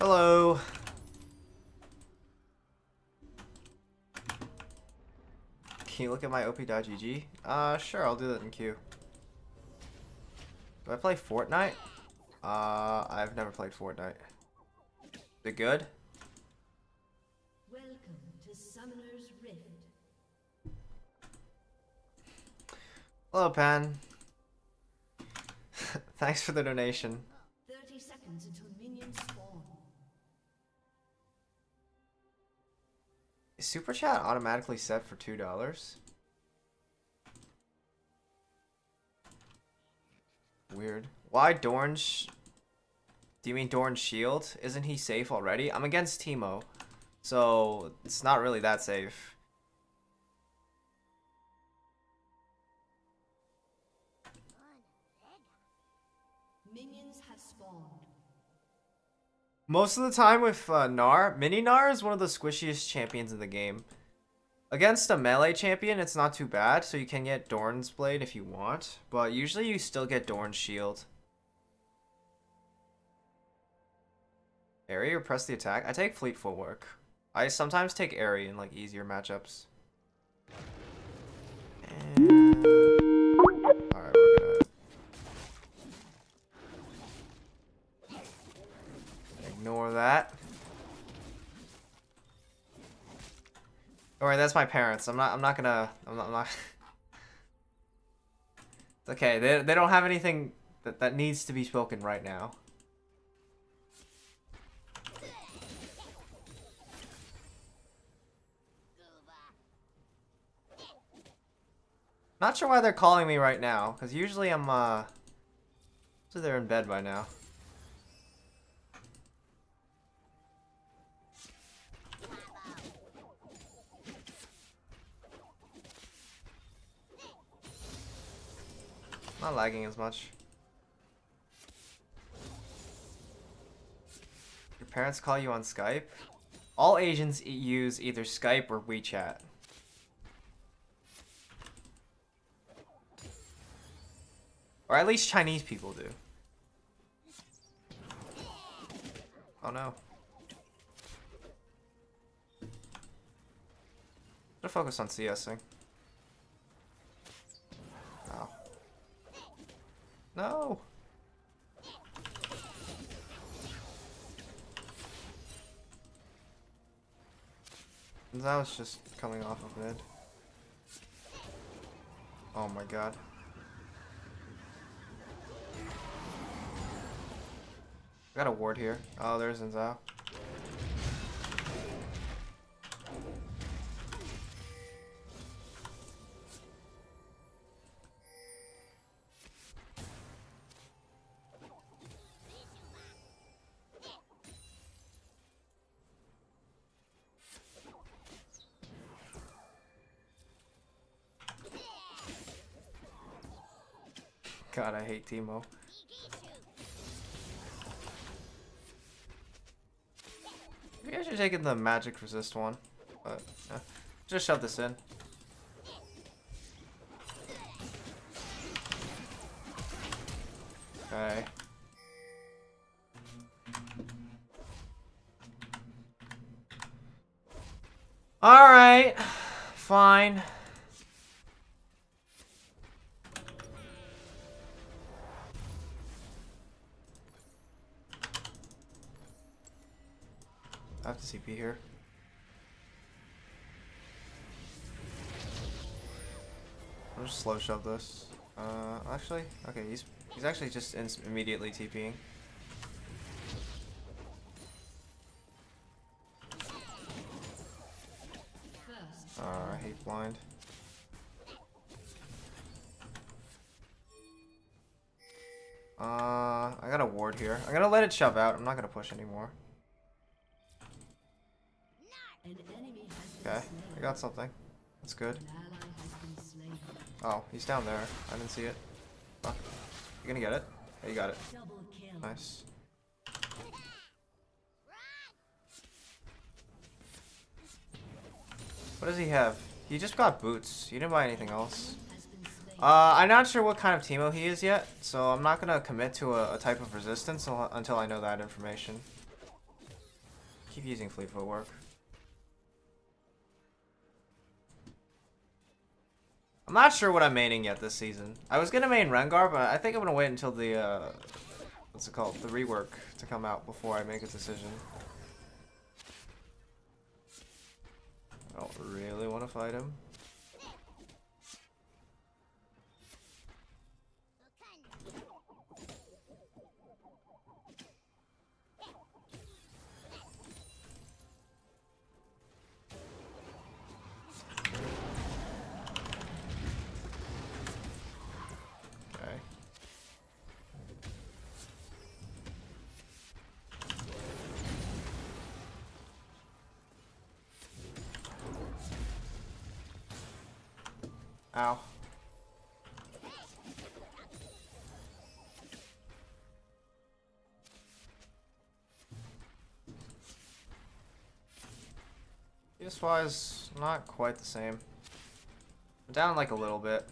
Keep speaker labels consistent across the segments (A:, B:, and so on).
A: Hello. Can you look at my op.gg? Sure, I'll do that in queue. Do I play Fortnite? I've never played Fortnite. Is it good?
B: Welcome to Summoner's Rift.
A: Hello, Pan. Thanks for the donation.
B: 30 seconds until minions spawn.
A: Is Super Chat automatically set for $2? Weird. Why Dorn's? Do you mean Dorn's shield? Isn't he safe already? I'm against Teemo, so it's not really that safe.
B: Minions have spawned.
A: Most of the time with Gnar, Mini Gnar is one of the squishiest champions in the game. Against a melee champion, it's not too bad, so you can get Dorn's Blade if you want, but usually you still get Dorn's Shield. Airy or press the attack? I take Fleet Footwork. I sometimes take Airy in like easier matchups. And... Alright, we're gonna... ignore that. Alright, that's my parents. I'm not gonna It's okay. They don't have anything that needs to be spoken right now. Not sure why they're calling me right now, because usually I'm so they're in bed by now. Not lagging as much. Your parents call you on Skype? All Asians use either Skype or WeChat. Or at least Chinese people do. Oh no. Gotta focus on CSing. Oh. No! That was just coming off of mid. Oh my god. I got a ward here. Oh, there's Zhao. God, I hate Teemo. Maybe I should have taken the magic resist one, but just shove this in. Okay. Alright. Fine. I have to CP here. I'll just slow shove this. Actually, okay, he's actually just immediately TPing. I hate blind. I got a ward here. I'm gonna let it shove out. I'm not gonna push anymore. Okay, I got something. That's good. Oh, he's down there. I didn't see it. Fuck. You gonna get it? Yeah, you got it. Nice. What does he have? He just got boots. He didn't buy anything else. I'm not sure what kind of Teemo he is yet, so I'm not gonna commit to a type of resistance until I know that information. keep using fleet footwork. I'm not sure what I'm maining yet this season. I was gonna main Rengar, but I think I'm gonna wait until the what's it called? The rework to come out before I make a decision. I don't really want to fight him. Ow. PS5's not quite the same. I'm down like a little bit.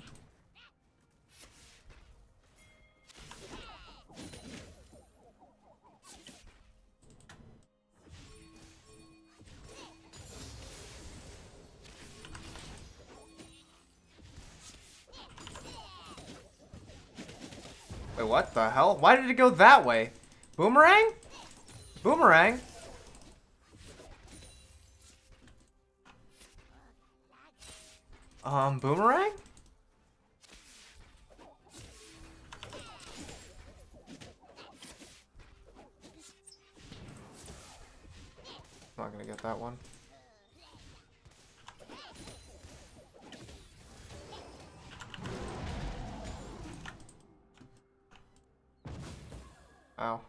A: Wait, what the hell? Why did it go that way? Boomerang? Boomerang? Boomerang? Not gonna get that one. Ow.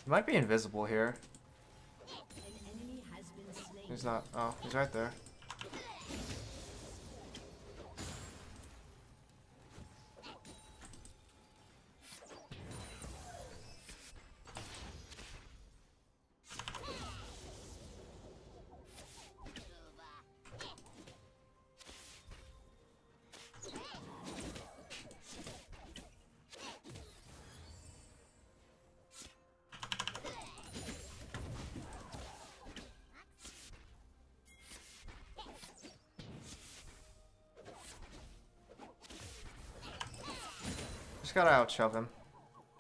A: He might be invisible here. He's not. Oh, he's right there. Just gotta outshove him.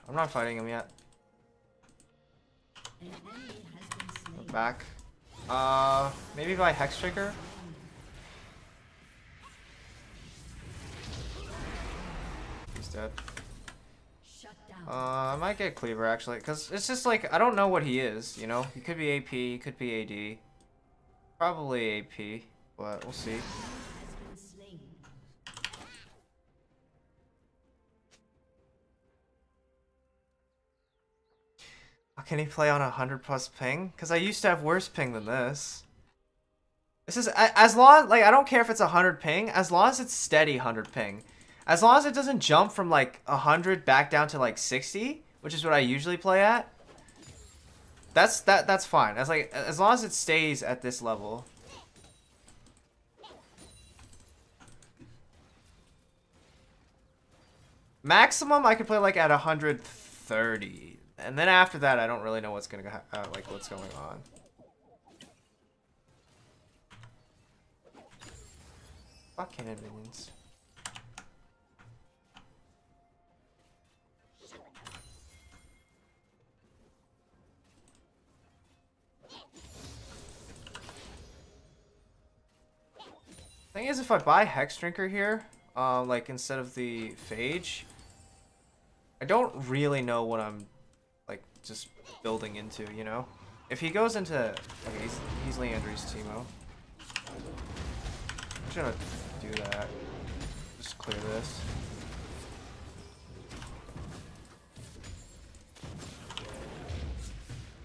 A: I'm not fighting him yet. Back. Maybe by Hex Trigger? He's dead. I might get Cleaver actually, because it's just like, I don't know what he is, you know? He could be AP, he could be AD. Probably AP, but we'll see. Can he play on 100+ ping? Because I used to have worse ping than this. This is as long, like, I don't care if it's 100 ping, as long as it's steady 100 ping. As long as it doesn't jump from like 100 back down to like 60, which is what I usually play at. That's fine. As long as it stays at this level. Maximum I could play like at 130. And then after that, I don't really know what's gonna what's going on. Fucking minions. Thing is, if I buy Hex Drinker here, like instead of the Phage, I don't really know what I'm just building into, you know? If he goes into, okay, he's Leandri's Teemo. I'm just gonna do that. Just clear this.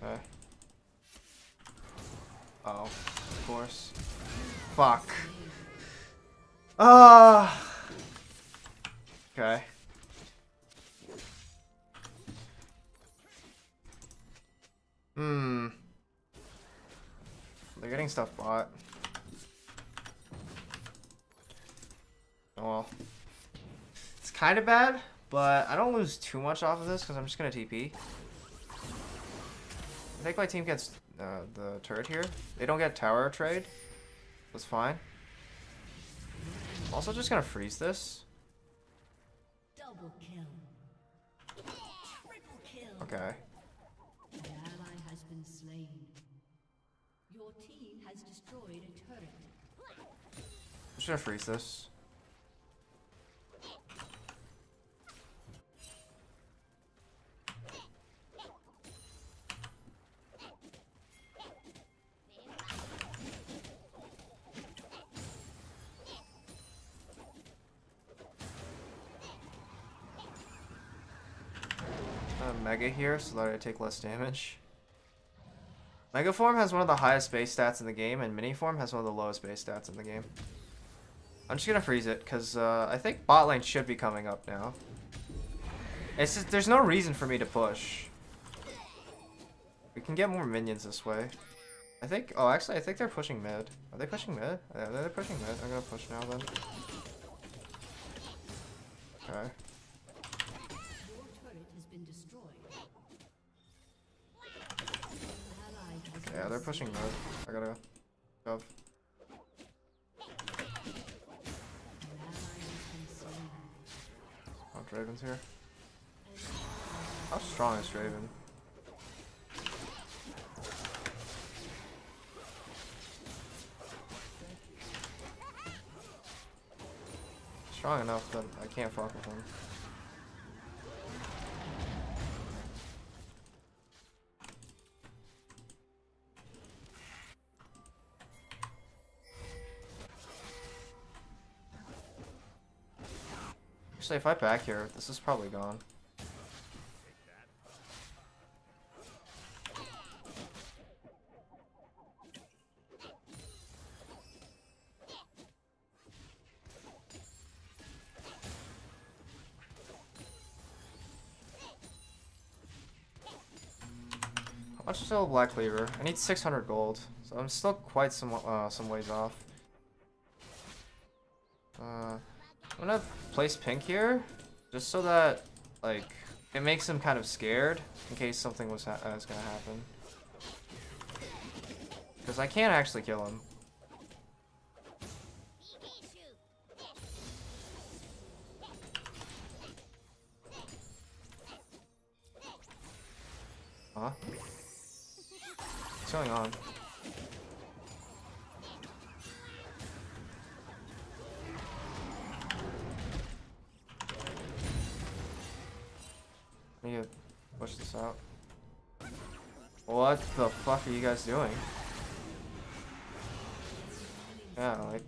A: Okay. Oh, of course. Fuck. Okay. They're getting stuff bought. well, it's kind of bad, but I don't lose too much off of this because I'm just gonna TP. I think my team gets the turret here. They don't get tower trade. That's fine. I'm also just gonna freeze this.
B: Double kill. Triple kill.
A: Okay.
B: An ally has been slain. Your team has destroyed a turret.
A: I'm just gonna freeze this. Mega here so that I take less damage. Mega form has one of the highest base stats in the game, and mini form has one of the lowest base stats in the game. I'm just gonna freeze it because I think bot lane should be coming up now. It's just there's no reason for me to push. We can get more minions this way. I think. Oh, actually, I think they're pushing mid. Are they pushing mid? Yeah, they're pushing mid. I'm gonna push now then. Okay. Yeah, they're pushing mid. I gotta go. Oh, Draven's here. How strong is Draven? Strong enough that I can't fuck with him. Actually, if I back here, this is probably gone. How much is still Black Cleaver? I need 600 gold, so I'm still quite some ways off. I'm gonna place pink here, just so that, like, it makes him kind of scared in case something was gonna happen. Because I can't actually kill him. Huh? What's going on? I need to push this out. What the fuck are you guys doing? Yeah, like...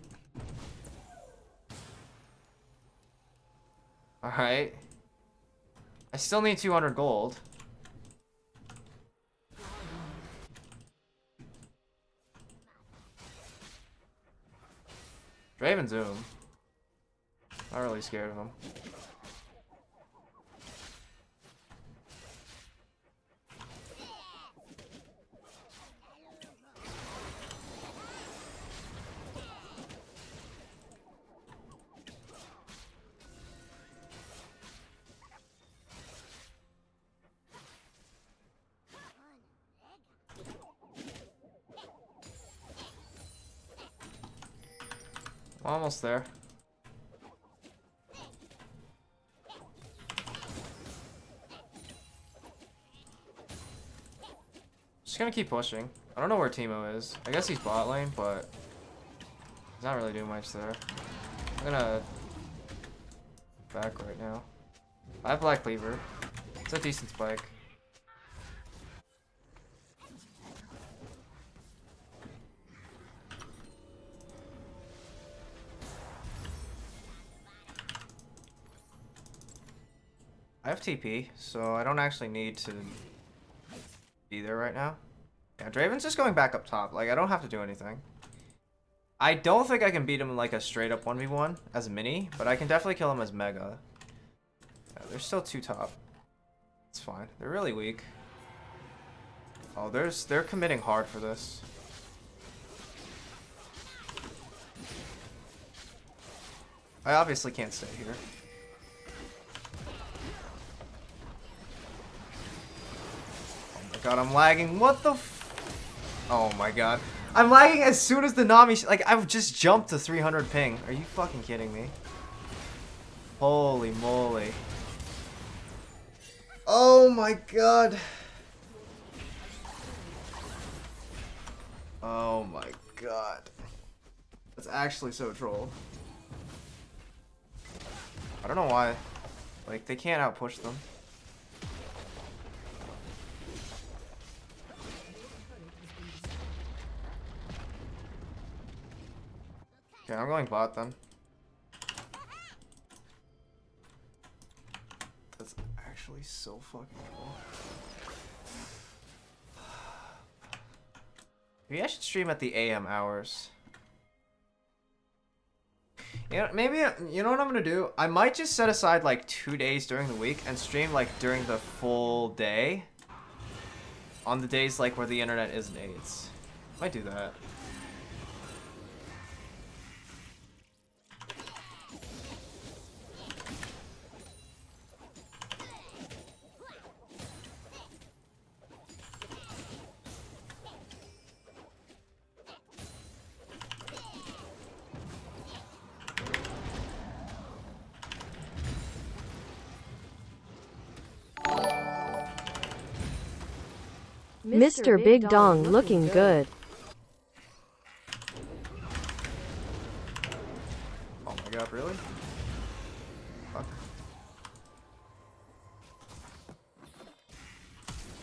A: Alright. I still need 200 gold. Draven Zoom. Not really scared of him. Almost there. Just gonna keep pushing. I don't know where Teemo is. I guess he's bot lane, but he's not really doing much there. I'm gonna back right now. I have Black Cleaver. It's a decent spike. I have TP, so I don't actually need to be there right now. Yeah, Draven's just going back up top. Like, I don't have to do anything. I don't think I can beat him in, like, a straight-up 1v1 as a mini, but I can definitely kill him as mega. Yeah, they're still 2 top. It's fine. They're really weak. Oh, they're committing hard for this. I obviously can't stay here. Oh my god, I'm lagging. What the f— Oh my god. I'm lagging as soon as the Nami like, I've just jumped to 300 ping. Are you fucking kidding me? Holy moly. Oh my god. Oh my god. That's actually so troll. I don't know why. Like, they can't outpush them. Okay, I'm going bot then. That's actually so fucking cool. Maybe I should stream at the AM hours. You know, maybe, you know what I'm gonna do? I might just set aside like 2 days during the week and stream like during the full day. On the days like where the internet isn't AIDS. Might do that.
C: Mr. Big Dong looking good.
A: Oh my god, really? Fuck.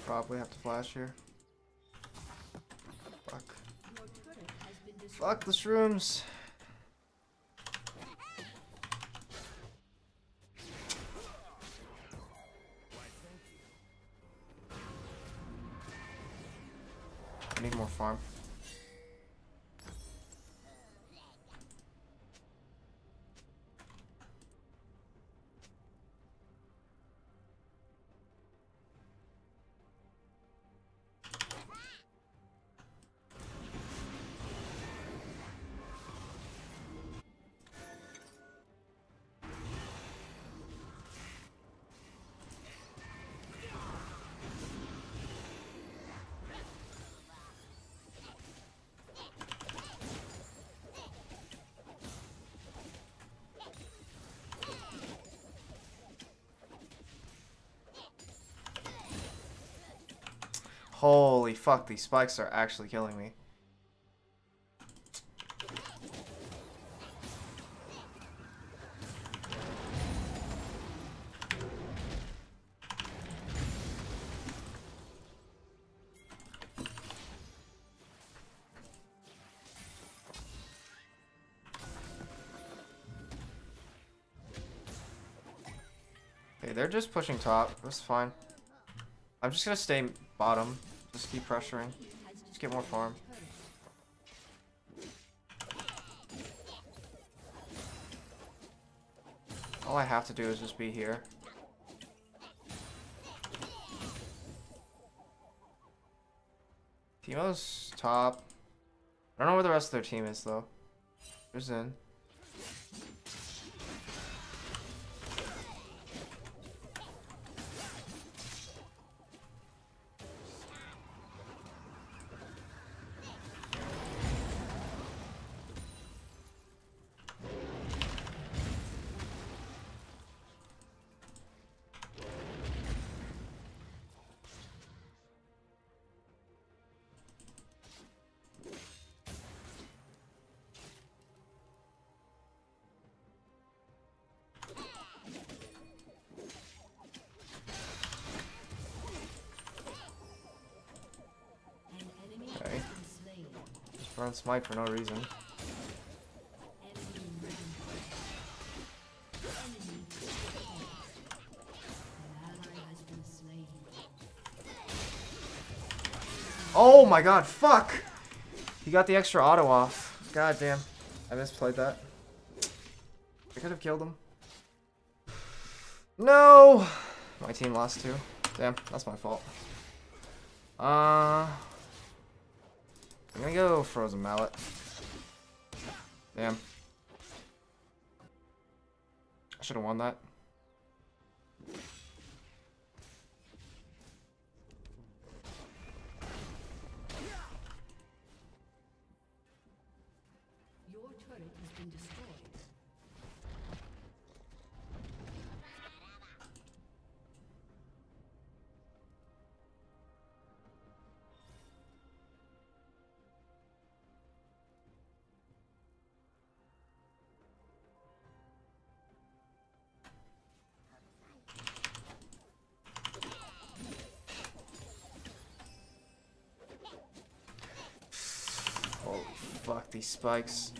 A: Probably have to flash here. Fuck. Fuck the shrooms. I need more farm. Holy fuck, these spikes are actually killing me. Okay, they're just pushing top. That's fine. I'm just gonna stay bottom. Just keep pressuring. Just get more farm. All I have to do is just be here. Teemo's top. I don't know where the rest of their team is though. They're Zen. Okay. Just run smite for no reason. Oh my god, fuck! He got the extra auto off. God damn. I misplayed that. I could have killed him. No! My team lost too. Damn, that's my fault. I'm gonna go Frozen Mallet. Damn. I should have won that.
B: Your turret has been destroyed.
A: Oh, fuck these spikes.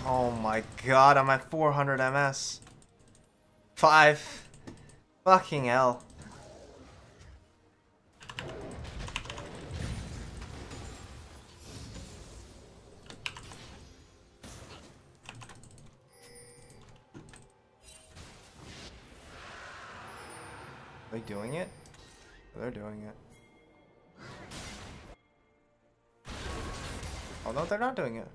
A: Oh my god, I'm at 400 MS. 5. Fucking hell. Are they doing it? They're doing it. Oh no, they're not doing it.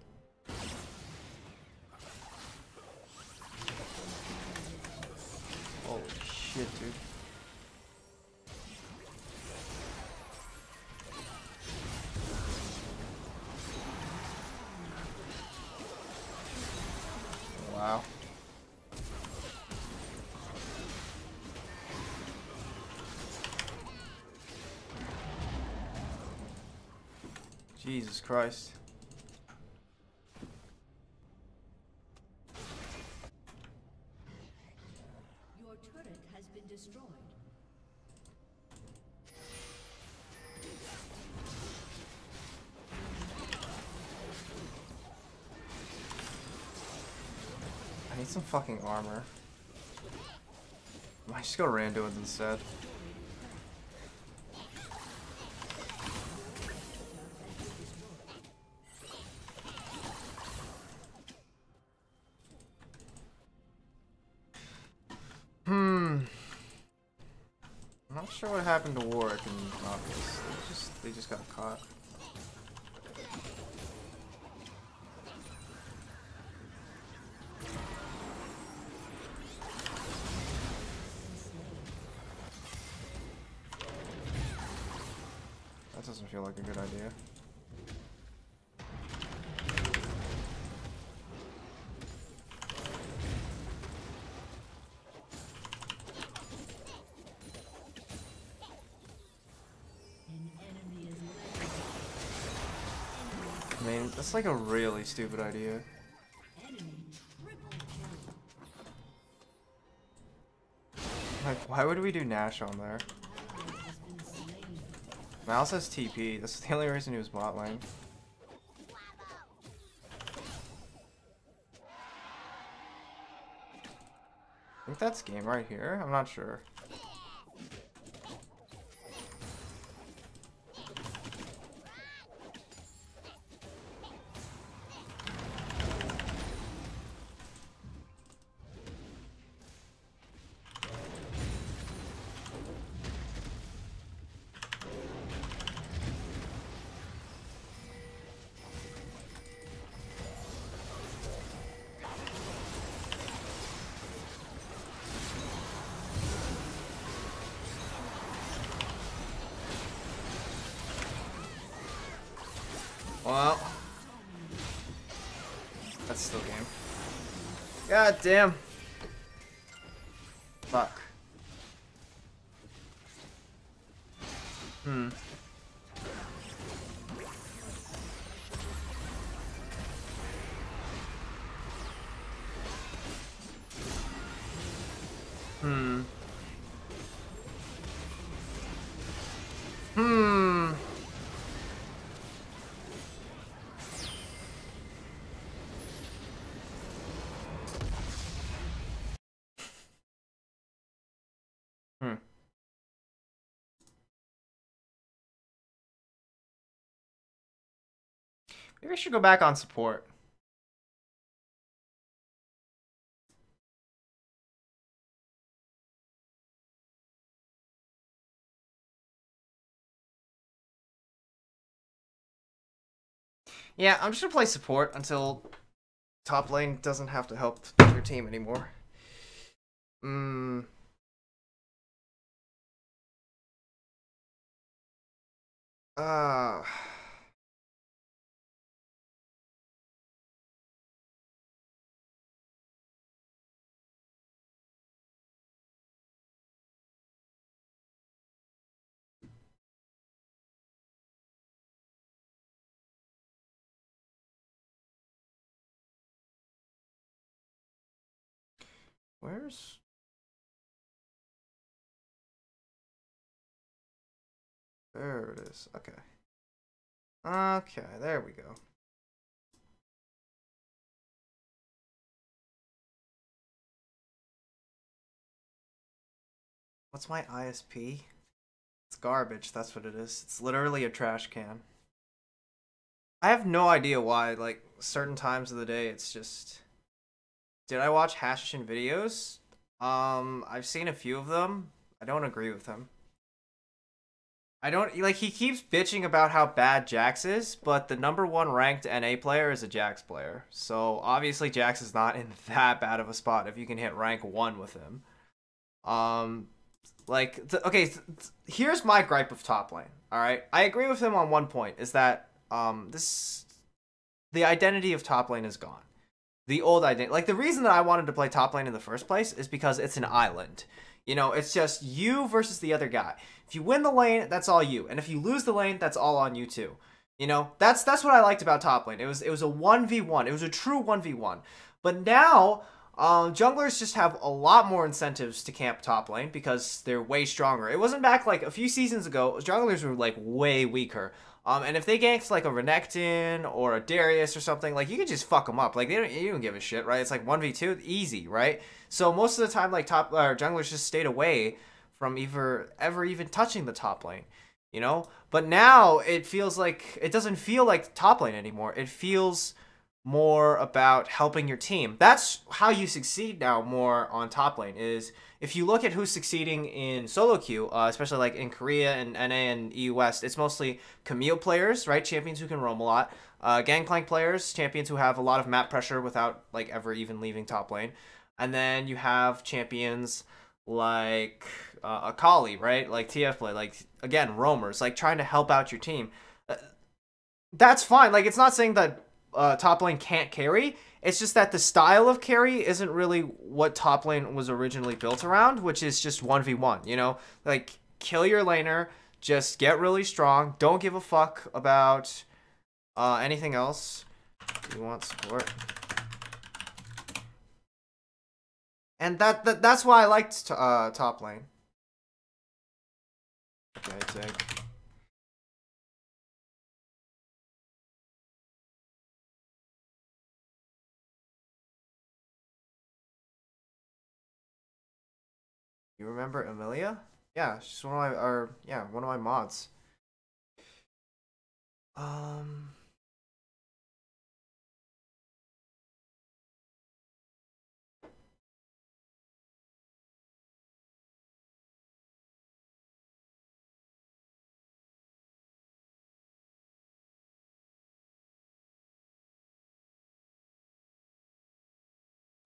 A: Holy shit, dude. Wow. Jesus Christ.
B: Your turret has been destroyed.
A: I need some fucking armor. I might just go Randuin's instead. I'm not sure what happened to Warwick and Obvious. They just got caught. That doesn't feel like a good idea. I mean, that's like a really stupid idea. Like, why would we do Nash on there? Mouse has TP. That's the only reason he was bot lane. I think that's game right here. I'm not sure. Well, that's still game. God damn. Fuck. Hmm. Hmm. Hmm. Hmm. Maybe I should go back on support. Yeah, I'm just gonna play support until top lane doesn't have to help your team anymore. Hmm. Uh, where's... There it is. Okay. Okay, there we go. What's my ISP? It's garbage, that's what it is. It's literally a trash can. I have no idea why, like, certain times of the day, it's just... Did I watch Hashishin videos? I've seen a few of them. I don't agree with him. I don't, like, he keeps bitching about how bad Jax is, but the _1 ranked NA player is a Jax player. So, obviously, Jax is not in that bad of a spot if you can hit rank 1 with him. Like, okay, here's my gripe of top lane, alright? I agree with him on one point, is that, the identity of top lane is gone. The old identity, like, the reason that I wanted to play top lane in the first place is because it's an island. You know, it's just you versus the other guy. If you win the lane, that's all you. And if you lose the lane, that's all on you too. You know, that's what I liked about top lane. It was a 1v1. It was a true 1v1. But now, junglers just have a lot more incentives to camp top lane because they're way stronger. It wasn't back like a few seasons ago. Junglers were like way weaker. And if they ganked like a Renekton or a Darius or something, like you could just fuck them up. Like you don't give a shit, right? It's like 1v2, easy, right? So most of the time, like junglers just stayed away from ever even touching the top lane, you know. But now it feels like it doesn't feel like top lane anymore. It feels more about helping your team. That's how you succeed now more on top lane, is if you look at who's succeeding in solo queue, especially like in Korea and NA and EU West, it's mostly Camille players, right? Champions who can roam a lot. Gangplank players, champions who have a lot of map pressure without like ever even leaving top lane. And then you have champions like Akali, right? Like TF play, like again, roamers, like trying to help out your team. That's fine. Like it's not saying that top lane can't carry. It's just that the style of carry isn't really what top lane was originally built around, which is just 1v1, you know? Like, kill your laner, just get really strong, don't give a fuck about anything else. You want support. And that's why I liked top lane. Okay, take. You remember Amelia? Yeah, she's one of one of my mods.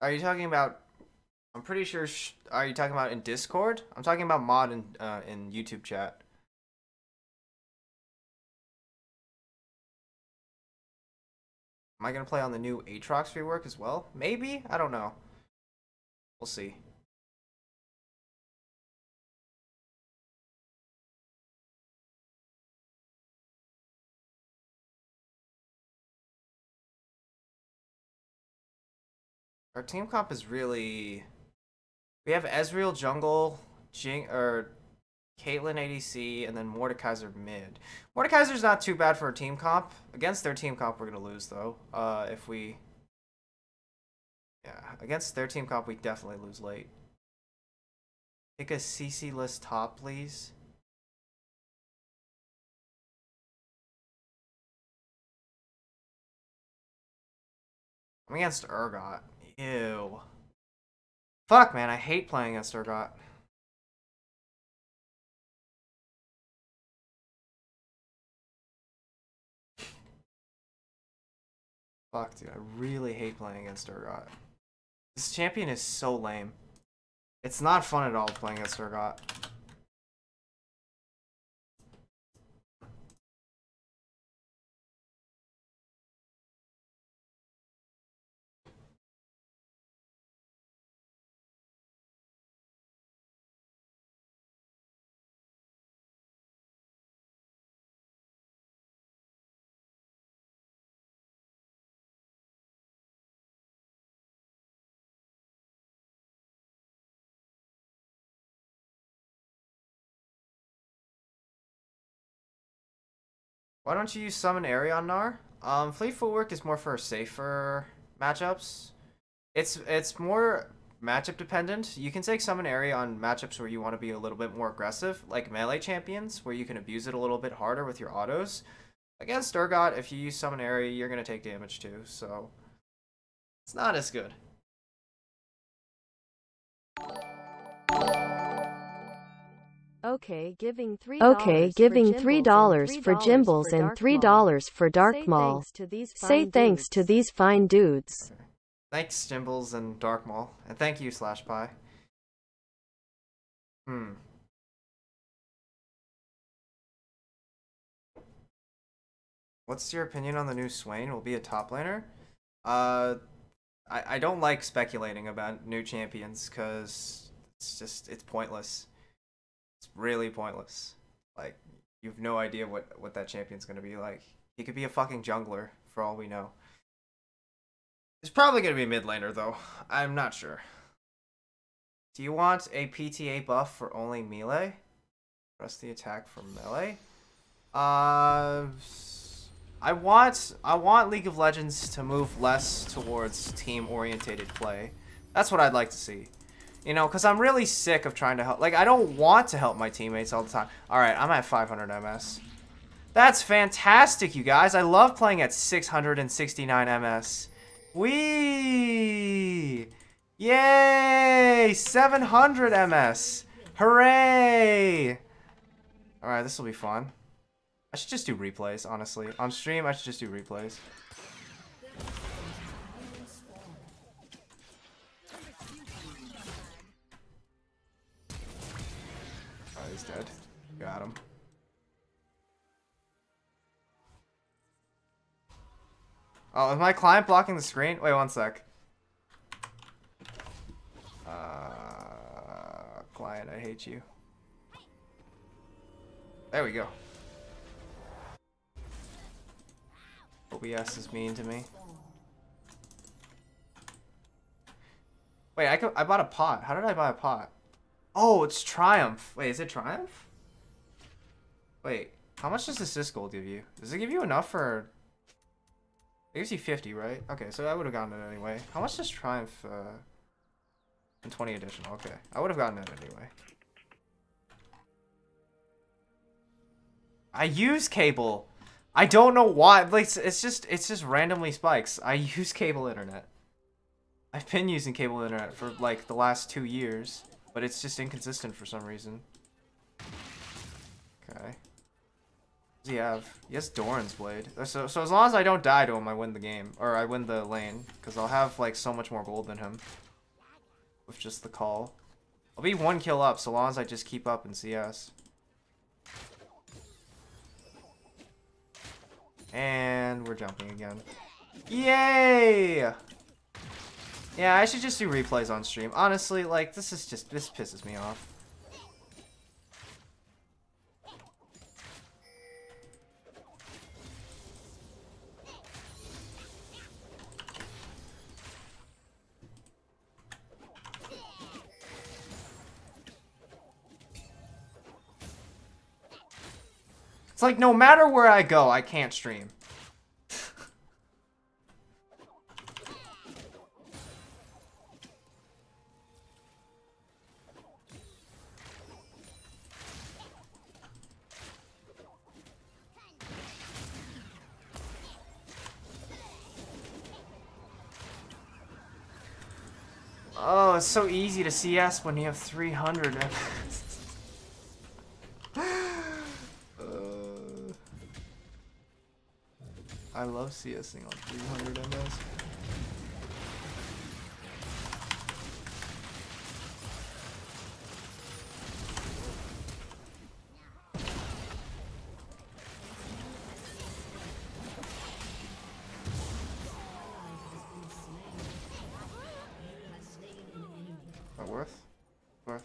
A: Are you talking about? I'm pretty sure. Are you talking about in Discord? I'm talking about mod in YouTube chat. Am I gonna play on the new Aatrox rework as well? Maybe? I don't know. We'll see. Our team comp is really... We have Ezreal jungle, Caitlyn ADC, and then Mordekaiser mid. Mordekaiser's not too bad for a team comp. Against their team comp, we're gonna lose though. If we... Yeah, against their team comp, we definitely lose late. Pick a CC list top, please. I'm against Urgot. Ew. Fuck, man, I hate playing against Urgot. Fuck, dude, I really hate playing against Urgot. This champion is so lame. It's not fun at all playing against Urgot. Why don't you use Summon Area on Gnar? Fleet Footwork is more for safer matchups. It's more matchup dependent. You can take Summon Area on matchups where you want to be a little bit more aggressive, like melee champions, where you can abuse it a little bit harder with your autos. Against Urgot, if you use Summon Area, you're going to take damage too, so it's not as good.
C: Okay, giving $3 for Jimbles and $3 for Dark Maul. Say thanks to these fine dudes.
A: Okay. Thanks, Jimbles and Dark Maul. And thank you, Slash Pie. What's your opinion on the new Swain? Will be a top laner? I don't like speculating about new champions because it's pointless. It's really pointless. Like, you have no idea what that champion's gonna be like. He could be a fucking jungler, for all we know. He's probably gonna be a mid laner, though. I'm not sure. Do you want a PTA buff for only melee? Press the attack for melee? I want League of Legends to move less towards team-orientated play. That's what I'd like to see. You know, because I'm really sick of trying to help. Like, I don't want to help my teammates all the time. Alright, I'm at 500 MS. That's fantastic, you guys. I love playing at 669 MS. Whee! Yay! 700 MS. Hooray! Alright, this will be fun. I should just do replays, honestly. On stream, I should just do replays. Oh, he's dead. Got him. Oh, is my client blocking the screen? Wait, one sec. Client, I hate you. There we go. OBS is mean to me. Wait, I bought a pot. How did I buy a pot? Oh, it's Triumph. Wait, is it Triumph? Wait, how much does assist gold give you? Does it give you enough for... It gives you 50, right? Okay, so I would have gotten it anyway. How much does Triumph, in 20 additional? Okay, I would have gotten it anyway. I use cable. I don't know why. Like, it's just randomly spikes. I use cable internet. I've been using cable internet for like the last 2 years, but it's just inconsistent for some reason. Okay. What does he have? He has Doran's Blade. So as long as I don't die to him, I win the game. Or I win the lane. Because I'll have like so much more gold than him. With just the call. I'll be 1 kill up so long as I just keep up in CS. And we're jumping again. Yay! Yeah, I should just do replays on stream. Honestly, like, this pisses me off. It's like, no matter where I go, I can't stream. Oh, it's so easy to CS when you have 300. I love CSing on 300 MS. Not worth? Worth.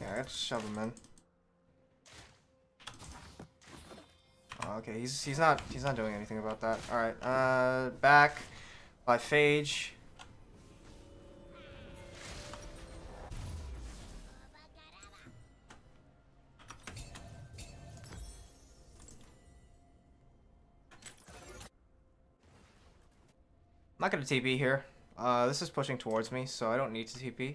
A: Yeah, I gotta shove him in. Oh, okay, he's not doing anything about that. All right, back by Phage. I'm not gonna TP here. This is pushing towards me, so I don't need to TP.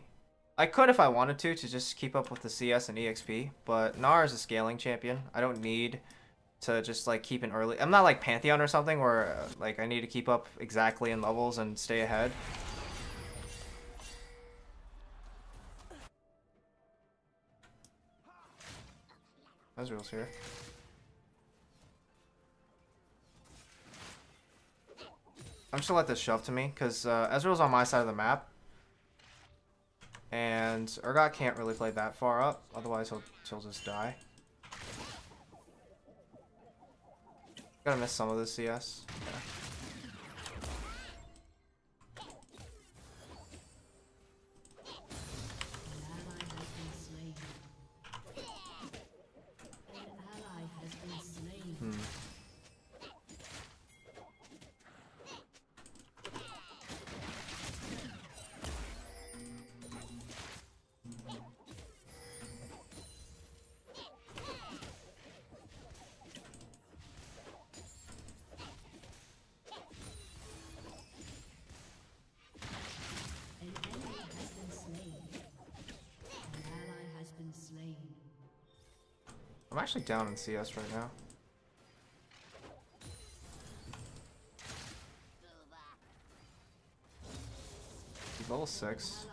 A: I could if I wanted to just keep up with the CS and EXP, but Gnar is a scaling champion. I don't need to just like keep an early. I'm not like Pantheon or something where like I need to keep up exactly in levels and stay ahead. Ezreal's here. I'm just gonna let this shove to me because Ezreal's on my side of the map. And Urgot can't really play that far up, otherwise he'll just die. Gotta miss some of this CS. Yeah. I'm actually down in CS right now. He's level 6.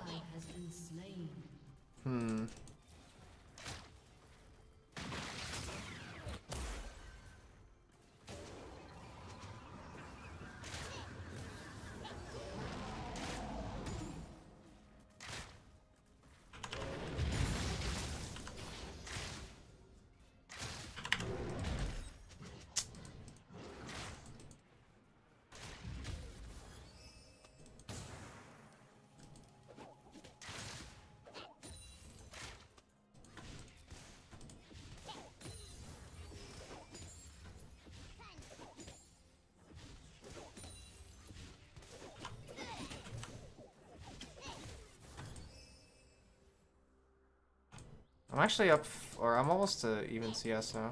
A: I'm actually up, or I'm almost to even CS now.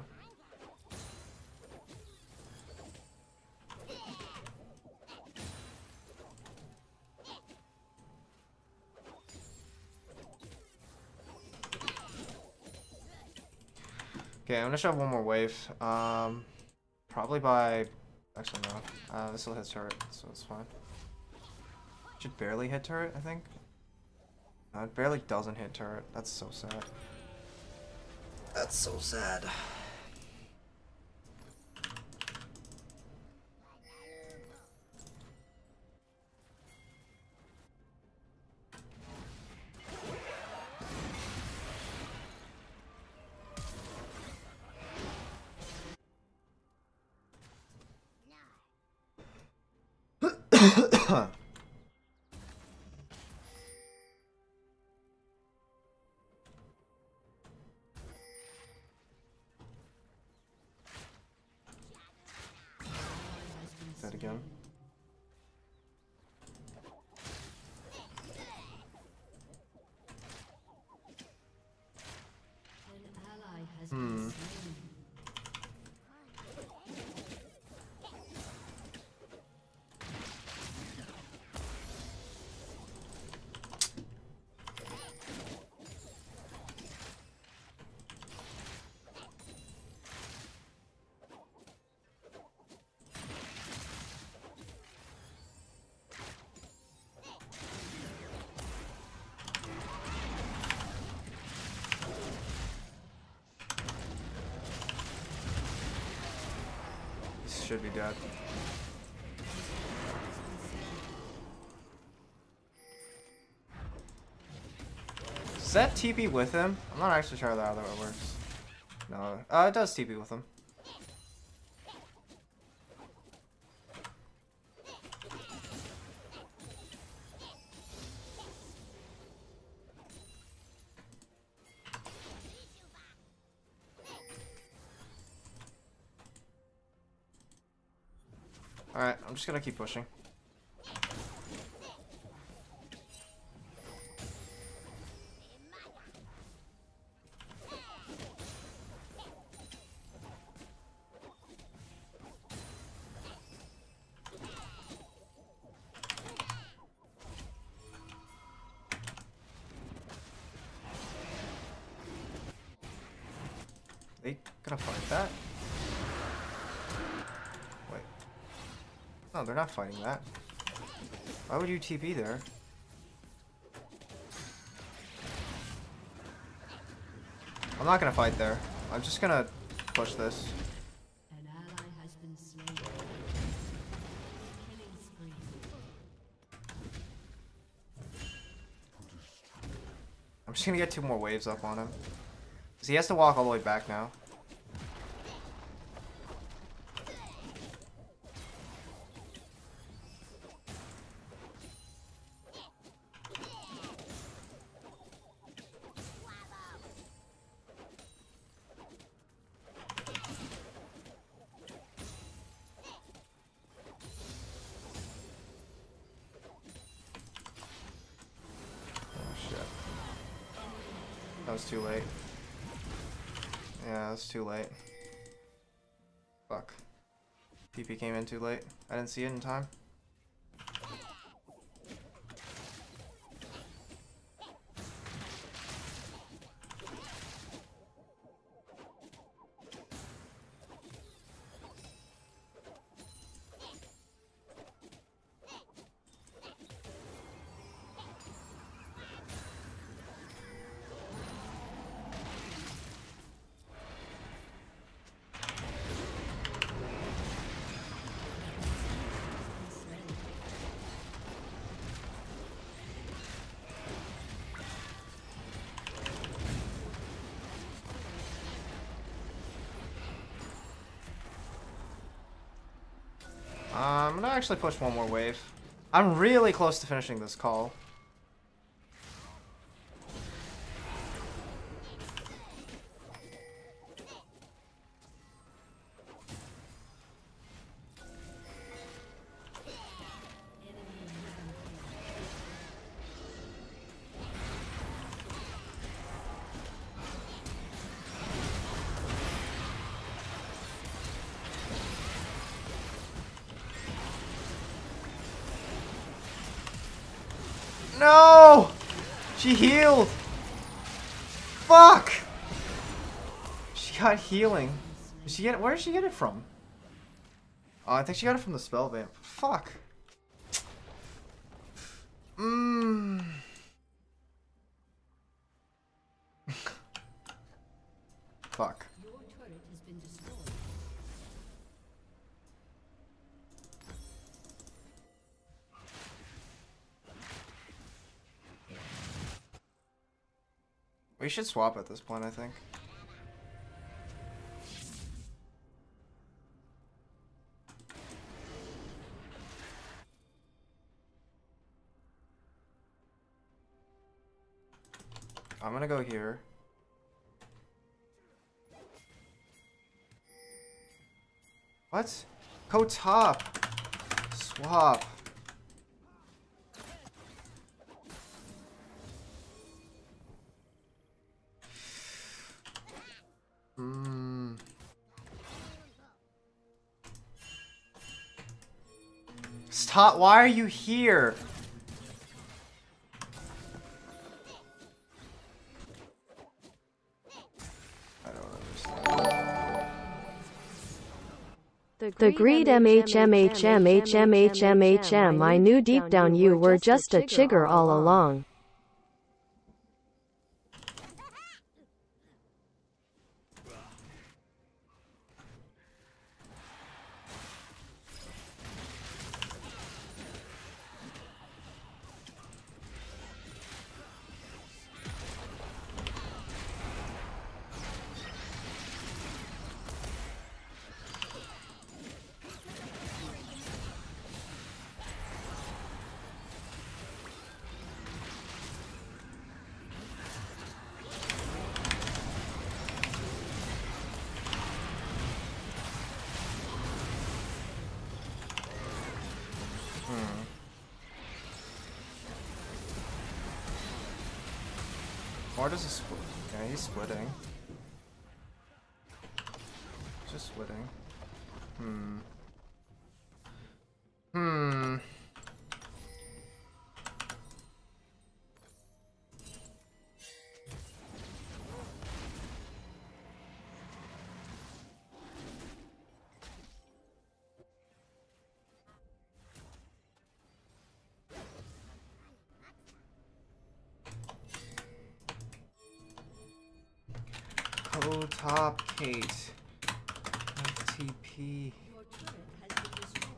A: Okay, I'm gonna shove one more wave. Probably by, actually no, this will hit turret, so it's fine. Should barely hit turret, I think. No, it barely doesn't hit turret. That's so sad. That's so sad. That again. should be dead. Does that TP with him? I'm not actually sure how that works. No. It does TP with him. Alright, I'm just gonna keep pushing. They gonna fight that? Wait. No, they're not fighting that. Why would you TP there? I'm not gonna fight there. I'm just gonna push this.
B: An ally has been slain. Killing spree.
A: I'm just gonna get 2 more waves up on him. Cause he has to walk all the way back now. That was too late. Yeah, that's too late. Fuck. PP came in too late. I didn't see it in time. I'm gonna actually push 1 more wave. I'm really close to finishing this call. No! She healed! Fuck! She got healing. Did she get it? Where did she get it from? Oh, I think she got it from the spell vamp. Fuck. Fuck.
B: Your turret has been destroyed.
A: We should swap at this point, I think. I'm gonna go here. What? Go top. Swap. Stop. Why are you here?
C: The greed MHMHMHMHMHM. I knew deep down you were just a chigger all along.
A: Or does he split? Yeah, he's splitting. Just splitting. Hmm. Go top, Kate. FTP.
B: Your turret has been destroyed.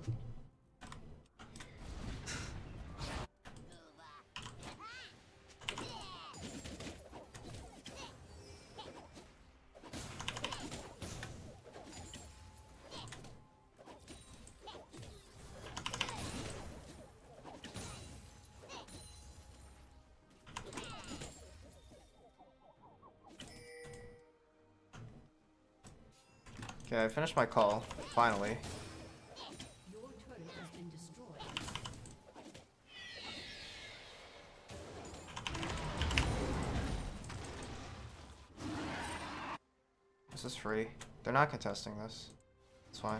A: Okay, I finished my call. Finally.
B: Your turret has been destroyed.
A: This is free. They're not contesting this. It's fine.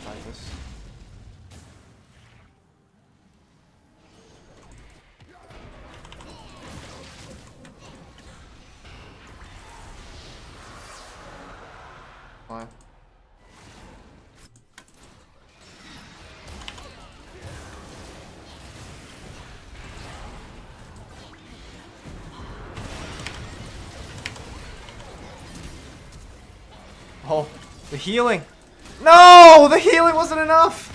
A: Like this. Fine. Oh, the healing! No! The healing wasn't enough!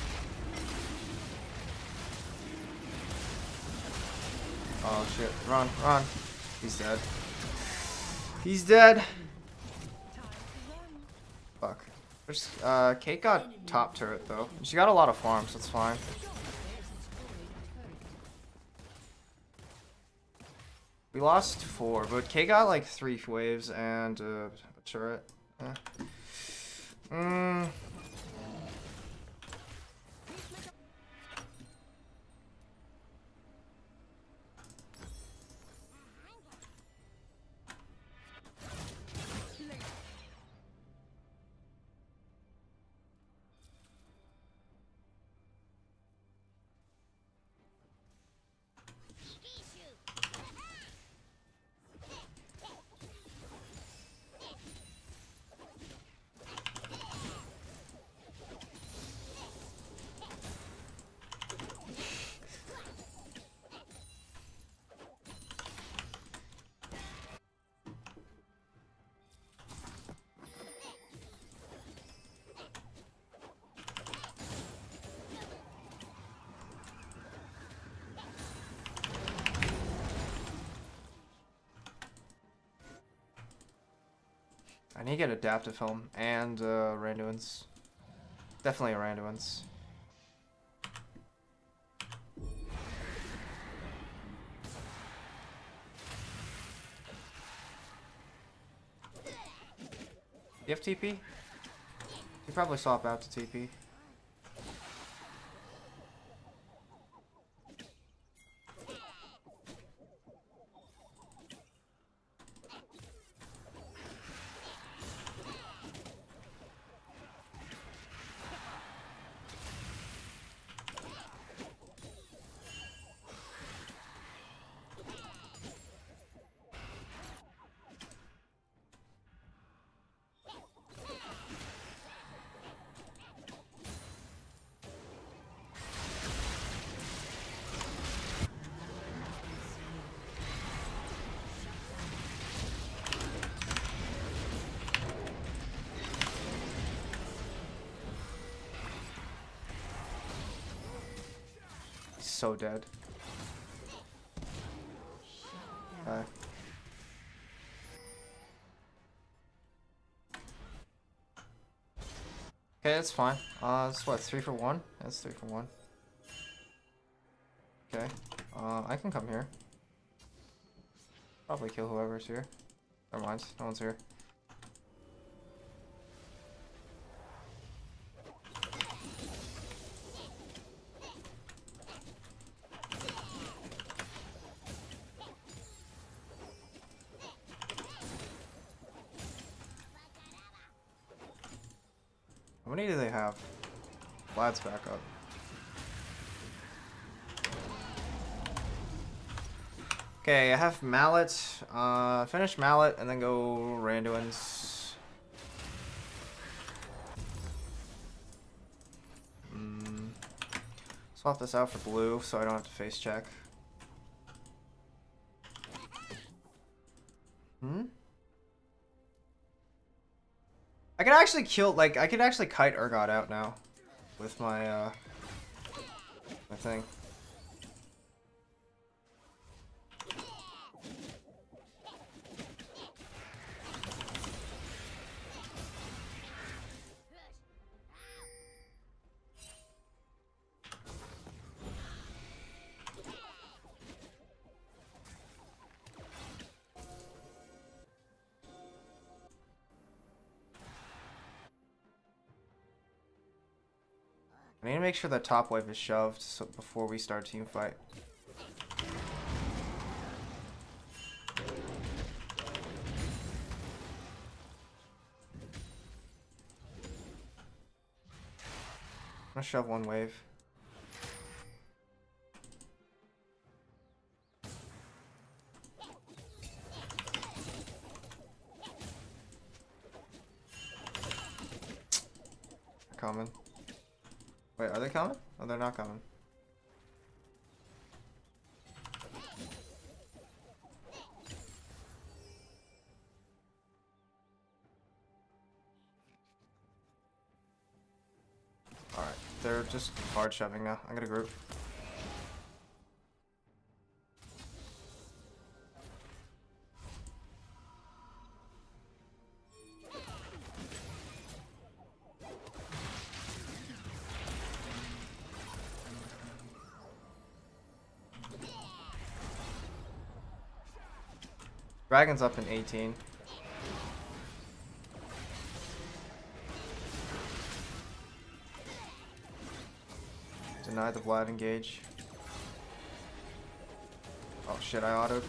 A: Oh shit. Run, run. He's dead. He's dead! Fuck. There's, Kate got top turret though. She got a lot of farms, that's fine. We lost 4, but Kate got like 3 waves and a turret. I need to get adaptive film and Randuin's. Definitely a Randuin's. You have TP? You probably swap out to TP. So dead. Okay. Okay, that's fine. It's what, 3 for 1? That's 3 for 1. Okay. I can come here. Probably kill whoever's here. Never mind, no one's here. How many do they have? Vlad's back up. Okay, I have Mallet. Finish Mallet and then go Randuin's. Swap this out for blue so I don't have to face check. I could actually kill, like, I could actually kite Urgot out now with my, my thing. I need to make sure the top wave is shoved so before we start team fight. I'm gonna shove one wave. Coming. Wait, are they coming? Oh, they're not coming. Alright, they're just hard shoving now. I'm gonna group. Dragon's up in 18. Deny the Vlad engage. Oh shit, I autoed.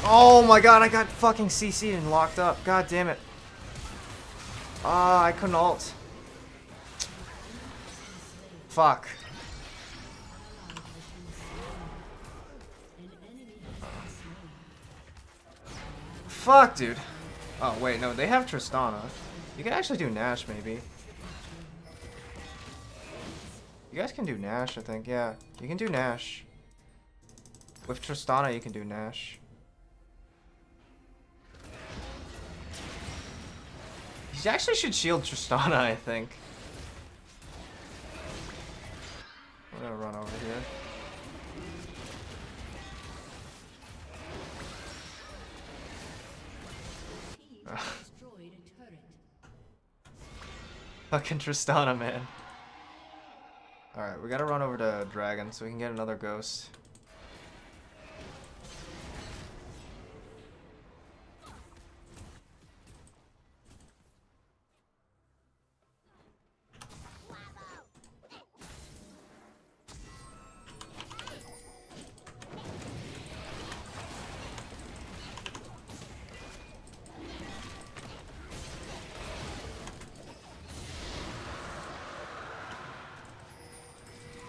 A: Oh my god, I got fucking CC'd and locked up. God damn it. Ah, I couldn't ult. Fuck. Fuck, dude. Oh, wait, no, they have Tristana. You can actually do Nash, maybe. You guys can do Nash, I think. Yeah, you can do Nash. With Tristana, you can do Nash. You actually should shield Tristana, I think. I'm gonna run over here. Fucking Tristana, man. Alright, we gotta run over to Dragon so we can get another ghost.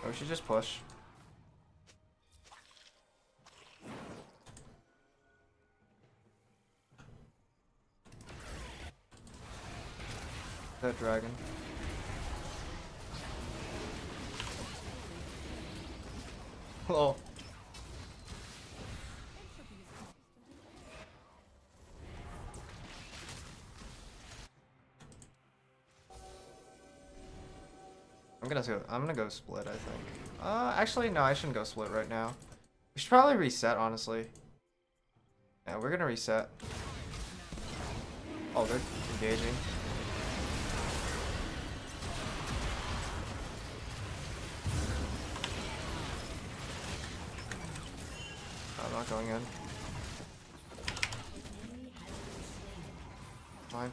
A: We should just push. That dragon. Oh. I'm gonna go split, I think. Actually, no, I shouldn't go split right now. We should probably reset, honestly. Yeah, we're gonna reset. Oh, they're engaging. I'm not going in. Fine.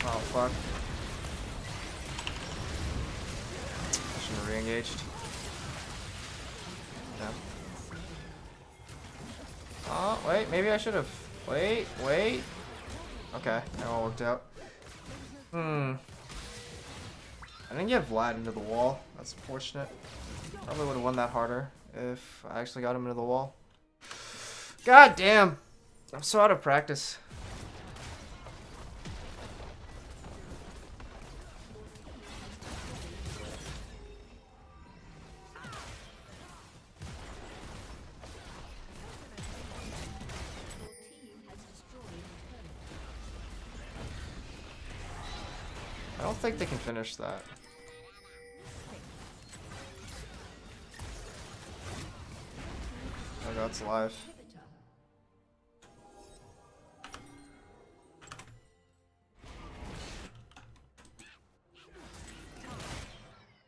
A: Oh, fuck. I should have re-engaged. Yeah. Oh, wait, maybe I should have. Wait. Okay, that all worked out. I didn't get Vlad into the wall. That's unfortunate. Probably would have won that harder if I actually got him into the wall. God damn! I'm so out of practice. I don't think they can finish that. Oh, that's live.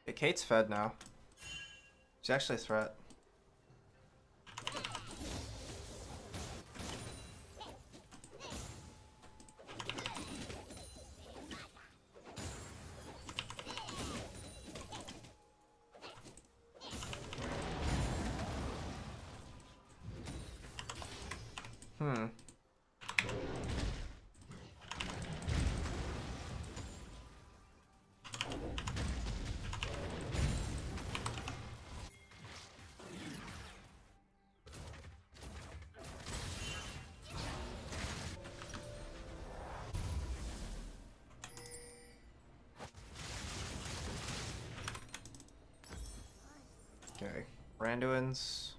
A: Okay, Kate's fed now. She's actually a threat. Okay, Randuin's.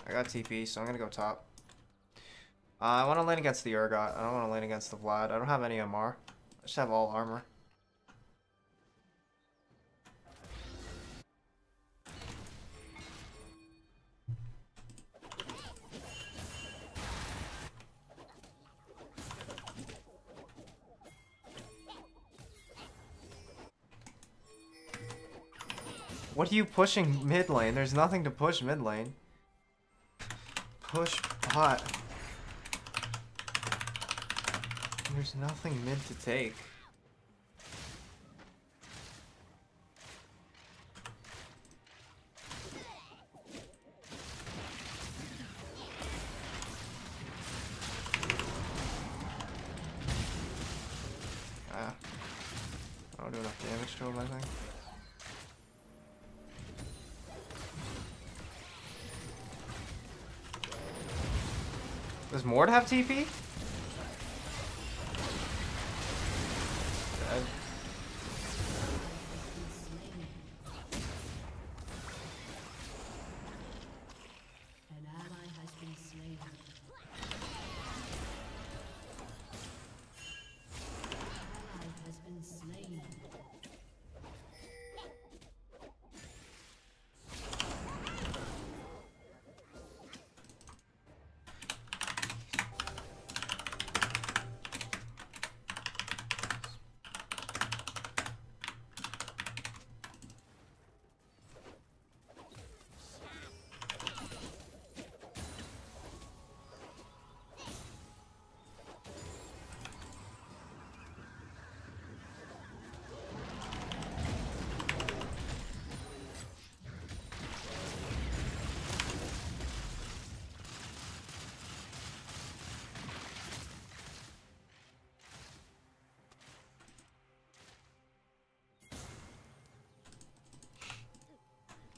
A: I got TP, so I'm gonna go top. I want to lane against the Urgot. I don't want to lane against the Vlad. I don't have any MR. I just have all armor. What are you pushing mid lane? There's nothing to push mid lane. Push bot. There's nothing mid to take. Ah. I don't do enough damage to him, I think. Does Mord have TP? Dead.
B: An ally has been slain. Ally has been slain.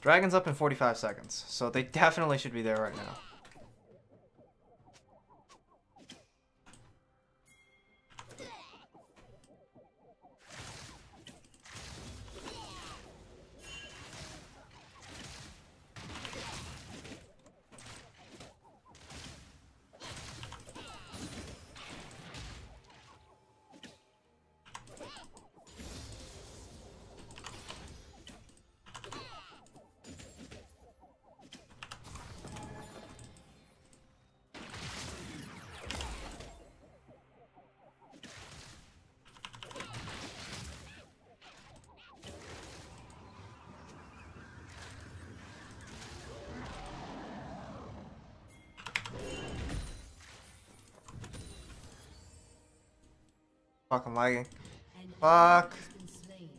A: Dragon's up in 45 seconds, so they definitely should be there right now. Fuck, I'm lagging.
B: An ally
A: Fuck.
B: has been slain.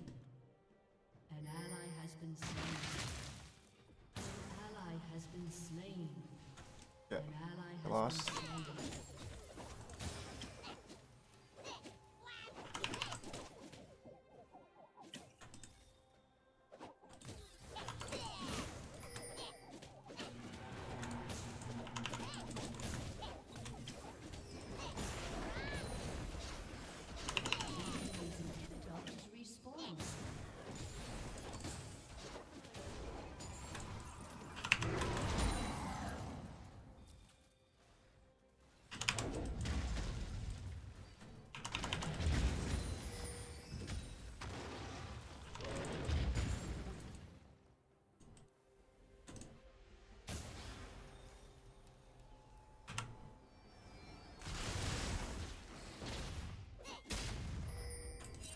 A: lost.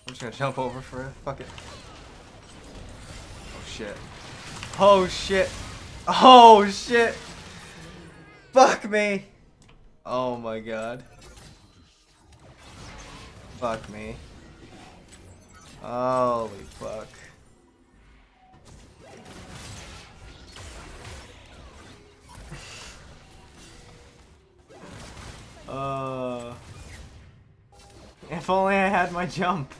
A: I'm just gonna jump over for it. Fuck it. Oh shit. Oh shit. Oh shit. Fuck me. Oh my god. Fuck me. Holy fuck. If only I had my jump.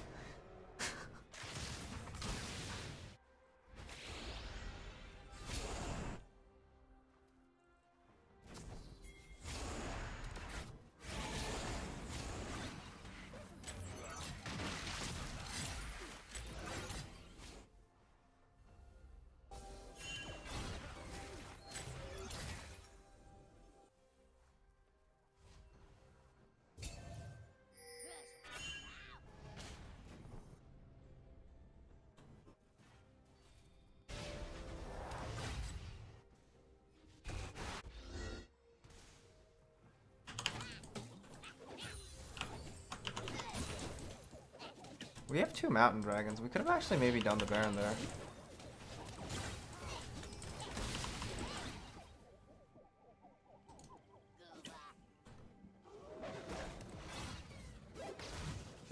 A: We have 2 mountain dragons. We could have actually maybe done the Baron there.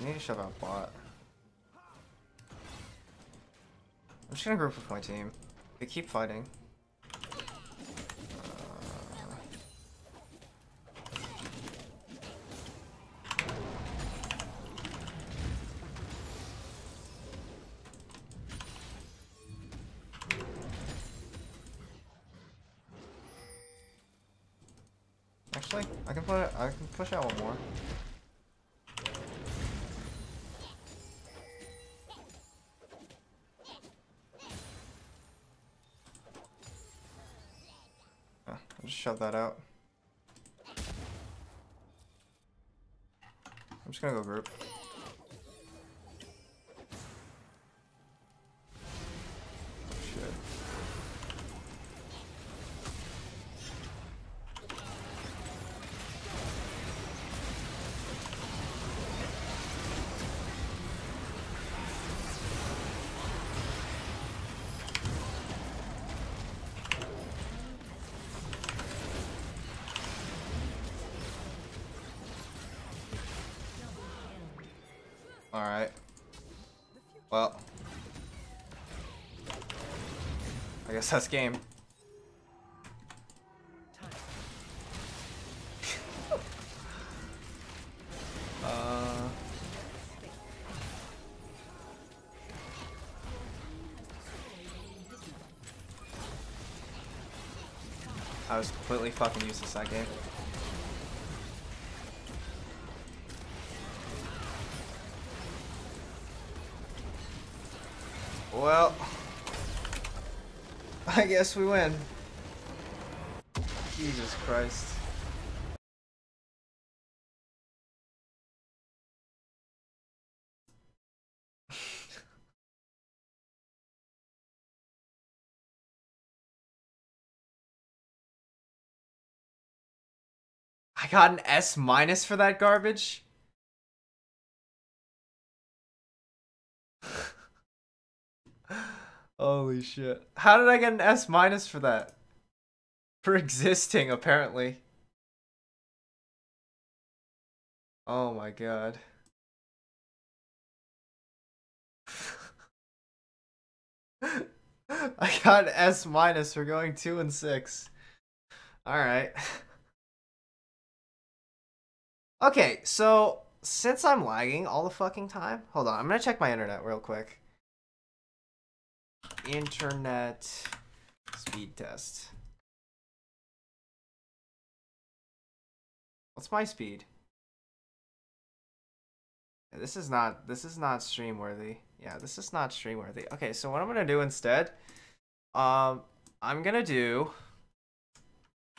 A: I need to shove out bot. I'm just gonna group with my team. They keep fighting. Actually, I can push out one more. I'll just shove that out. I'm just gonna go group. Shit. Alright. Well. I guess that's game. I was completely fucking useless that game. Well, I guess we win. Jesus Christ. I got an S minus for that garbage? Holy shit. How did I get an S minus for that? For existing, apparently. Oh my god. I got S minus for going 2 and 6. Alright. Okay, so since I'm lagging all the fucking time, hold on, I'm gonna check my internet real quick. Internet speed test. What's my speed? Yeah, this is not stream worthy. Yeah, this is not stream worthy. Okay, so what I'm gonna do instead, I'm gonna do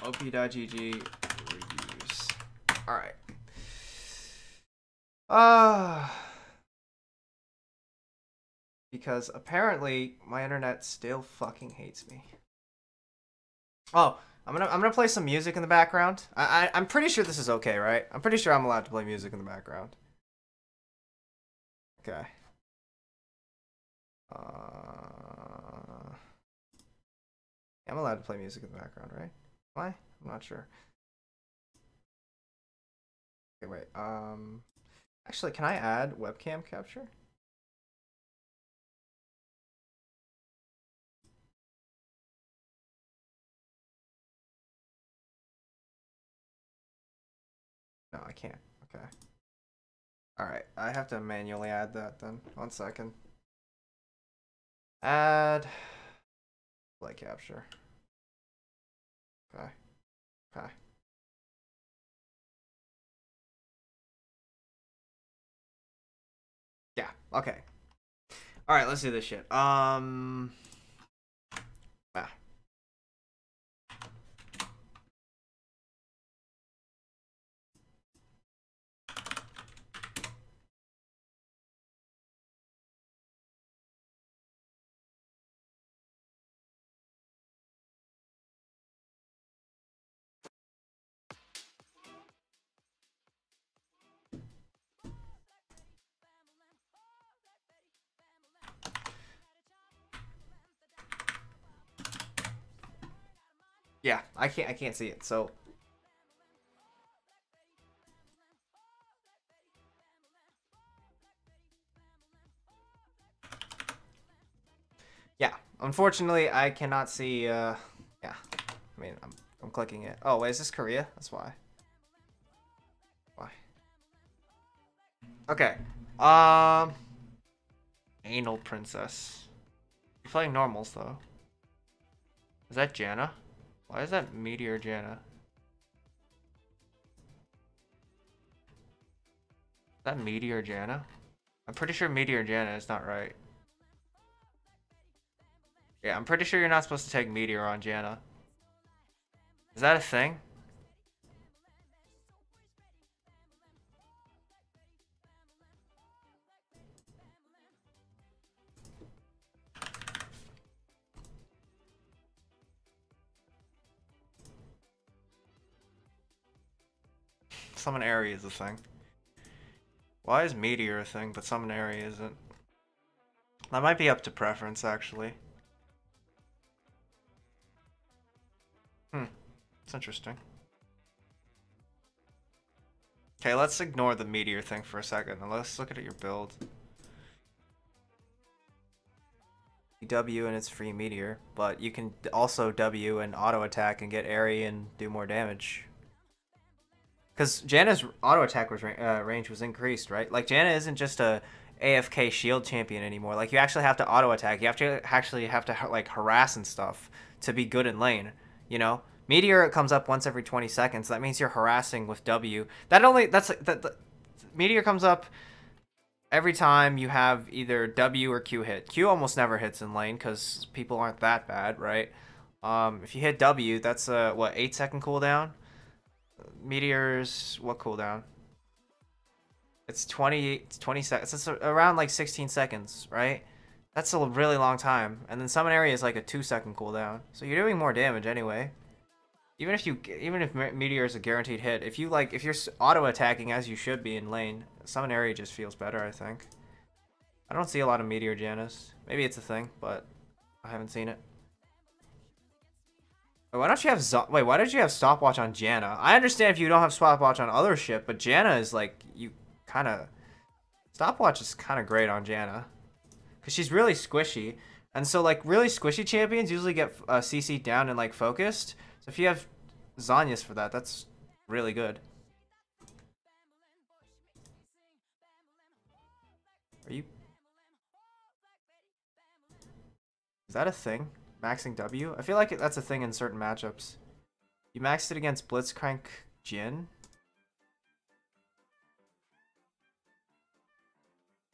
A: op.gg reviews. All right. Because apparently my internet still fucking hates me. Oh, I'm gonna play some music in the background. I'm pretty sure this is okay, right? I'm pretty sure I'm allowed to play music in the background. Okay. I'm allowed to play music in the background, right? Am I? I'm not sure. Okay, wait. Actually, can I add webcam capture? No, I can't. Okay. All right, I have to manually add that then. 1 second. Add play capture. Okay. Okay. Yeah. Okay. All right, let's do this shit. Ah. Yeah, I can't see it. So yeah, unfortunately I cannot see yeah. I mean, I'm clicking it. Oh, wait, is this Korea? That's why. Why? Okay. Anal Princess. You're playing normals though. Is that Janna? Why is that Meteor Janna? Is that Meteor Janna? I'm pretty sure Meteor Janna is not right. Yeah, I'm pretty sure you're not supposed to take Meteor on Janna. Is that a thing? Summon Airy is a thing. Why is Meteor a thing, but Summon Airy isn't? That might be up to preference, actually. It's interesting. Okay, let's ignore the Meteor thing for a second, and let's look at your build. W and it's free Meteor, but you can also W and auto attack and get Airy and do more damage. Because Janna's auto attack was range was increased, right? Like, Janna isn't just a AFK shield champion anymore. Like, you actually have to auto attack. You have to actually like harass and stuff to be good in lane. You know, Meteor comes up once every 20 seconds. That means you're harassing with W. Meteor comes up every time you have either W or Q hit. Q almost never hits in lane because people aren't that bad, right? If you hit W, that's a what, 8-second cooldown. Meteor's what cooldown? It's 20 seconds. It's around like 16 seconds, right? That's a really long time. And then Summon Area is like a 2-second cooldown. So you're doing more damage anyway. Even if Meteor is a guaranteed hit, if you're auto attacking as you should be in lane, Summon Area just feels better, I think. I don't see a lot of Meteor Jannas. Maybe it's a thing, but I haven't seen it. Why don't you have why did you have stopwatch on Janna? I understand if you don't have stopwatch on other shit, but Janna is like, you kind of, stopwatch is kind of great on Janna because she's really squishy, and so like really squishy champions usually get CC down and like focused. So if you have Zanyas for that, that's really good. Are you... Is that a thing? Maxing W? I feel like that's a thing in certain matchups. You maxed it against Blitzcrank Jin?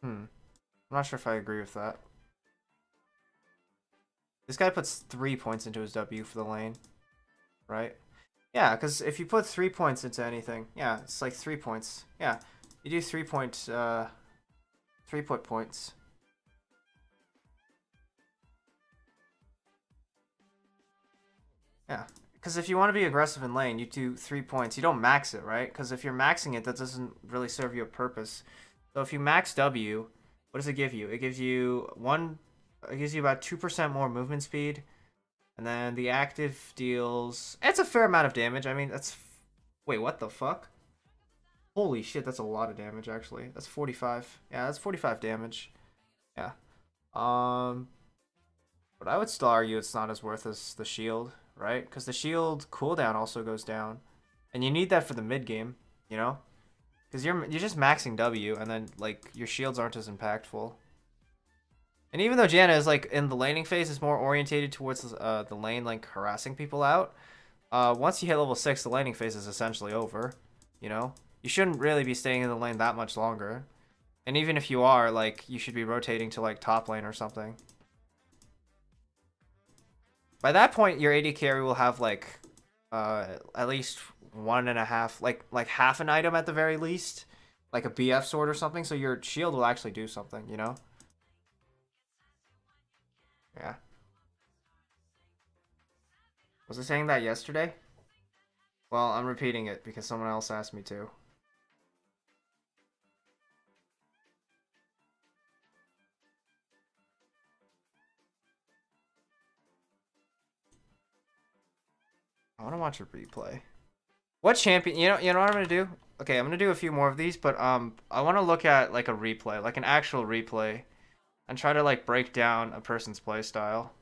A: I'm not sure if I agree with that. This guy puts 3 points into his W for the lane. Right? Yeah, because if you put 3 points into anything, yeah, it's like 3 points. Yeah, you do 3 point points. Yeah, because if you want to be aggressive in lane, you do 3 points. You don't max it, right? Because if you're maxing it, that doesn't really serve you a purpose. So if you max W, what does it give you? It gives you about 2% more movement speed. And then the active deals... It's a fair amount of damage. I mean, that's... Wait, what the fuck? Holy shit, that's a lot of damage, actually. That's 45. Yeah, that's 45 damage. Yeah. But I would still argue it's not as worth as the shield, right? Because the shield cooldown also goes down. And you need that for the mid game, you know? Because you're just maxing W, and then, like, your shields aren't as impactful. And even though Janna is, like, in the laning phase, is more orientated towards the lane, like, harassing people out. Once you hit level 6, the laning phase is essentially over, you know? You shouldn't really be staying in the lane that much longer. And even if you are, like, you should be rotating to, like, top lane or something. By that point, your AD carry will have, like, at least 1.5, like half an item at the very least. Like a BF sword or something, so your shield will actually do something, you know? Yeah. Was I saying that yesterday? Well, I'm repeating it because someone else asked me to. I want to watch a replay. What champion? You know what I'm gonna do? Okay, I'm gonna do a few more of these, but I want to look at like a replay, like an actual replay, and try to like break down a person's play style.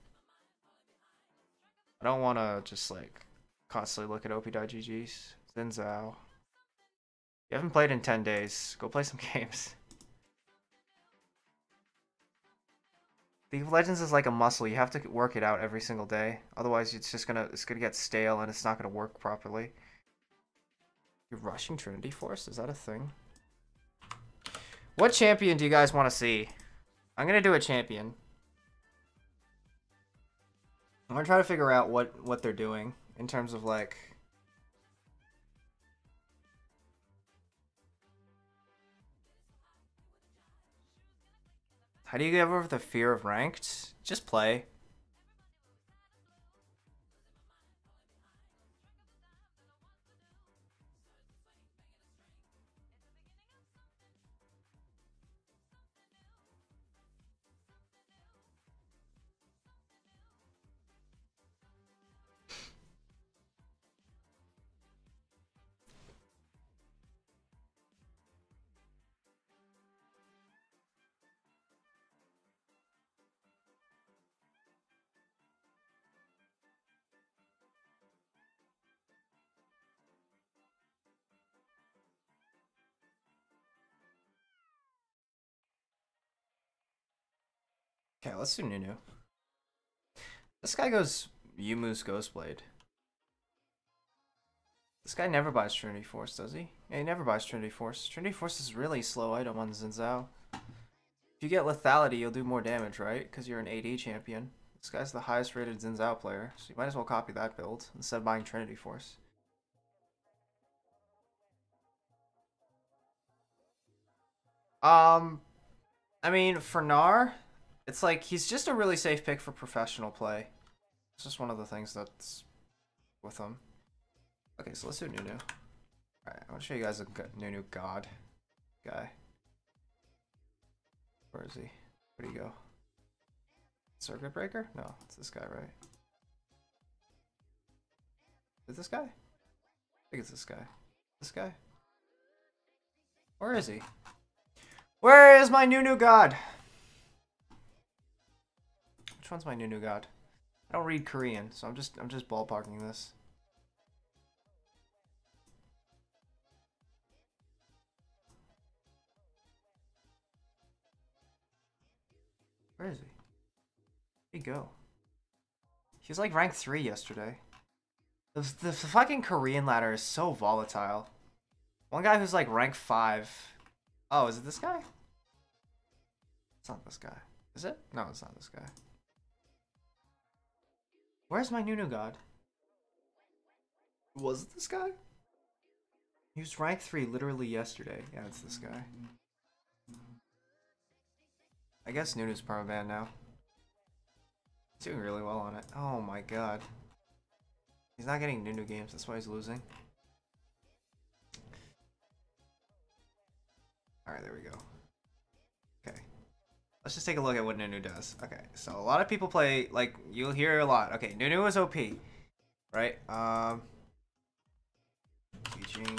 A: I don't want to just like constantly look at OP.GG's. Xin Zhao. You haven't played in 10 days. Go play some games. League of Legends is like a muscle. You have to work it out every single day. Otherwise, it's gonna get stale and it's not gonna work properly. You're rushing Trinity Force? Is that a thing? What champion do you guys want to see? I'm gonna do a champion. I'm gonna try to figure out what they're doing in terms of like. How do you get over the fear of ranked? Just play. Okay, let's do Nunu. This guy goes Yumu's Ghostblade. This guy never buys Trinity Force, does he? Yeah, he never buys Trinity Force. Trinity Force is really slow item on Xin Zhao. If you get lethality, you'll do more damage, right? Because you're an AD champion. This guy's the highest rated Xin Zhao player, so you might as well copy that build instead of buying Trinity Force. I mean, for Gnar, it's like he's just a really safe pick for professional play. It's just one of the things that's with him. Okay, so let's do Nunu. Alright, I want to show you guys a Nunu god guy. Where is he? Where'd he go? Circuit Breaker? No, it's this guy, right? Is it this guy? I think it's this guy. This guy? Where is he? Where is my Nunu god? Which one's my Nunu god? I don't read Korean, so I'm just ballparking this. Where is he? Where'd he go? He was like rank 3 yesterday. The fucking Korean ladder is so volatile. One guy who's like rank 5. Oh, is it this guy? It's not this guy. Is it? No, it's not this guy. Where's my Nunu god? Was it this guy? He was rank 3 literally yesterday. Yeah, it's this guy. I guess Nunu's permaban now. He's doing really well on it. Oh my god. He's not getting Nunu games, that's why he's losing. Alright, there we go. Okay. Let's just take a look at what Nunu does. Okay, so a lot of people play, like, you'll hear a lot. Okay, Nunu is OP. Right? Teaching.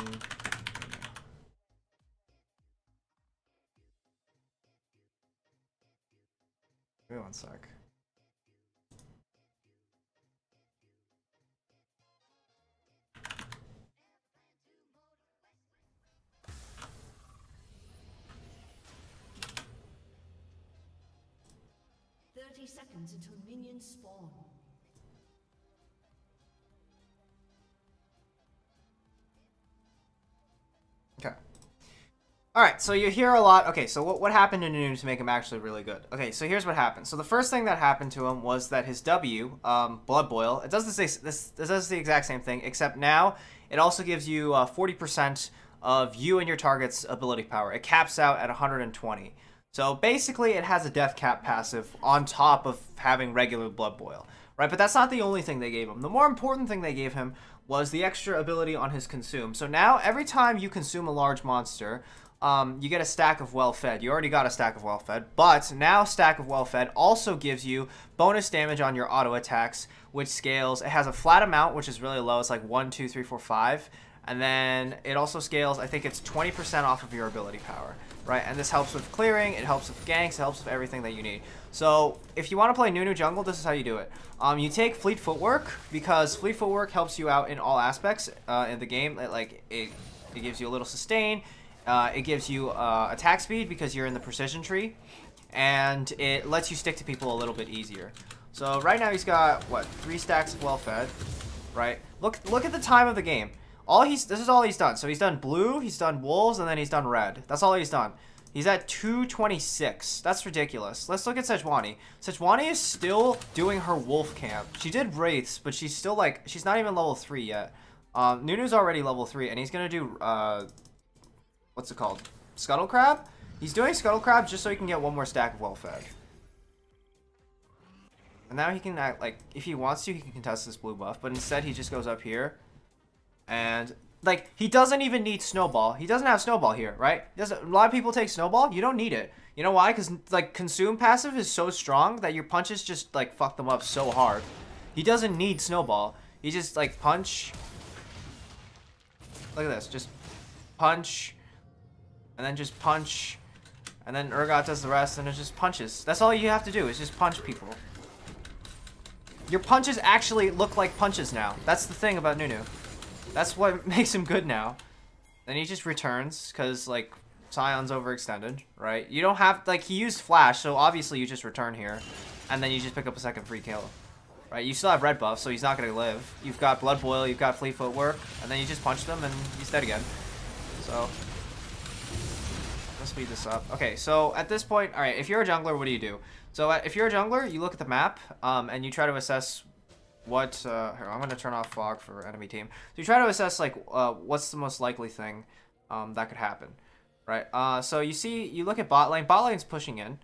A: Give me one sec.
B: Seconds until minions spawn.
A: Okay. Alright, so you hear a lot. Okay, so what happened to Nunu to make him actually really good? Okay, so here's what happened. So the first thing that happened to him was that his W, Blood Boil, it does this does the exact same thing, except now it also gives you 40% of you and your target's ability power. It caps out at 120. So basically it has a death cap passive on top of having regular Blood Boil, right? But that's not the only thing they gave him. The more important thing they gave him was the extra ability on his consume. So now every time you consume a large monster, you get a stack of well-fed. You already got a stack of well-fed, but now stack of well-fed also gives you bonus damage on your auto attacks, which scales. It has a flat amount, which is really low. It's like 1, 2, 3, 4, 5. And then it also scales, I think it's 20% off of your ability power. Right, and this helps with clearing, it helps with ganks, it helps with everything that you need. So, if you want to play Nunu jungle, this is how you do it. You take Fleet Footwork, because Fleet Footwork helps you out in all aspects in the game. It gives you a little sustain, it gives you attack speed, because you're in the precision tree, and it lets you stick to people a little bit easier. So, right now he's got, what, 3 stacks of well-fed, right? Look at the time of the game. This is all he's done. So he's done blue, he's done wolves, and then he's done red. That's all he's done. He's at 226. That's ridiculous. Let's look at Sejuani. Sejuani is still doing her wolf camp. She did wraiths, but she's still like, she's not even level 3 yet. Nunu's already level 3, and he's gonna do, what's it called? Scuttle Crab? He's doing Scuttle Crab just so he can get 1 more stack of well-fed. And now he can act like, if he wants to, he can contest this blue buff, but instead he just goes up here. And, like, he doesn't even need Snowball. He doesn't have Snowball here, right? A lot of people take Snowball. You don't need it. You know why? Because, like, Consume passive is so strong that your punches just, like, fuck them up so hard. He doesn't need Snowball. He just, like, punch. Look at this. Just punch. And then just punch. And then Urgot does the rest, and it just punches. That's all you have to do, is just punch people. Your punches actually look like punches now. That's the thing about Nunu. That's what makes him good now. Then he just returns, because, like, Scion's overextended, right? You don't have, like, he used Flash, so obviously you just return here. And then you just pick up a second free kill. Right? You still have red buff, so he's not going to live. You've got Blood Boil, you've got Fleet Footwork, and then you just punch them, and he's dead again. So, let's speed this up. Okay, so at this point, alright, if you're a jungler, what do you do? So, if you're a jungler, you look at the map, and you try to assess what, here, I'm going to turn off fog for enemy team. So you try to assess, like, what's the most likely thing, that could happen, right? So you look at bot lane. Bot lane's pushing in,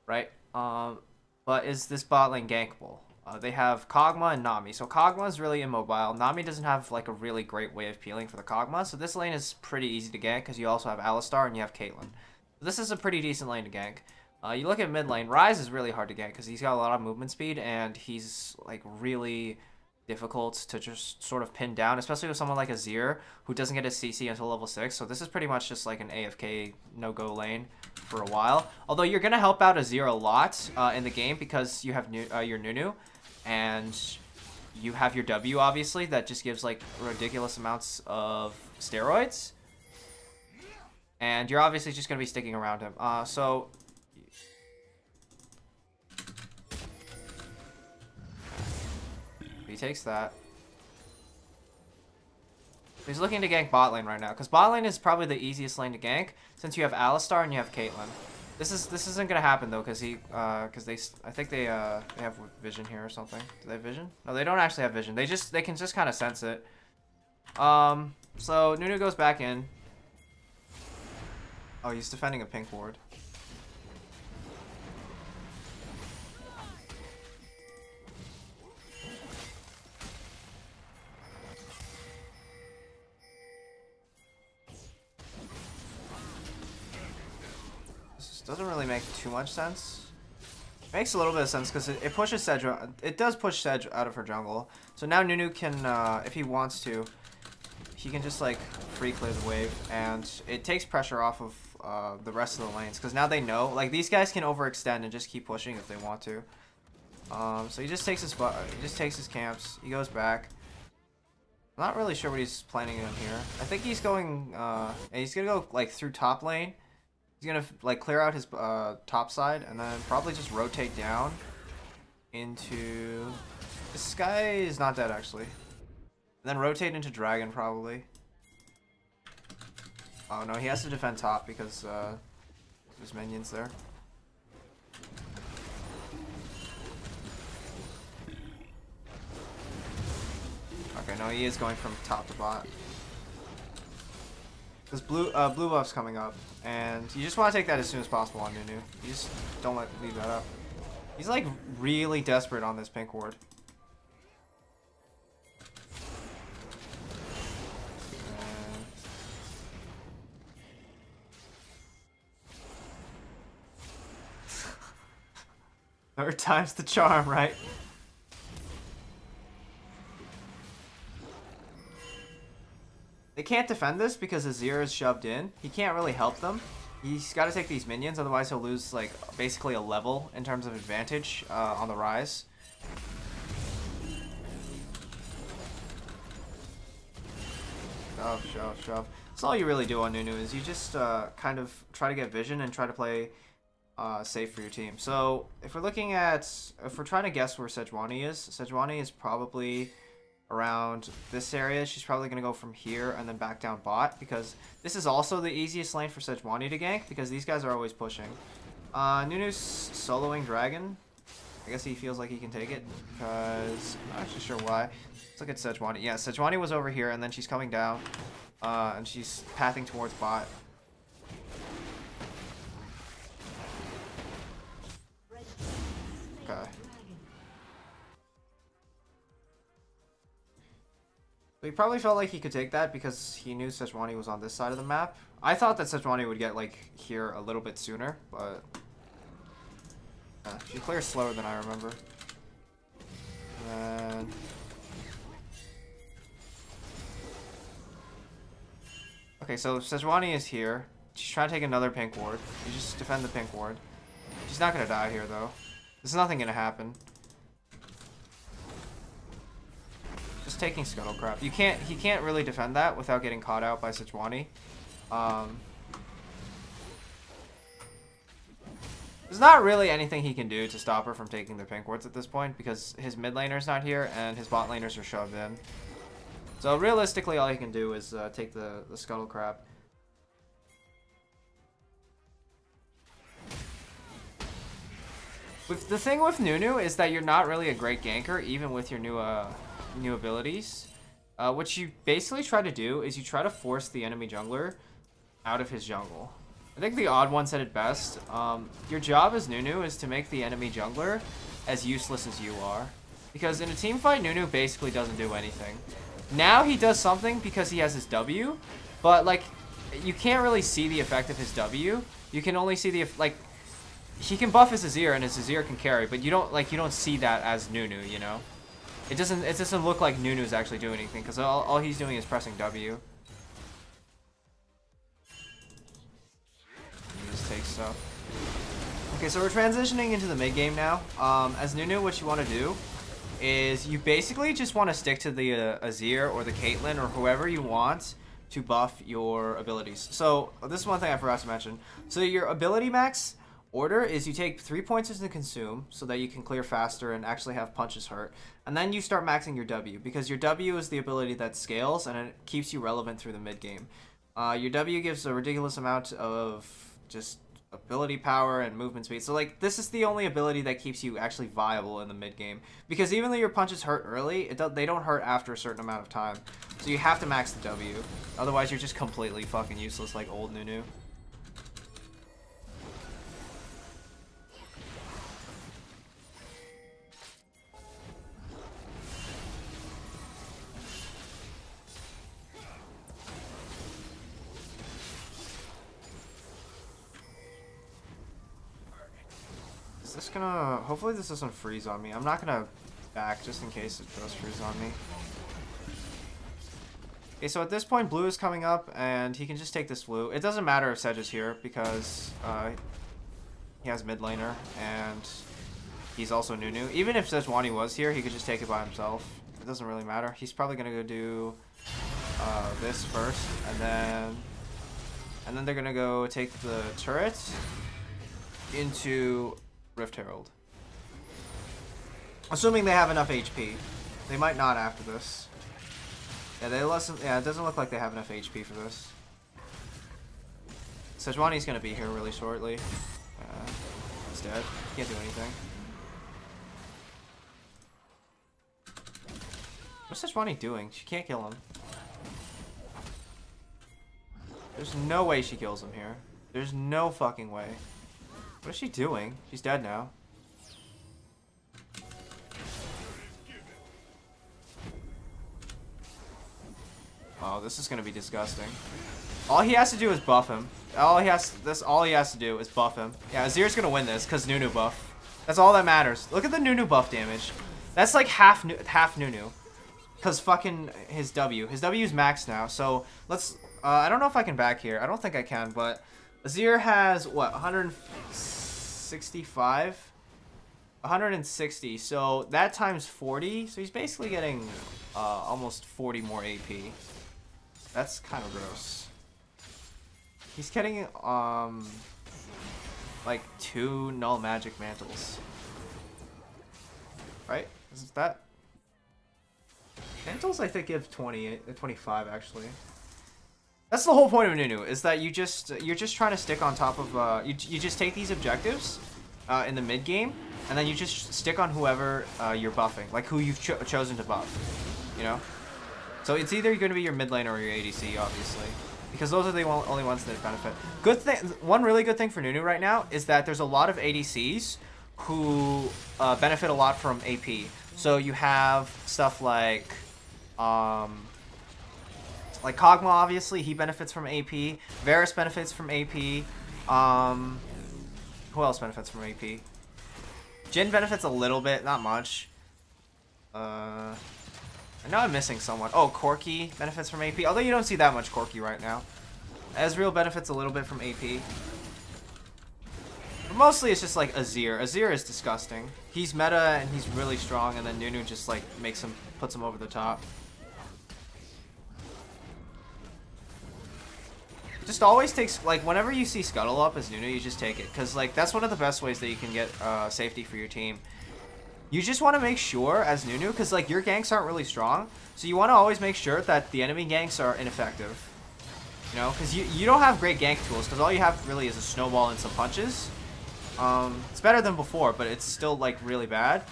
A: right? But is this bot lane gankable? They have Kog'Maw and Nami. So Kog'Maw is really immobile. Nami doesn't have, like, a really great way of peeling for the Kog'Maw. So this lane is pretty easy to gank, because you also have Alistar and you have Caitlyn. So this is a pretty decent lane to gank. You look at mid lane, Ryze is really hard to get because he's got a lot of movement speed and he's like really difficult to just sort of pin down, especially with someone like Azir who doesn't get his CC until level 6. So this is pretty much just like an AFK no-go lane for a while. Although you're going to help out Azir a lot in the game because you have your Nunu and you have your W, obviously, that just gives like ridiculous amounts of steroids. And you're obviously just going to be sticking around him. So takes that. He's looking to gank bot lane right now, because bot lane is probably the easiest lane to gank since you have Alistar and you have Caitlyn. This isn't gonna happen though, because I think they have vision here or something. Do they have vision? No, they don't actually have vision. They can just kind of sense it. So Nunu goes back in. Oh, he's defending a pink ward. Doesn't really make too much sense. Makes a little bit of sense because it pushes Sedge. It does push Sedge out of her jungle. So now Nunu can, if he wants to, he can just like free clear the wave, and it takes pressure off of the rest of the lanes because now they know like these guys can overextend and just keep pushing if they want to. So he just takes his camps. He goes back. I'm not really sure what he's planning on here. I think he's going. He's gonna go like through top lane. He's gonna like clear out his top side and then probably just rotate down into. This guy is not dead actually. And then rotate into dragon probably. Oh no, he has to defend top because there's minions there. Okay, no, he is going from top to bot. This blue buff's coming up, and you just want to take that as soon as possible on Nunu. You just don't leave that up. He's like really desperate on this pink ward. Third time's the charm, right? They can't defend this because Azir is shoved in. He can't really help them. He's got to take these minions, otherwise he'll lose like basically a level in terms of advantage on the rise. Shove. That's all you really do on Nunu is you just kind of try to get vision and try to play safe for your team. So if we're trying to guess where Sejuani is probably around this area. She's probably going to go from here and then back down bot because this is also the easiest lane for Sejuani to gank because these guys are always pushing. Nunu's soloing dragon. I guess he feels like he can take it because I'm not actually sure why. Let's look at Sejuani. Yeah, Sejuani was over here and then she's coming down and she's pathing towards bot. Okay. So he probably felt like he could take that because he knew Sejuani was on this side of the map. I thought that Sejuani would get like here a little bit sooner, but she clears slower than I remember. And okay, so Sejuani is here. She's trying to take another pink ward. You just defend the pink ward. She's not gonna die here though. There's nothing gonna happen. Just taking Scuttle Crap. He can't really defend that without getting caught out by Sejuani. There's not really anything he can do to stop her from taking the pink wards at this point because his mid laner's not here and his bot laners are shoved in. So realistically, all he can do is take the Scuttle Crap. The thing with Nunu is that you're not really a great ganker, even with your new abilities. What you basically try to do is you try to force the enemy jungler out of his jungle. I think the Odd One said it best. Your job as Nunu is to make the enemy jungler as useless as you are. Because in a team fight, Nunu basically doesn't do anything. Now he does something because he has his W, but like you can't really see the effect of his W. You can only see the like he can buff his Azir and his Azir can carry, but you don't see that as Nunu, you know? It doesn't look like Nunu's actually doing anything because all he's doing is pressing W. He just takes stuff. Okay, so we're transitioning into the mid game now. As Nunu, what you want to do is you basically just want to stick to the Azir or the Caitlyn or whoever you want to buff your abilities. So this is one thing I forgot to mention. So your ability max order is you take 3 points into consume so that you can clear faster and actually have punches hurt. And then you start maxing your W, because your W is the ability that scales and it keeps you relevant through the mid game. Your W gives a ridiculous amount of just ability power and movement speed. So like this is the only ability that keeps you actually viable in the mid game, because even though your punches hurt early, they don't hurt after a certain amount of time. So you have to max the W, otherwise you're just completely fucking useless like old Nunu. Is this gonna... Hopefully this doesn't freeze on me. I'm not gonna back just in case it does freeze on me. Okay, so at this point blue is coming up and he can just take this blue. It doesn't matter if Sedge is here because he has mid laner and he's also Nunu. Even if Sejuani was here, he could just take it by himself. It doesn't really matter. He's probably gonna go do this first, and then they're gonna go take the turret into Rift Herald. Assuming they have enough HP. They might not after this. Yeah, it doesn't look like they have enough HP for this. Sejuani's gonna be here really shortly. He's dead. Can't do anything. What's Sejuani doing? She can't kill him. There's no way she kills him here. There's no fucking way. What is she doing? She's dead now. Oh, this is gonna be disgusting. All he has to do is buff him. All he has to do is buff him. Yeah, Azir's gonna win this because Nunu buff. That's all that matters. Look at the Nunu buff damage. That's like half Nunu. Cause fucking his W. His W is maxed now. So let's. I don't know if I can back here. I don't think I can, but Azir has what, 165, 160. So that times 40. So he's basically getting almost 40 more AP. That's kind of gross. He's getting like 2 null magic mantles. Right? Isn't that? Mantles I think give 25 actually. That's the whole point of Nunu, is that you're just trying to stick on top of you just take these objectives in the mid game, and then you just stick on whoever you're buffing, like who you've chosen to buff, you know. So it's either going to be your mid laner or your ADC, obviously, because those are the only ones that benefit. Good thing, one really good thing for Nunu right now is that there's a lot of ADCs who benefit a lot from AP. So you have stuff like Kog'Maw, obviously, he benefits from AP. Varus benefits from AP. Who else benefits from AP? Jhin benefits a little bit, not much. I know I'm missing someone. Oh, Corki benefits from AP, although you don't see that much Corki right now. Ezreal benefits a little bit from AP. But mostly it's just like Azir. Azir is disgusting. He's meta and he's really strong, and then Nunu just like puts him over the top. Just always takes, like, whenever you see Scuttle up as Nunu, you just take it. Because, like, that's one of the best ways that you can get safety for your team. You just want to make sure, as Nunu, because, like, your ganks aren't really strong. So you want to always make sure that the enemy ganks are ineffective. You know, because you don't have great gank tools, because all you have really is a snowball and some punches. It's better than before, but it's still, like, really bad.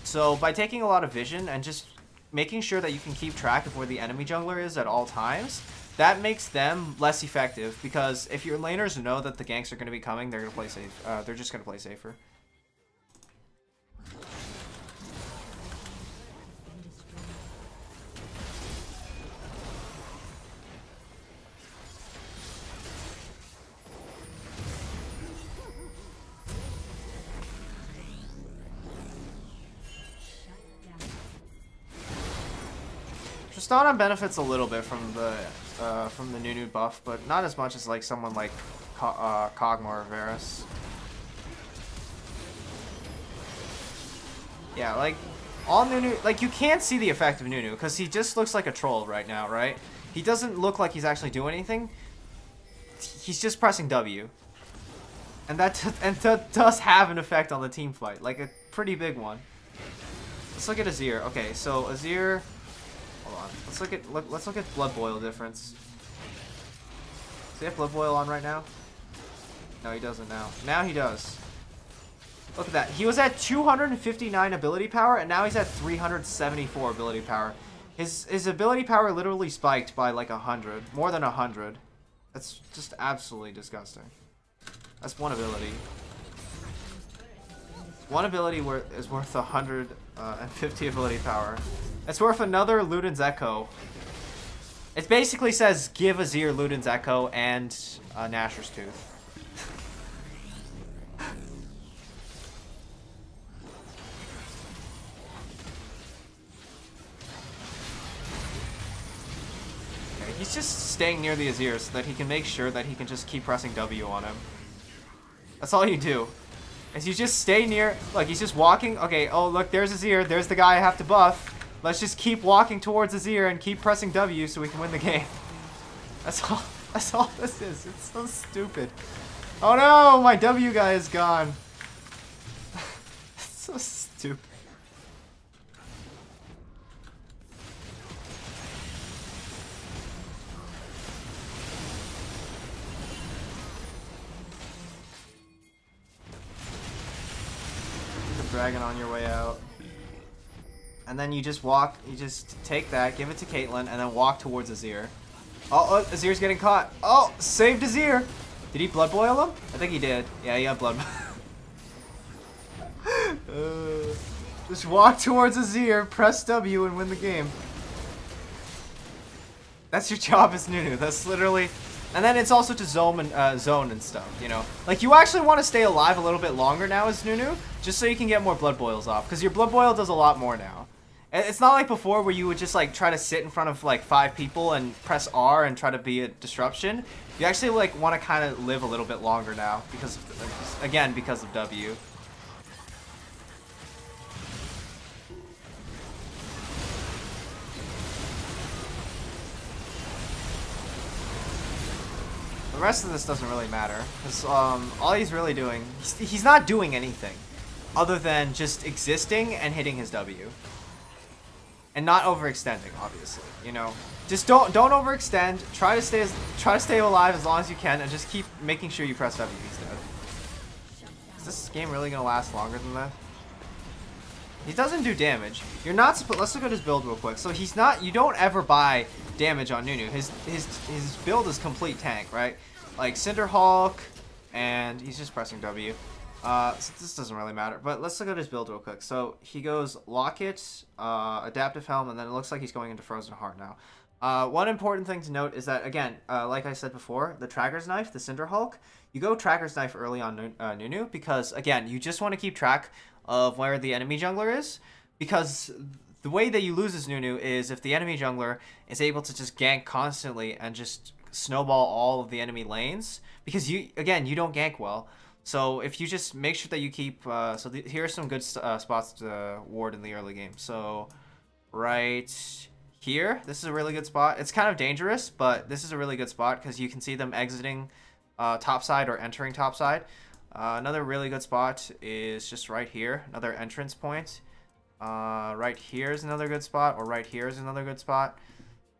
A: So by taking a lot of vision and just making sure that you can keep track of where the enemy jungler is at all times, that makes them less effective, because if your laners know that the ganks are going to be coming, they're going to play safe. They're just going to play safer. Tristana benefits a little bit from the Nunu buff, but not as much as like someone like Kog'Maw or Varus. Yeah, like all Nunu, like you can't see the effect of Nunu because he just looks like a troll right now, right? He doesn't look like he's actually doing anything. He's just pressing W. And that does have an effect on the team fight, like a pretty big one. Let's look at Azir. Okay, so Azir, hold on. Let's look at Blood Boil difference. Does he have Blood Boil on right now? No, he doesn't now. Now he does. Look at that. He was at 259 ability power, and now he's at 374 ability power. His ability power literally spiked by like 100, more than 100. That's just absolutely disgusting. That's one ability. One ability is worth 150 ability power. It's worth another Luden's Echo. It basically says give Azir Luden's Echo and Nashor's Tooth. He's just staying near the Azir so that he can make sure that he can just keep pressing W on him. That's all you do. Is you just stay near, like he's just walking. Okay, oh look, there's Azir. There's the guy I have to buff. Let's just keep walking towards Azir and keep pressing W so we can win the game. That's all this is. It's so stupid. Oh no, my W guy is gone. It's so stupid. Dragon on your way out. And then you just walk, you just take that, give it to Caitlyn, and then walk towards Azir. Oh, Azir's getting caught. Oh, saved Azir. Did he blood boil him? I think he did. Yeah, he got blood. Just walk towards Azir, press W, and win the game. That's your job as Nunu. That's literally... And then it's also to zone and stuff, you know? Like, you actually want to stay alive a little bit longer now as Nunu, just so you can get more blood boils off. Because your blood boil does a lot more now. It's not like before where you would just, like, try to sit in front of, like, 5 people and press R and try to be a disruption. You actually, like, want to kind of live a little bit longer now. Because of, again, because of W. The rest of this doesn't really matter, because all he's really doing, he's not doing anything other than just existing and hitting his W. And not overextending, obviously, you know. Just don't overextend, try to stay alive as long as you can, and just keep making sure you press W instead. Is this game really going to last longer than that? He doesn't do damage. You're not supposed. Let's look at his build real quick. So he's not. You don't ever buy damage on Nunu. His build is complete tank, right? Like Cinderhulk, and he's just pressing W. So this doesn't really matter. But let's look at his build real quick. So he goes Locket, Adaptive Helm, and then it looks like he's going into Frozen Heart now. One important thing to note is that, again, like I said before, the Tracker's Knife, the Cinderhulk, you go Tracker's Knife early on Nunu because, again, you just want to keep track of where the enemy jungler is, because the way that you lose as Nunu is if the enemy jungler is able to just gank constantly and just snowball all of the enemy lanes, because you don't gank well. So if you just make sure that you keep here are some good spots to ward in the early game. So right here, this is a really good spot. It's kind of dangerous, but this is a really good spot because you can see them exiting topside or entering topside. Another really good spot is just right here, another entrance point. Right here is another good spot, or right here is another good spot.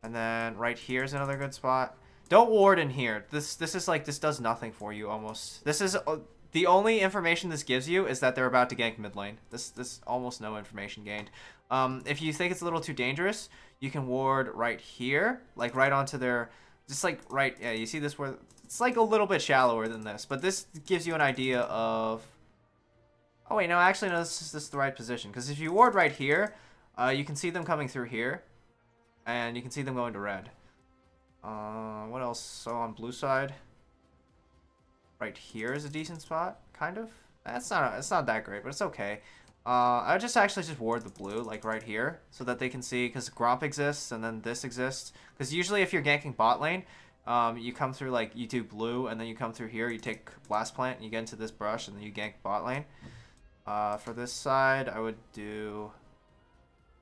A: And then right here is another good spot. Don't ward in here. This is like, this does nothing for you almost. This is the only information this gives you is that they're about to gank mid lane. This almost no information gained. If you think it's a little too dangerous, you can ward right here, like right onto their, just like right, yeah, you see this where it's like a little bit shallower than this, but this gives you an idea of, oh wait, no, actually no, this is the right position, because if you ward right here, you can see them coming through here, and you can see them going to red. What else? So on blue side, right here is a decent spot, kind of. It's not that great, but it's okay. I just ward the blue, like right here, so that they can see, because Gromp exists, and then this exists. Because usually if you're ganking bot lane, you come through, like, you do blue, and then you come through here, you take Blast Plant, and you get into this brush, and then you gank bot lane. For this side, I would do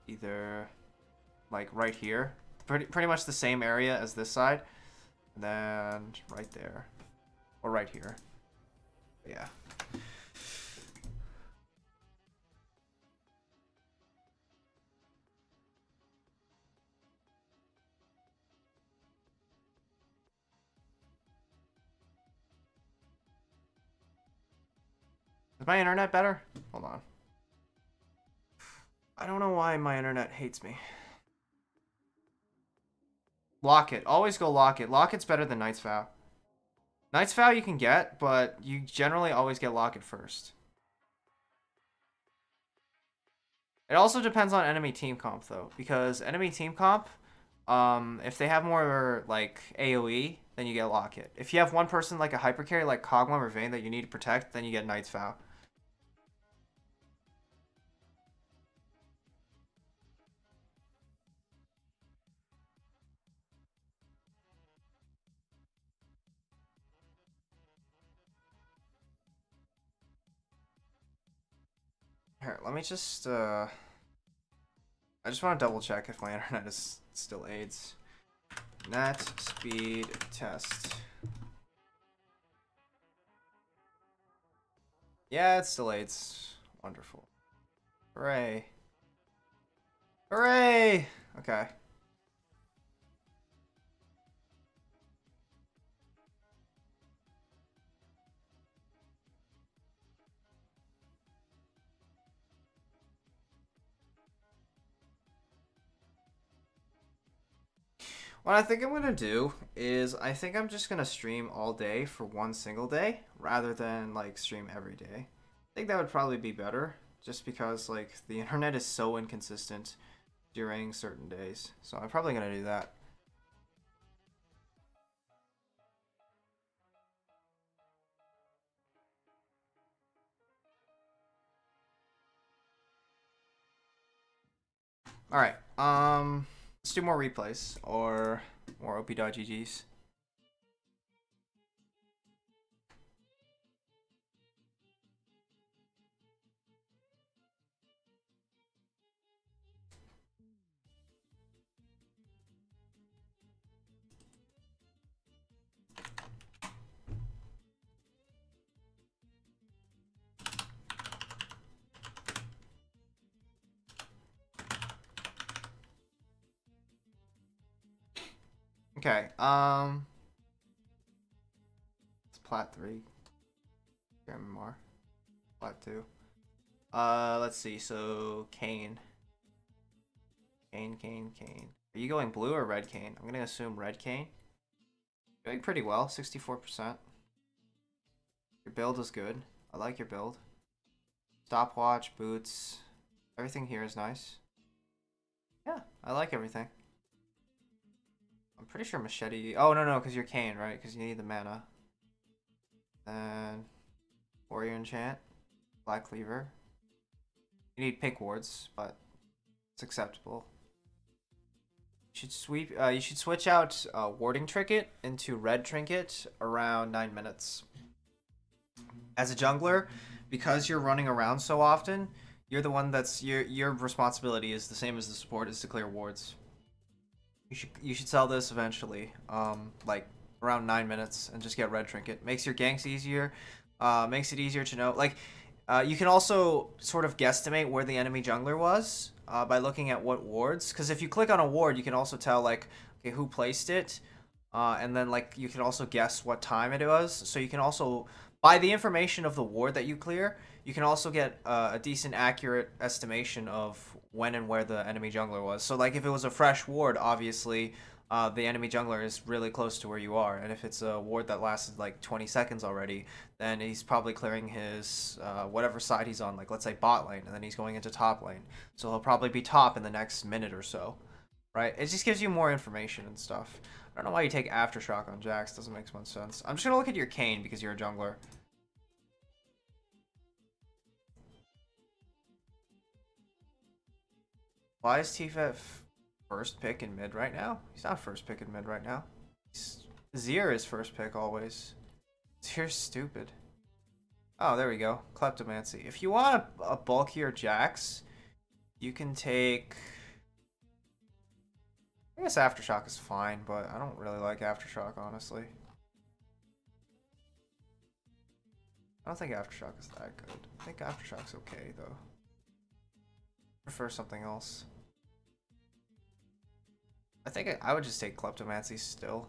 A: either, like, right here. Pretty much the same area as this side. And then right there. Or right here. Yeah. Is my internet better? Hold on. I don't know why my internet hates me. Locket. Always go Locket. Locket's better than Knight's Vow. Knight's Vow you can get, but you generally always get Locket first. It also depends on enemy team comp, though. Because enemy team comp, if they have more, like, AoE, then you get Locket. If you have one person, like a hyper carry, like Kog'Maw or Vayne, that you need to protect, then you get Knight's Vow. Here, let me just, I just want to double check if my internet is still AIDS. Net speed test. Yeah, it's still AIDS. Wonderful. Hooray. Hooray! Okay. What I think I'm gonna do is I think I'm just gonna stream all day for one single day rather than like stream every day. I think that would probably be better just because like the internet is so inconsistent during certain days. So I'm probably gonna do that. Alright, let's do more replays or more op.ggs. Okay, it's Plat 3. MMR. Plat 2. Let's see, so Kane. Kane. Are you going blue or red Kane? I'm gonna assume red Kane. Doing pretty well, 64%. Your build is good. I like your build. Stopwatch, boots. Everything here is nice. Yeah, I like everything. I'm pretty sure machete. Oh, no, because you're Kane, right? Because you need the mana. Then warrior enchant, black cleaver. You need pink wards, but it's acceptable. You should switch out warding trinket into red trinket around 9 minutes. As a jungler, because you're running around so often, you're the one that's your responsibility is the same as the support is to clear wards. You should sell this eventually, like around 9 minutes, and just get red trinket. Makes your ganks easier. Makes it easier to know. Like, you can also sort of guesstimate where the enemy jungler was by looking at what wards. Because if you click on a ward, you can also tell like, okay, who placed it, and then like you can also guess what time it was. So you can also, by the information of the ward that you clear, you can also get a decent, accurate estimation of when and where the enemy jungler was. So like if it was a fresh ward, obviously the enemy jungler is really close to where you are. And if it's a ward that lasted like 20 seconds already, then he's probably clearing his whatever side he's on, like let's say bot lane, and then he's going into top lane. So he'll probably be top in the next minute or so, right? It just gives you more information and stuff. I don't know why you take Aftershock on Jax. Doesn't make much sense. I'm just going to look at your Kayn because you're a jungler. Why is TFF first pick in mid right now? He's not first pick in mid right now. Zir is first pick always. Zir's stupid. Oh, there we go. Kleptomancy. If you want a bulkier Jax, you can take... I guess Aftershock is fine, but I don't really like Aftershock, honestly. I don't think Aftershock is that good. I think Aftershock's okay though. Prefer something else. I think I would just take Kleptomancy still.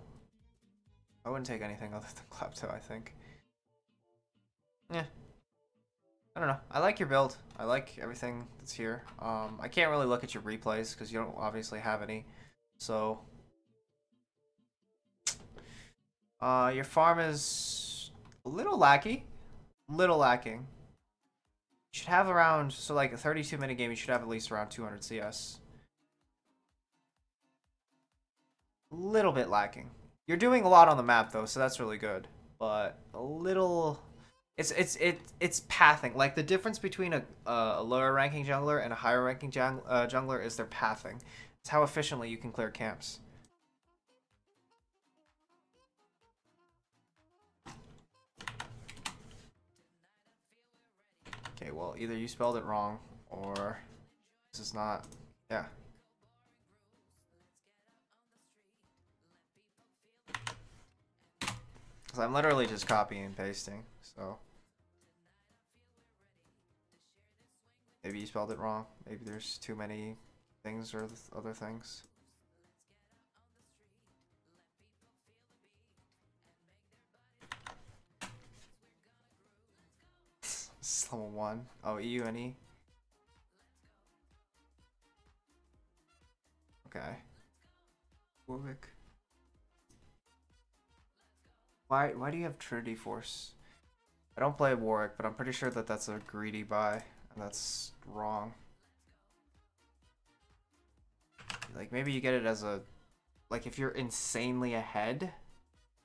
A: I wouldn't take anything other than Klepto, I think. Yeah. I don't know. I like your build. I like everything that's here. I can't really look at your replays because you don't obviously have any. So, your farm is a little lacking. Little lacking. You should have around, so like a 32-minute game, you should have at least around 200 CS. A little bit lacking. You're doing a lot on the map though, so that's really good. But a little, it's pathing. Like the difference between a lower ranking jungler and a higher ranking jungler is their pathing. It's how efficiently you can clear camps. Okay, well, either you spelled it wrong or this is not, yeah. Because I'm literally just copying and pasting, so. Maybe you spelled it wrong. Maybe there's too many things or other things. This is level 1. Oh, EU and E. Okay. Warwick. Why do you have Trinity Force? I don't play Warwick, but I'm pretty sure that that's a greedy buy, and that's wrong. Like, maybe you get it as a, like, if you're insanely ahead,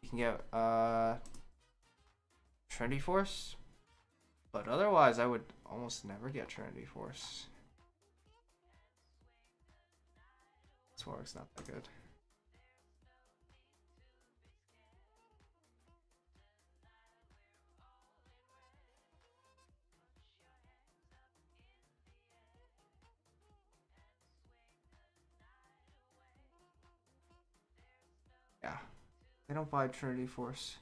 A: you can get Trinity Force, but otherwise I would almost never get Trinity Force. This Warwick's not that good. Yeah, they don't buy Trinity Force.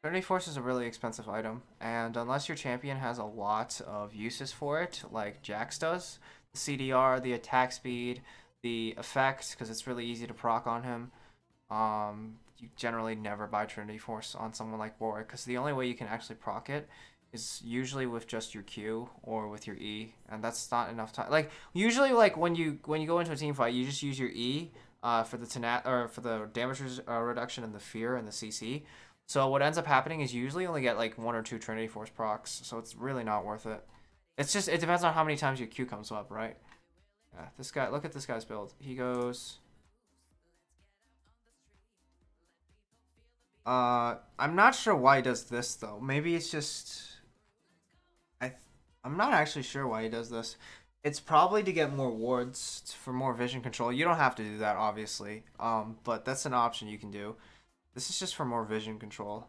A: Trinity Force is a really expensive item, and unless your champion has a lot of uses for it, like Jax does, the CDR, the attack speed, the effects, because it's really easy to proc on him, you generally never buy Trinity Force on someone like Warwick, because the only way you can actually proc it is usually with just your Q or with your E, and that's not enough time. Like usually, like when you go into a team fight, you just use your E for the damage reduction and the fear and the CC. So what ends up happening is you usually only get like 1 or 2 Trinity Force procs, so it's really not worth it. It's just, it depends on how many times your Q comes up, right? Yeah, this guy, look at this guy's build. He goes, I'm not sure why he does this though. Maybe it's just, I'm not actually sure why he does this. It's probably to get more wards for more vision control. You don't have to do that, obviously. But that's an option you can do. This is just for more vision control.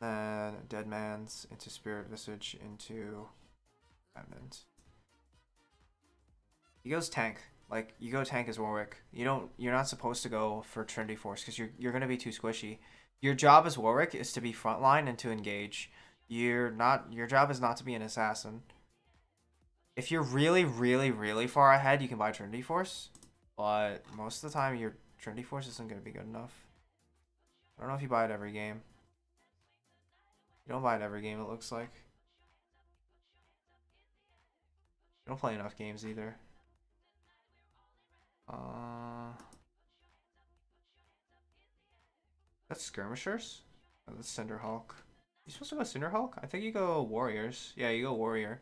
A: Then Dead Man's into Spirit Visage into Remnant. He goes tank. Like you go tank as Warwick. You're not supposed to go for Trinity Force because you're gonna be too squishy. Your job as Warwick is to be frontline and to engage. Your job is not to be an assassin. If you're really, really, really far ahead, you can buy Trinity Force, but most of the time your Trinity Force isn't going to be good enough. I don't know if you buy it every game. You don't buy it every game, it looks like. You don't play enough games either. That's Skirmishers? Oh, that's Cinderhawk. You supposed to go Cinderhawk? I think you go Warriors. Yeah, you go Warrior.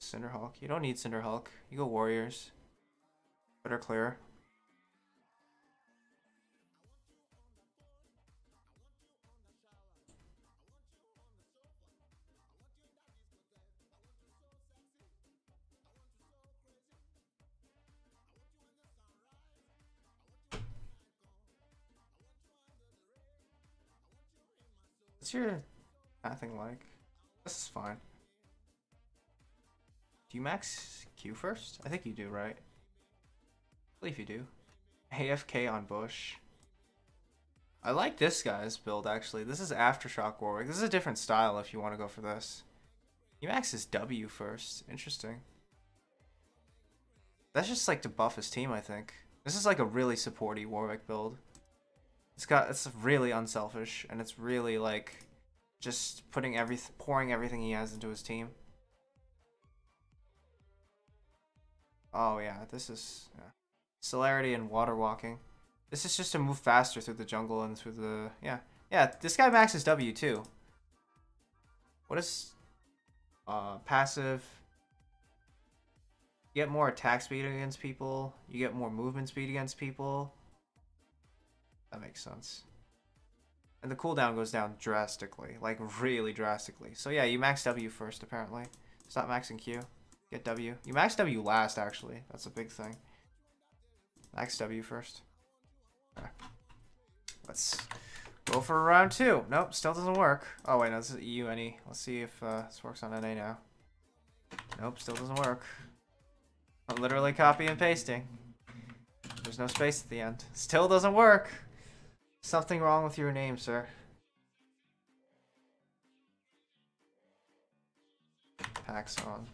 A: Cinderhawk. You don't need Cinderhawk. You go Warriors. Better clear. What's your pathing like? This is fine. Do you max Q first? I think you do, right? I believe you do. AFK on Bush. I like this guy's build, actually. This is Aftershock Warwick. This is a different style if you want to go for this. He maxes W first. Interesting. That's just like to buff his team, I think. This is like a really supporty Warwick build. It's really unselfish, and it's really like just pouring everything he has into his team. Oh yeah, this is celerity and water walking. This is just to move faster through the jungle and through the yeah. This guy maxes W too. What is passive? You get more attack speed against people. You get more movement speed against people. That makes sense. And the cooldown goes down drastically, like really drastically. So yeah, you max W first apparently. Stop maxing Q. Get W. You max W last actually. That's a big thing. Max W first. Okay. Let's go for round 2. Nope, still doesn't work. Oh wait, no, this is EU NE. Let's see if this works on NA now. Nope, still doesn't work. I'm literally copy and pasting. There's no space at the end. Still doesn't work. Something wrong with your name, sir. Packs on.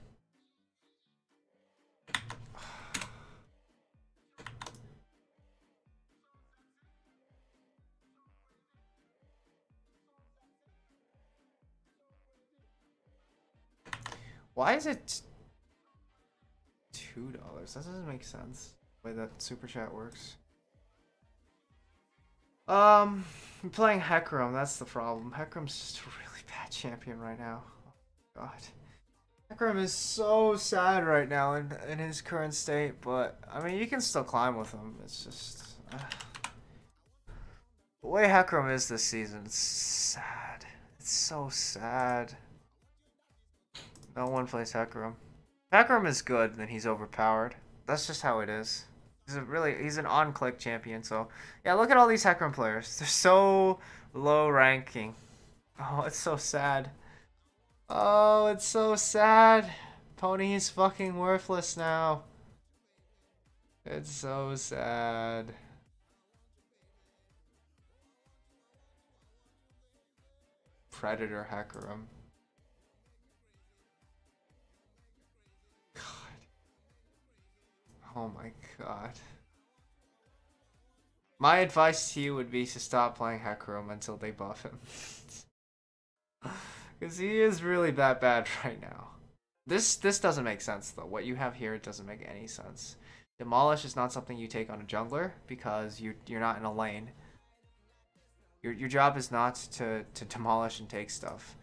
A: Why is it $2? That doesn't make sense. The way that super chat works. I'm playing Hecarim, that's the problem. Hecarim's just a really bad champion right now. Oh, God. Hecarim is so sad right now in his current state, but I mean, you can still climb with him. It's just the way Hecarim is this season, it's sad. It's so sad. No one plays Hecarim. Hecarim is good, then he's overpowered. That's just how it is. He's an on-click champion, so yeah, look at all these Hecarim players. They're so low ranking. Oh, it's so sad. Oh, it's so sad. Pony is fucking worthless now. It's so sad. Predator Hecarim. Oh my God. My advice to you would be to stop playing Hecarim until they buff him. Because he is really that bad right now. This doesn't make sense though. What you have here doesn't make any sense. Demolish is not something you take on a jungler because you're not in a lane. Your job is not to demolish and take stuff.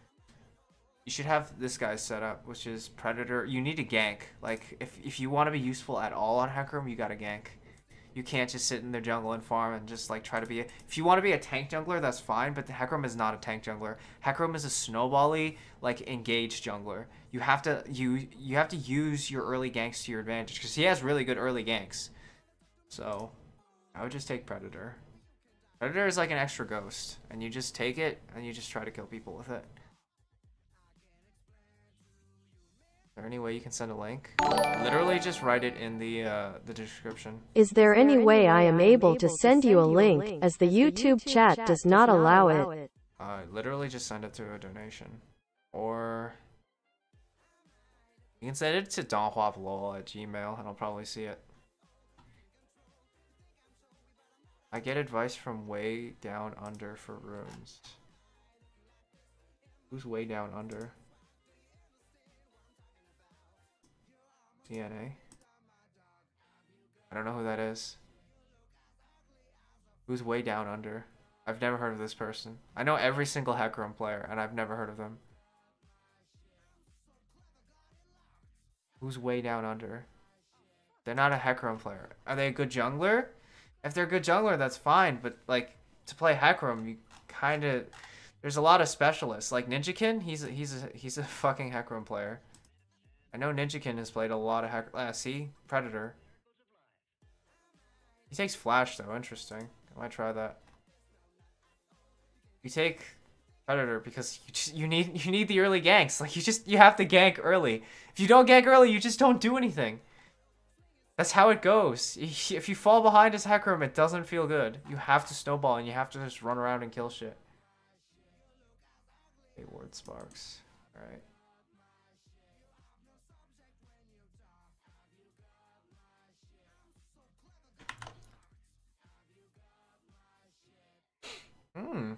A: You should have this guy's setup, which is Predator. You need to gank. Like, if you want to be useful at all on Hecarim, you gotta gank. You can't just sit in the jungle and farm and just, like, try to be... If you want to be a tank jungler, that's fine, but the Hecarim is not a tank jungler. Hecarim is a snowbally, like, engaged jungler. You have to use your early ganks to your advantage, because he has really good early ganks. So, I would just take Predator. Predator is like an extra ghost, and you just take it, and you just try to kill people with it. Is there any way you can send a link? Literally just write it in the description.
C: Is there any way I am able to send you a link, as the YouTube chat does not allow it?
A: Literally just send it to a donation. Or you can send it to donghuaplol@gmail and I'll probably see it. I get advice from way down under for runes. Who's way down under? DNA. I don't know who that is. Who's way down under? I've never heard of this person. I know every single Hecarim player, and I've never heard of them. Who's way down under? They're not a Hecarim player. Are they a good jungler? If they're a good jungler, that's fine. But like to play Hecarim, you kind of there's a lot of specialists. Like Ninjakin, he's a fucking Hecarim player. I know Ninjakin has played a lot of Hecarim. See? Predator. He takes Flash, though. Interesting. I might try that. You take Predator because you need the early ganks. Like, you have to gank early. If you don't gank early, you just don't do anything. That's how it goes. If you fall behind as Hecarim, it doesn't feel good. You have to snowball and you have to just run around and kill shit. Okay, Ward Sparks. Alright. Hmm.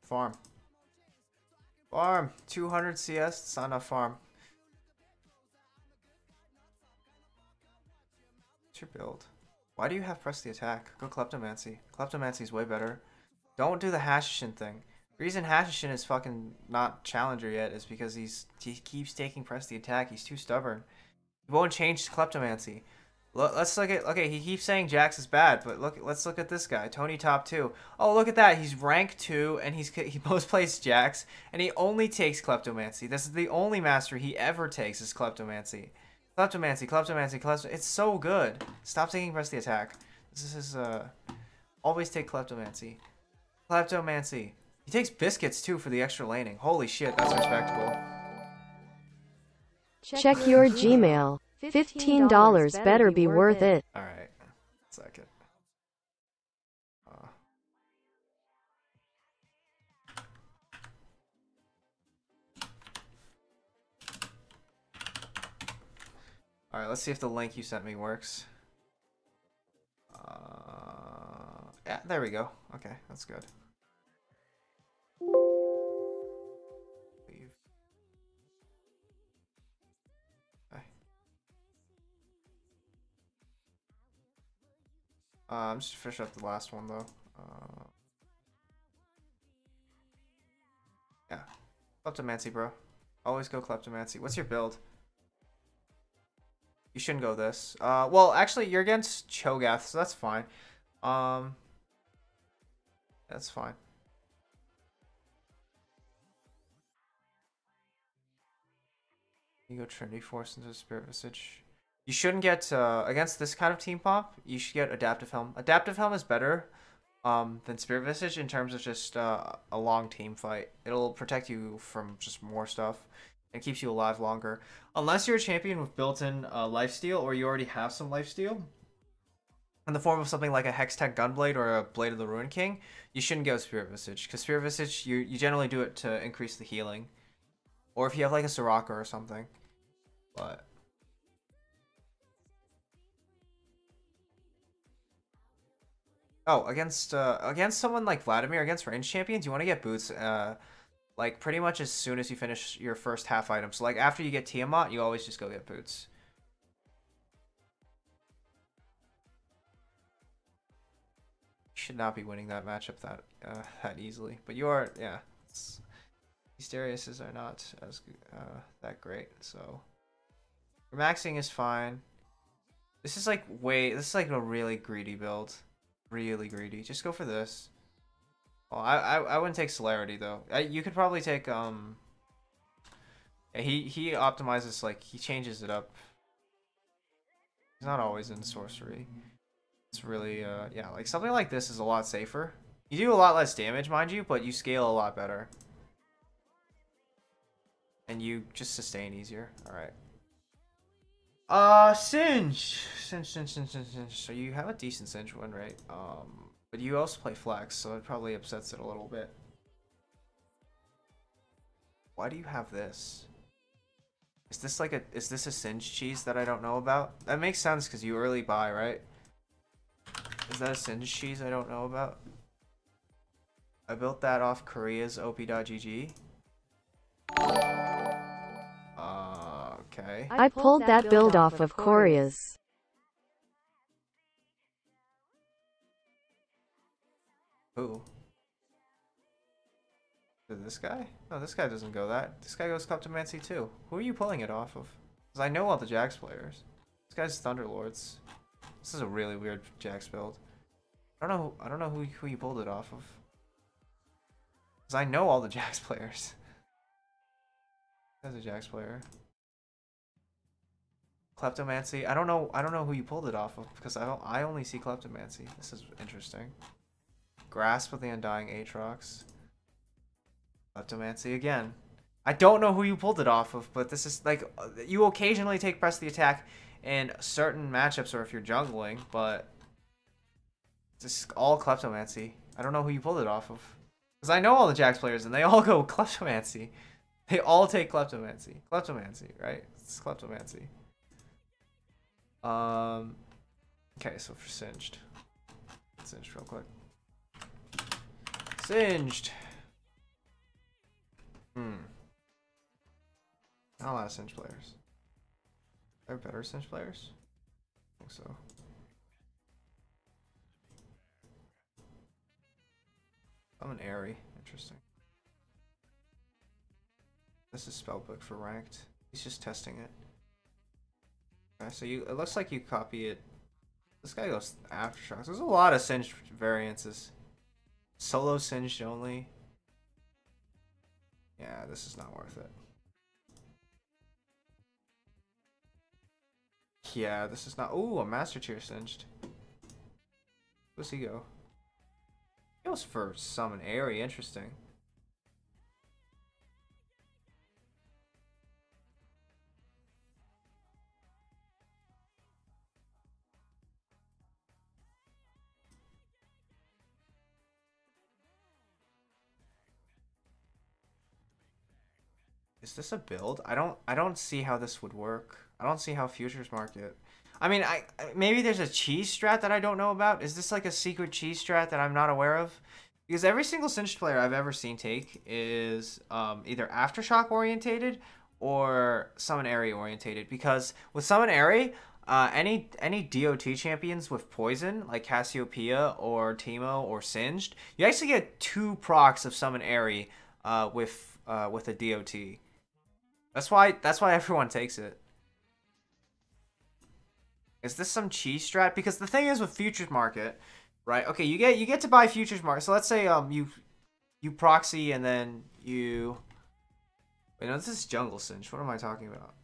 A: Farm. Farm. 200 CS. It's not enough farm. What's your build? Why do you have press the attack? Go Kleptomancy. Kleptomancy's way better. Don't do the Hashishin thing. The reason Hashishin is fucking not challenger yet is because he keeps taking press the attack. He's too stubborn. He won't change Kleptomancy. Let's look at, okay, he keeps saying Jax is bad, but let's look at this guy, Tony top 2. Oh, look at that. He's rank 2 and he most plays Jax and he only takes Kleptomancy. This is the only mastery he ever takes is Kleptomancy. Kleptomancy, Kleptomancy, Kleptomancy. It's so good. Stop taking press the attack. This is always take Kleptomancy. Kleptomancy. He takes biscuits too for the extra laning. Holy shit, that's respectable.
C: Check your Gmail. $15 better be worth it.
A: Alright. Second. Alright, let's see if the link you sent me works. Yeah, there we go. Okay, that's good. Leave. Okay. I'm just finish up the last one though. Yeah. Kleptomancy, bro. Always go Kleptomancy. What's your build? You shouldn't go this. Well, actually, you're against Cho'Gath, so that's fine. That's fine. You go Trinity Force into Spirit Visage. You shouldn't get, against this kind of team pop, you should get Adaptive Helm. Adaptive Helm is better than Spirit Visage in terms of just a long team fight. It'll protect you from just more stuff. It keeps you alive longer. Unless you're a champion with built-in lifesteal, or you already have some lifesteal, in the form of something like a Hextech Gunblade or a Blade of the Ruin King, you shouldn't go Spirit Visage. Because Spirit Visage, you generally do it to increase the healing. Or if you have like a Soraka or something. But... oh, against someone like Vladimir, against ranged champions, you want to get boots like pretty much as soon as you finish your first half item. So like after you get Tiamat, you always just go get boots. You should not be winning that matchup that easily, but you are. Yeah, these Dariuses are not as that great. So your maxing is fine. This is like a really greedy build. Really greedy. Just go for this. Well, I wouldn't take Celerity though. You could probably take yeah, he optimizes, like he changes it up. He's not always in sorcery. It's really yeah, like something like this is a lot safer. You do a lot less damage, mind you, but you scale a lot better. And you just sustain easier. Alright. Singe. So you have a decent Singe win rate. But you also play Flex, so it probably upsets it a little bit. Why do you have this? Is this a Singe cheese that I don't know about? That makes sense because you early buy, right? Is that a Singe cheese I don't know about? I built that off Korea's op.gg. Okay.
C: I pulled that build off of Korea's.
A: Who? This guy? No, this guy doesn't go that. This guy goes Kleptomancy too. Who are you pulling it off of? Because I know all the Jax players. This guy's Thunderlords. This is a really weird Jax build. I don't know who you pulled it off of. Because I know all the Jax players. This guy's a Jax player. Kleptomancy. I don't know who you pulled it off of because I only see Kleptomancy. This is interesting. Grasp of the Undying Aatrox. Kleptomancy again. I don't know who you pulled it off of, but this is like you occasionally take press the attack in certain matchups or if you're jungling, but it's all kleptomancy. I don't know who you pulled it off of. Because I know all the Jax players and they all go kleptomancy. They all take kleptomancy. Kleptomancy, right? It's kleptomancy. Okay, so for Singed. Singed real quick. Singed. Not a lot of Singed players. Are there better Singed players? I think so. I'm an Airy. Interesting. This is spellbook for ranked. He's just testing it. Okay, so it looks like you copy it. This guy goes aftershocks. There's a lot of Singed variances. Solo Singed only. Yeah, this is not worth it. Yeah, this is not. Ooh, a Master Tier Singed. Where's he go? He goes for Summon Airy. Interesting. Is this a build? I don't see how this would work. I don't see how futures market. I mean, maybe there's a cheese strat that I don't know about. Is this like a secret cheese strat that I'm not aware of? Because every single Singed player I've ever seen take is either Aftershock orientated or Summon Airy orientated. Because with Summon Airy, any DOT champions with poison like Cassiopeia or Teemo or Singed, you actually get 2 procs of Summon Airy with a DOT. That's why everyone takes it. Is this some cheese strat? Because the thing is with futures market, right? Okay, you get to buy futures market. So let's say you proxy and then you. Wait, no, this is jungle Singe. What am I talking about?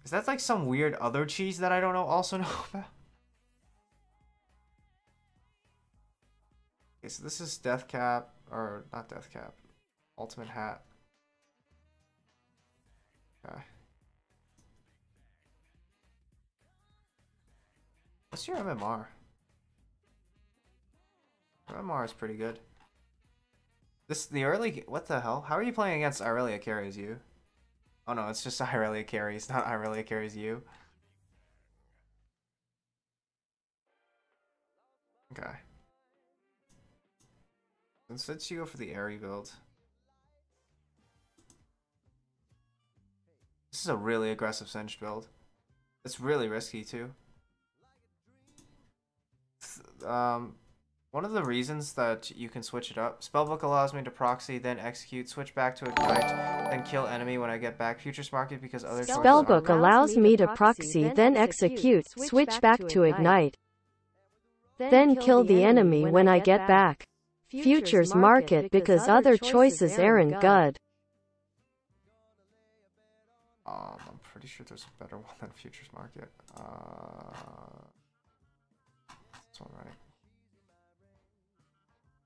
A: Is that like some weird other cheese that I don't also know about? Okay, so this is Death Cap or not Death Cap, Ultimate Hat. Okay. What's your MMR? Your MMR is pretty good. The early, what the hell? How are you playing against Irelia carries you? Oh no, it's just Irelia carries, not Irelia carries you. Okay. Let's you go for the Airy build. This is a really aggressive Singed build. It's really risky too. One of the reasons that you can switch it up, Spellbook allows me to proxy, then execute, switch back to Ignite, then kill enemy when I get back. Futures market because other
C: Spellbook allows me to proxy, then execute, switch back to Ignite, then kill the enemy when I get back. Futures market because other choices aren't good.
A: I'm pretty sure there's a better one than futures market. This one, right?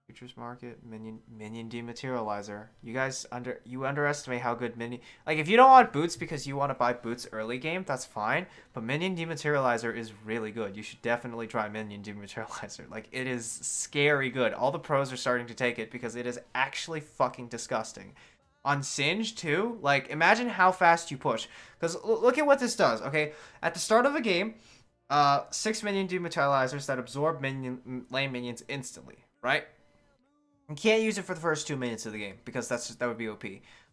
A: Futures market, minion dematerializer. You guys underestimate how good minion. Like if you don't want boots because you want to buy boots early game, that's fine. But minion dematerializer is really good. You should definitely try minion dematerializer. Like it is scary good. All the pros are starting to take it because it is actually fucking disgusting. On Singe too, like imagine how fast you push. Because look at what this does. Okay, at the start of a game, 6 minion dematerializers that absorb lane minions instantly, right? You can't use it for the first 2 minutes of the game because that would be OP.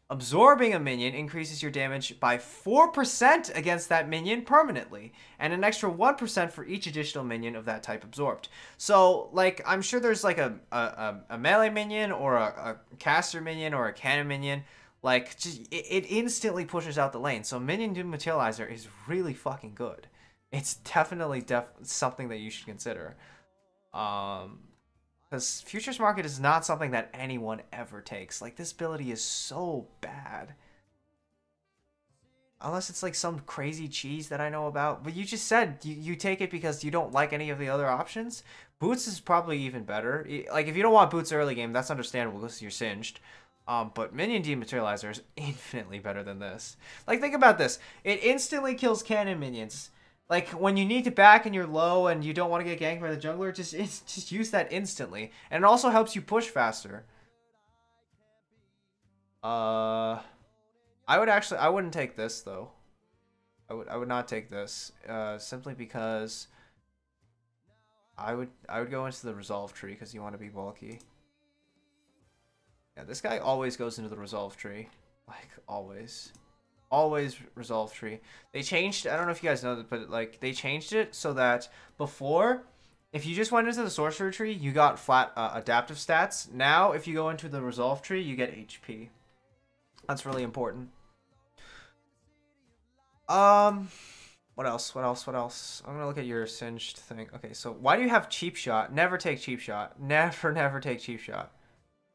A: Absorbing a minion increases your damage by 4% against that minion permanently, and an extra 1% for each additional minion of that type absorbed. So, like, I'm sure there's like a melee minion or a caster minion or a cannon minion. Like, just, it instantly pushes out the lane. So, minion dematerializer is really fucking good. It's definitely something that you should consider. Because futures market is not something that anyone ever takes. Like, this ability is so bad. Unless it's like some crazy cheese that I know about. But you just said you take it because you don't like any of the other options. Boots is probably even better. Like, if you don't want boots early game, that's understandable because you're Singed. But Minion Dematerializer is infinitely better than this. Like, think about this. It instantly kills cannon minions. Like, when you need to back and you're low and you don't want to get ganked by the jungler, just use that instantly. And it also helps you push faster. I wouldn't take this, though. I would not take this. Simply because I would go into the resolve tree because you want to be bulky. Yeah, this guy always goes into the resolve tree. Like, always. Always resolve tree. They changed, I don't know if you guys know that, but like, they changed it so that before, if you just went into the sorcerer tree, you got flat adaptive stats. Now, if you go into the resolve tree, you get HP. That's really important. What else? I'm gonna look at your singed thing. Okay, so why do you have cheap shot? Never take cheap shot. Never take cheap shot.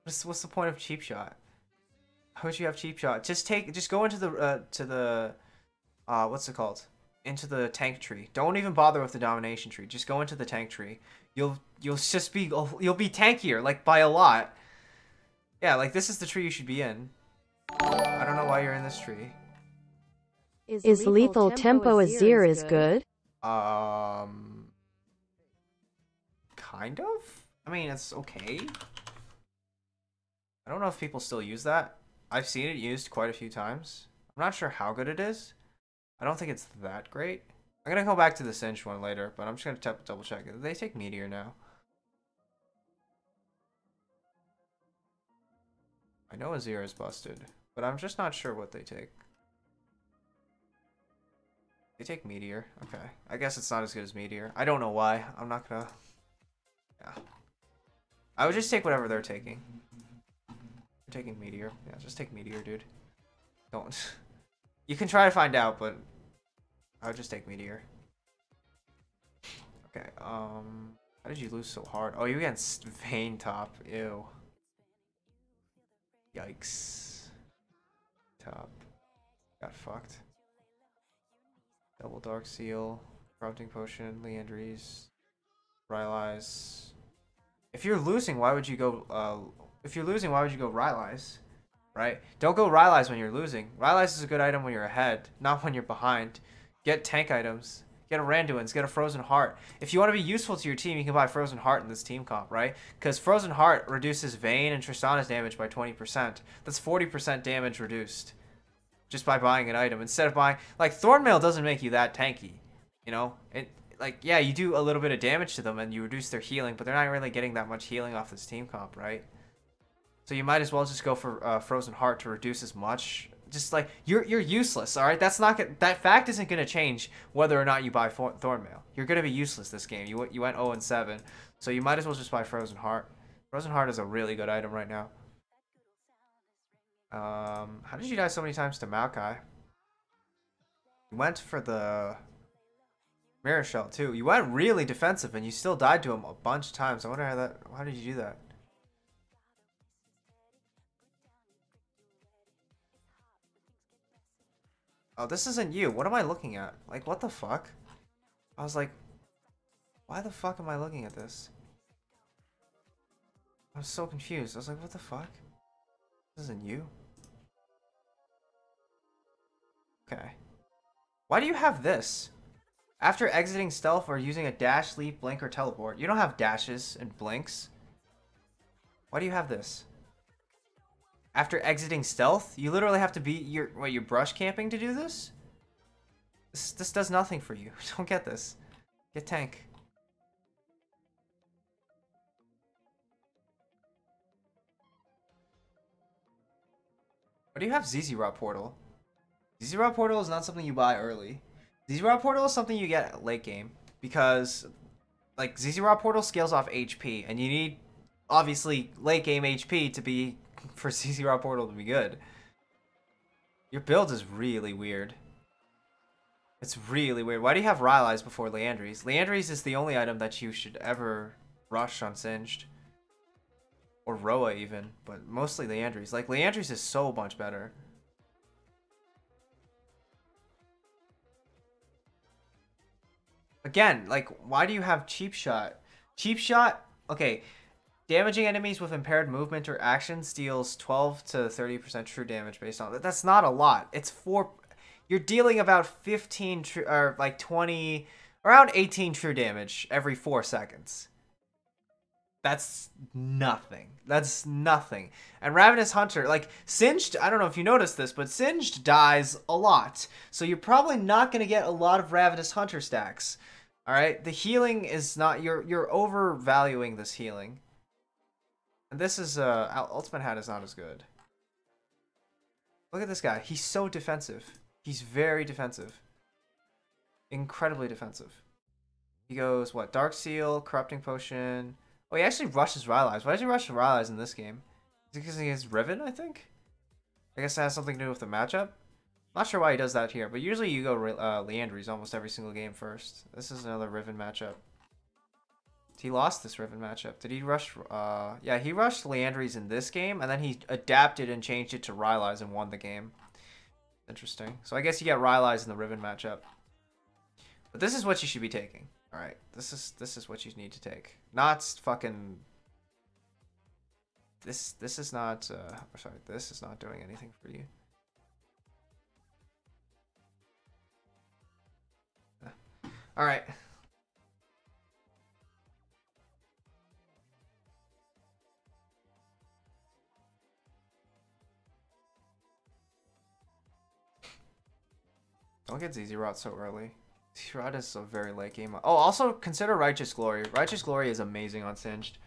A: What's the point of cheap shot? How would you have cheap shot? Just go into the what's it called? Into the tank tree. Don't even bother with the domination tree. Just go into the tank tree. You'll be tankier, like, by a lot. Yeah, like, this is the tree you should be in. I don't know why you're in this tree.
C: Is lethal tempo Azir is good?
A: Kind of? I mean, it's okay. I don't know if people still use that. I've seen it used quite a few times. I'm not sure how good it is. I don't think it's that great. I'm going to go back to the Cinch one later, but I'm just going to double check it. They take Meteor now. I know Azir is busted, but I'm just not sure what they take. They take Meteor. Okay. I guess it's not as good as Meteor. I don't know why. I'm not gonna... Yeah. I would just take whatever they're taking. They're taking Meteor. Yeah, just take Meteor, dude. Don't... You can try to find out, but... I would just take Meteor. Okay, how did you lose so hard? Oh, you against Vayne top. Ew. Yikes. Top. Got fucked. Double Dark Seal, Corrupting Potion, Leandries, Rylai's. If you're losing, why would you go Rylai's? Right? Don't go Rylai's when you're losing. Rylai's is a good item when you're ahead, not when you're behind. Get tank items. Get a Randuin's, get a Frozen Heart. If you want to be useful to your team, you can buy Frozen Heart in this team comp, right? Because Frozen Heart reduces Vayne and Tristana's damage by 20%. That's 40% damage reduced. Just by buying an item instead of buying, like, Thornmail doesn't make you that tanky, you know. It, like, yeah, you do a little bit of damage to them and you reduce their healing, but they're not really getting that much healing off this team comp, right? So you might as well just go for Frozen Heart to reduce as much. Just like, you're useless, all right. That fact isn't gonna change whether or not you buy Thornmail. You're gonna be useless this game. You went 0-7, so you might as well just buy Frozen Heart. Frozen Heart is a really good item right now. How did you die so many times to Maokai? You went for the Mirror Shell too. You went really defensive and you still died to him a bunch of times. I wonder how did you do that? Oh, this isn't you. What am I looking at? Like, what the fuck? I was like, why the fuck am I looking at this? I was so confused. I was like, what the fuck? This isn't you. Okay. Why do you have this? After exiting stealth or using a dash, leap, blink, or teleport. You don't have dashes and blinks. Why do you have this? After exiting stealth? You literally have to be... You're brush camping to do this? This does nothing for you. Don't get this. Get tank. Why do you have ZZ Rot Portal? ZZ Rot Portal is not something you buy early. ZZ Rot Portal is something you get late game. Because, like, ZZ Rot Portal scales off HP. And you need, obviously, late game HP to be... for ZZ Rot Portal to be good. Your build is really weird. It's really weird. Why do you have Rylai's before Leandries? Leandries is the only item that you should ever rush on Singed. Or Roa even, but mostly Leandries. Like, Leandries is so much better. Again, like, why do you have Cheap Shot? Cheap Shot, okay, Damaging enemies with impaired movement or action deals 12 to 30% true damage based on that. That's not a lot. It's 4. You're dealing about 15 true, or like 20, around 18 true damage every 4 seconds. That's nothing. That's nothing. And Ravenous Hunter, like, Singed, I don't know if you noticed this, but Singed dies a lot. So you're probably not going to get a lot of Ravenous Hunter stacks. Alright? The healing is not... You're overvaluing this healing. And this is... Ultimate Hat is not as good. Look at this guy. He's so defensive. He's very defensive. Incredibly defensive. He goes, what? Dark Seal, Corrupting Potion... Oh, he actually rushes Rylai's. Why does he rush Rylai's in this game? Is it because he has Riven, I think? I guess that has something to do with the matchup. Not sure why he does that here, but usually you go Liandry's almost every single game first. This is another Riven matchup. He lost this Riven matchup. Did he rush... yeah, he rushed Liandry's in this game, and then he adapted and changed it to Rylai's and won the game. Interesting. So I guess you get Rylai's in the Riven matchup. But this is what you should be taking. Alright, this is what you need to take. Not fucking... This is not... sorry, this is not doing anything for you. Alright. Don't get ZZ Rot so early. ZZ Rot is a very late game. Oh, also consider Righteous Glory. Righteous Glory is amazing on Singed.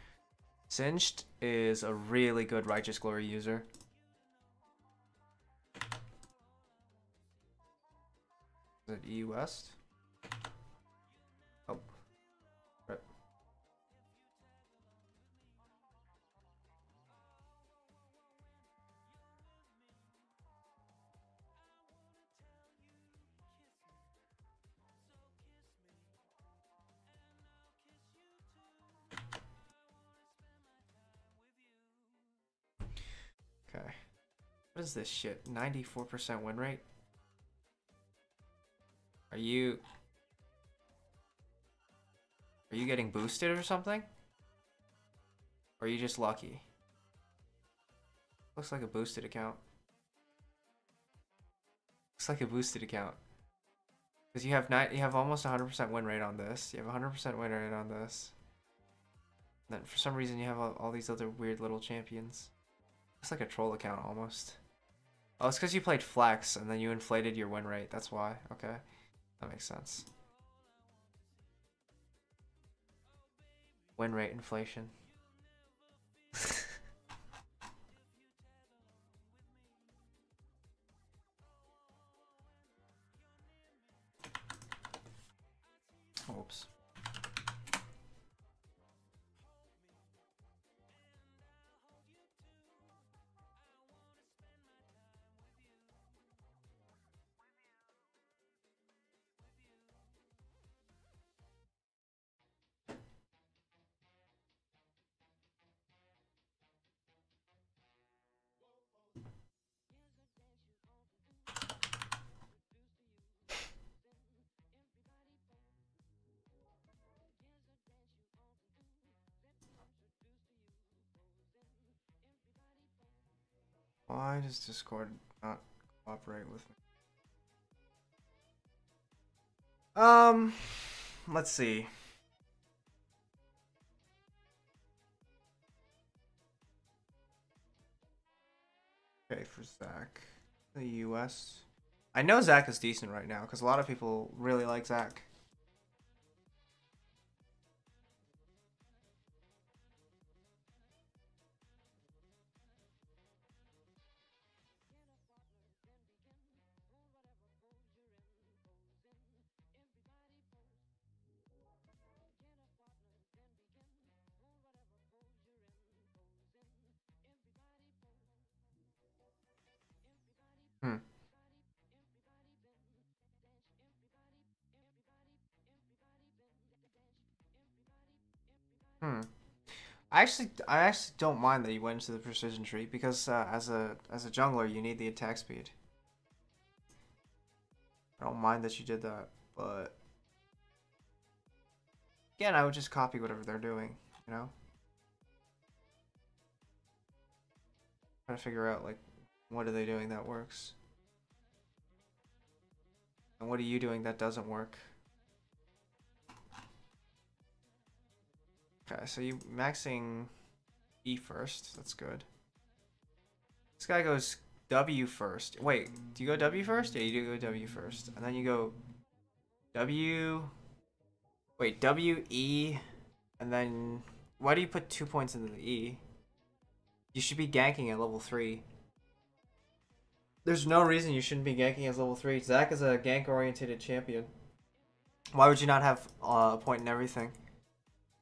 A: Singed is a really good Righteous Glory user. Is it E West? Oh. Right. Okay. What is this shit? 94% win rate? Are you getting boosted or something? Or are you just lucky? Looks like a boosted account. Looks like a boosted account. Because you have almost 100% win rate on this. You have 100% win rate on this. And then for some reason you have all these other weird little champions. It's like a troll account almost. Oh, it's because you played Flex and then you inflated your win rate. That's why. Okay. That makes sense. Win rate inflation. Oops. Why does Discord not cooperate with me? Let's see. Okay, for Zach. The US. I know Zach is decent right now, because a lot of people really like Zach. Hmm. Hmm. I actually don't mind that you went into the precision tree because as a jungler you need the attack speed. I don't mind that you did that, but again, I would just copy whatever they're doing, you know? Trying to figure out, like, what are they doing that works? And what are you doing that doesn't work? Okay, so you maxing E first. That's good. This guy goes W first. Wait, do you go W first? Yeah, you do go W first. And then you go W... Wait, W, E, and then... Why do you put 2 points into the E? You should be ganking at level 3. There's no reason you shouldn't be ganking as level 3. Zac is a gank-oriented champion. Why would you not have a point in everything?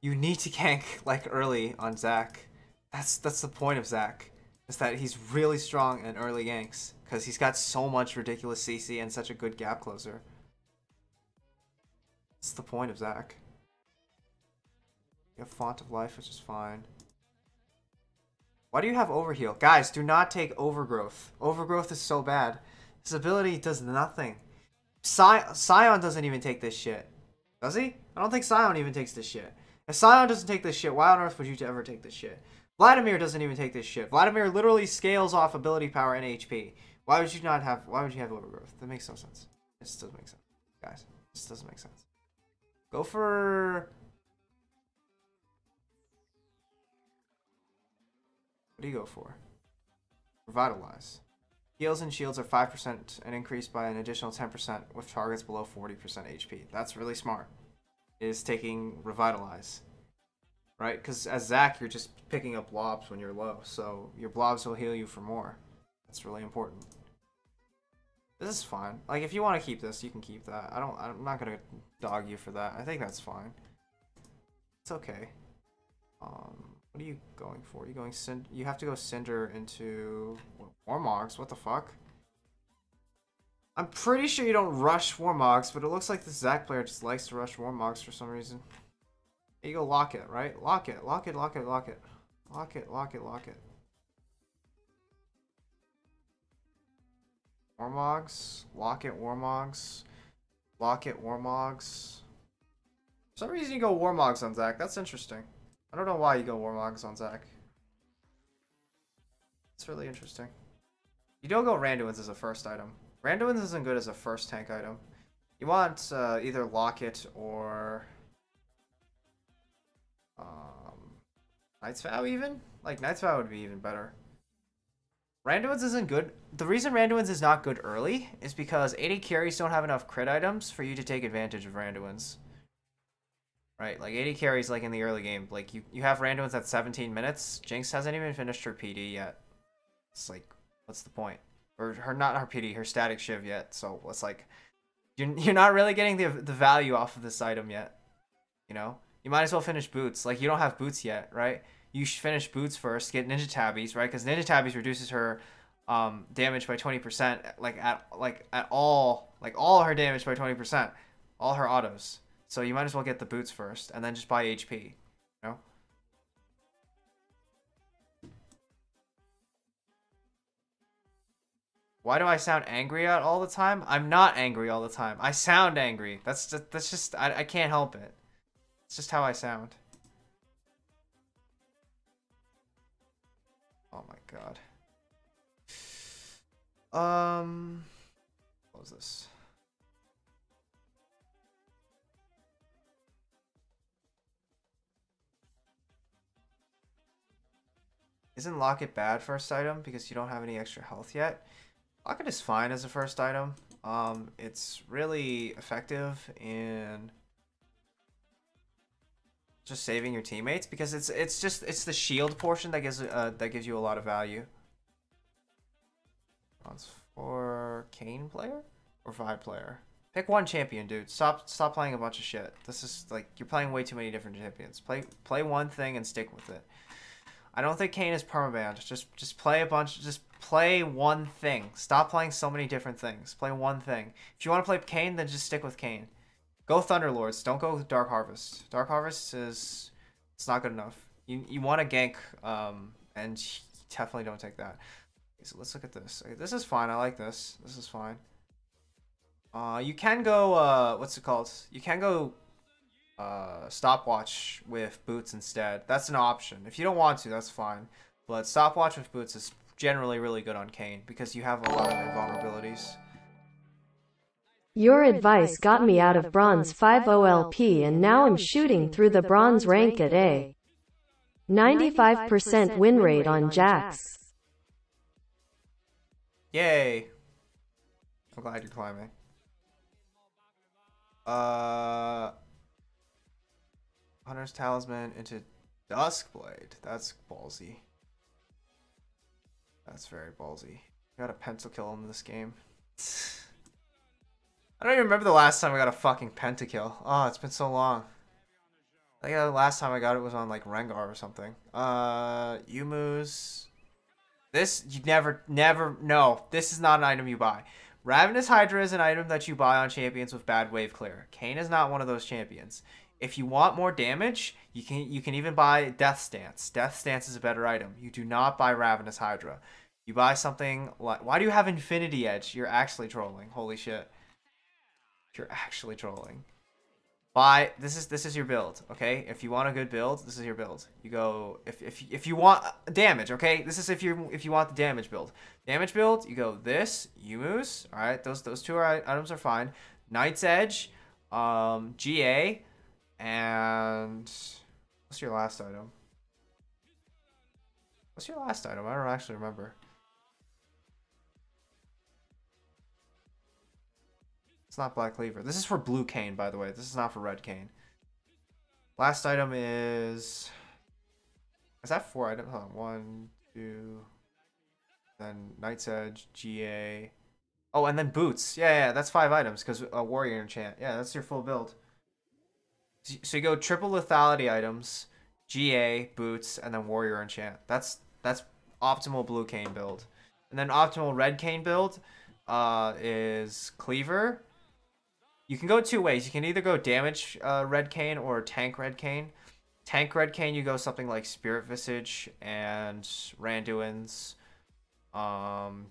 A: You need to gank, like, early on Zac. That's the point of Zac. Is that he's really strong in early ganks. Because he's got so much ridiculous CC and such a good gap closer. That's the point of Zac. You have Font of Life, which is fine. Why do you have Overheal? Guys, do not take Overgrowth. Overgrowth is so bad. His ability does nothing. Scion doesn't even take this shit. Does he? I don't think Scion even takes this shit. If Scion doesn't take this shit, why on earth would you ever take this shit? Vladimir doesn't even take this shit. Vladimir literally scales off ability power and HP. Why would you have Overgrowth? That makes no sense. This doesn't make sense. Guys, this doesn't make sense. Go for... What do you go for? Revitalize. Heals and shields are 5% and increased by an additional 10% with targets below 40% HP. That's really smart. Is taking Revitalize. Right? Because as Zac, you're just picking up blobs when you're low. So your blobs will heal you for more. That's really important. This is fine. Like, if you want to keep this, you can keep that. I'm not going to dog you for that. I think that's fine. It's okay. What are you going for? You going you have to go Cinder into Warmogs. What the fuck? I'm pretty sure you don't rush Warmogs, but it looks like this Zac player just likes to rush Warmogs for some reason. Here you go Lock It, right? Lock it, lock it, lock it, lock it. Lock it, lock it, lock it. Warmogs. Lock it, Warmogs. Lock it, Warmogs. For some reason you go Warmogs on Zac. That's interesting. I don't know why you go Warmogs on Zac. It's really interesting. You don't go Randuin's as a first item. Randuin's isn't good as a first tank item. You want either Lock It or Knight's Vow even? Like, Knight's Vow would be even better. Randuin's isn't good. The reason Randuin's is not good early is because AD carries don't have enough crit items for you to take advantage of Randuin's. Right, like 80 carries like in the early game. Like you have Randuin's at 17 minutes. Jinx hasn't even finished her PD yet. It's like, what's the point? Or not her PD, her static shiv yet. So it's like, you're not really getting the value off of this item yet. You know, you might as well finish boots. Like, you don't have boots yet, right? You should finish boots first. Get Ninja Tabbies, right? Because Ninja Tabbies reduces her damage by 20%. Like all her damage by 20%. All her autos. So you might as well get the boots first, and then just buy HP, you know? Why do I sound angry all the time? I'm not angry all the time. I sound angry. That's just I can't help it. It's just how I sound. Oh my god. What was this? Isn't Lock It bad first item because you don't have any extra health yet? Lock It is fine as a first item. It's really effective in just saving your teammates because it's the shield portion that gives you a lot of value. For Kayn player or Vi player? Pick one champion, dude. Stop playing a bunch of shit. This is like, you're playing way too many different champions. Play one thing and stick with it. I don't think Kayn is permabanned. Just play a bunch. Just play one thing. Stop playing so many different things. Play one thing. If you want to play Kayn, then just stick with Kayn. Go Thunderlords. Don't go Dark Harvest. Dark Harvest it's not good enough. You want to gank, and you definitely don't take that. Okay, so let's look at this. Okay, this is fine. I like this. This is fine. You can go what's it called? You can go stopwatch with boots instead. That's an option. If you don't want to, that's fine. But stopwatch with boots is generally really good on Kayn because you have a lot of invulnerabilities.
C: Your advice got me out of bronze 5 OLP and now I'm shooting through the bronze rank at A. 95% win rate on Jax.
A: Yay! I'm glad you're climbing. Hunter's Talisman into Duskblade. That's ballsy. That's very ballsy. You got a pentakill in this game. I don't even remember the last time I got a fucking pentakill. Oh, it's been so long. I think the last time I got it was on like Rengar or something. Yumu's. This, you never, no. This is not an item you buy. Ravenous Hydra is an item that you buy on champions with bad wave clear. Kayn is not one of those champions. If you want more damage, you can even buy Death Stance. Death Stance is a better item. You do not buy Ravenous Hydra. You buy something like... Why do you have Infinity Edge? You're actually trolling. Holy shit. You're actually trolling. Buy... This is your build, okay? If you want a good build, this is your build. You go... If you want damage, okay? This is if you want the damage build. Damage build, you go this, Yumu's. Alright, those two items are fine. Knight's Edge, GA... And what's your last item? What's your last item? I don't actually remember. It's not Black Cleaver. This is for blue Kayn, by the way. This is not for red Kayn. Last item is that 4 items? Hold on. 1, 2, then Knight's Edge, GA. Oh, and then boots. Yeah, that's 5 items because warrior enchant. Yeah, that's your full build. So you go triple lethality items, GA, boots, and then warrior enchant. That's optimal blue Kayn build. And then optimal red Kayn build is cleaver. You can go 2 ways. You can either go damage red Kayn or tank red Kayn. Tank red Kayn, you go something like Spirit Visage and Randuin's,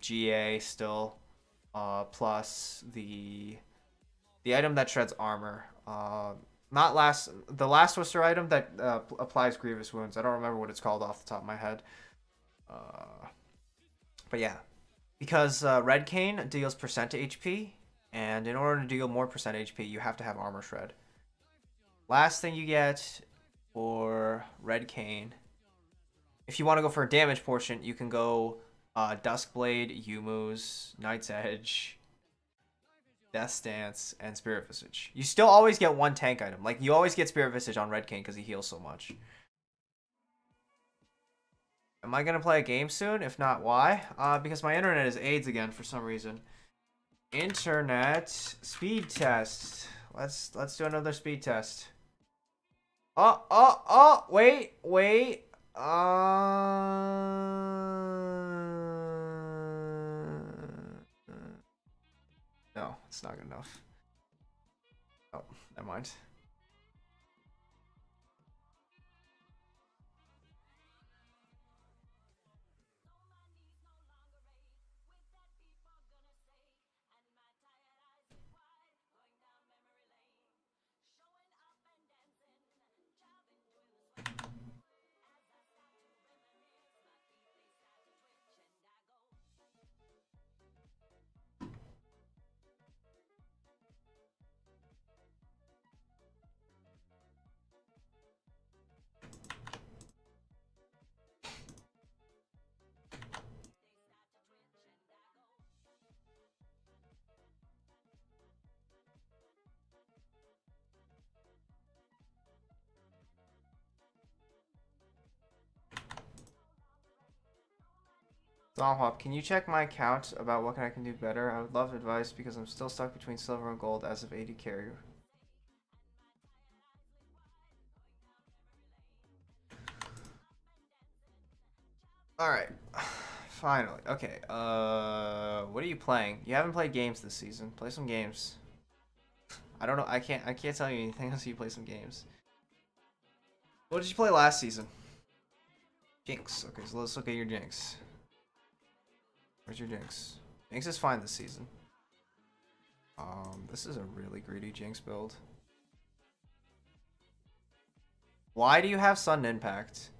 A: GA still, plus the item that shreds armor. The last Twister item that applies grievous wounds. I don't remember what it's called off the top of my head. But yeah, because red Kayn deals percent to HP, and in order to deal more percent HP, you have to have armor shred. Last thing you get for red Kayn, if you want to go for a damage portion, you can go Duskblade, Yumu's, Knight's Edge, Death Stance, and Spirit Visage. You still always get 1 tank item. Like, you always get Spirit Visage on red Kayn because he heals so much. Am I going to play a game soon? If not, why? Because my internet is AIDS again for some reason. Internet speed test. Let's do another speed test. Wait. No, it's not good enough. Oh, never mind. Donghuap, can you check my account about what I can do better? I would love advice because I'm still stuck between silver and gold as of 80 carry. Alright. Finally. Okay. What are you playing? You haven't played games this season. Play some games. I don't know. I can't tell you anything unless you play some games. What did you play last season? Jinx. Okay, so let's look at your Jinx. Where's your Jinx? Jinx is fine this season. This is a really greedy Jinx build. Why do you have sudden impact?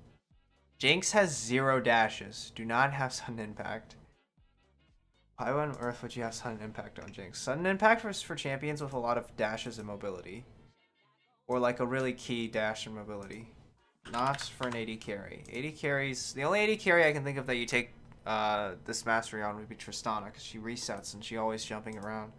A: Jinx has 0 dashes. Do not have sudden impact. Why on earth would you have sudden impact on Jinx? Sudden impact was for champions with a lot of dashes and mobility. Or like a really key dash and mobility. Not for an AD carry. AD carries... The only AD carry I can think of that you take this mastery on would be Tristana, because she resets and she always jumping around.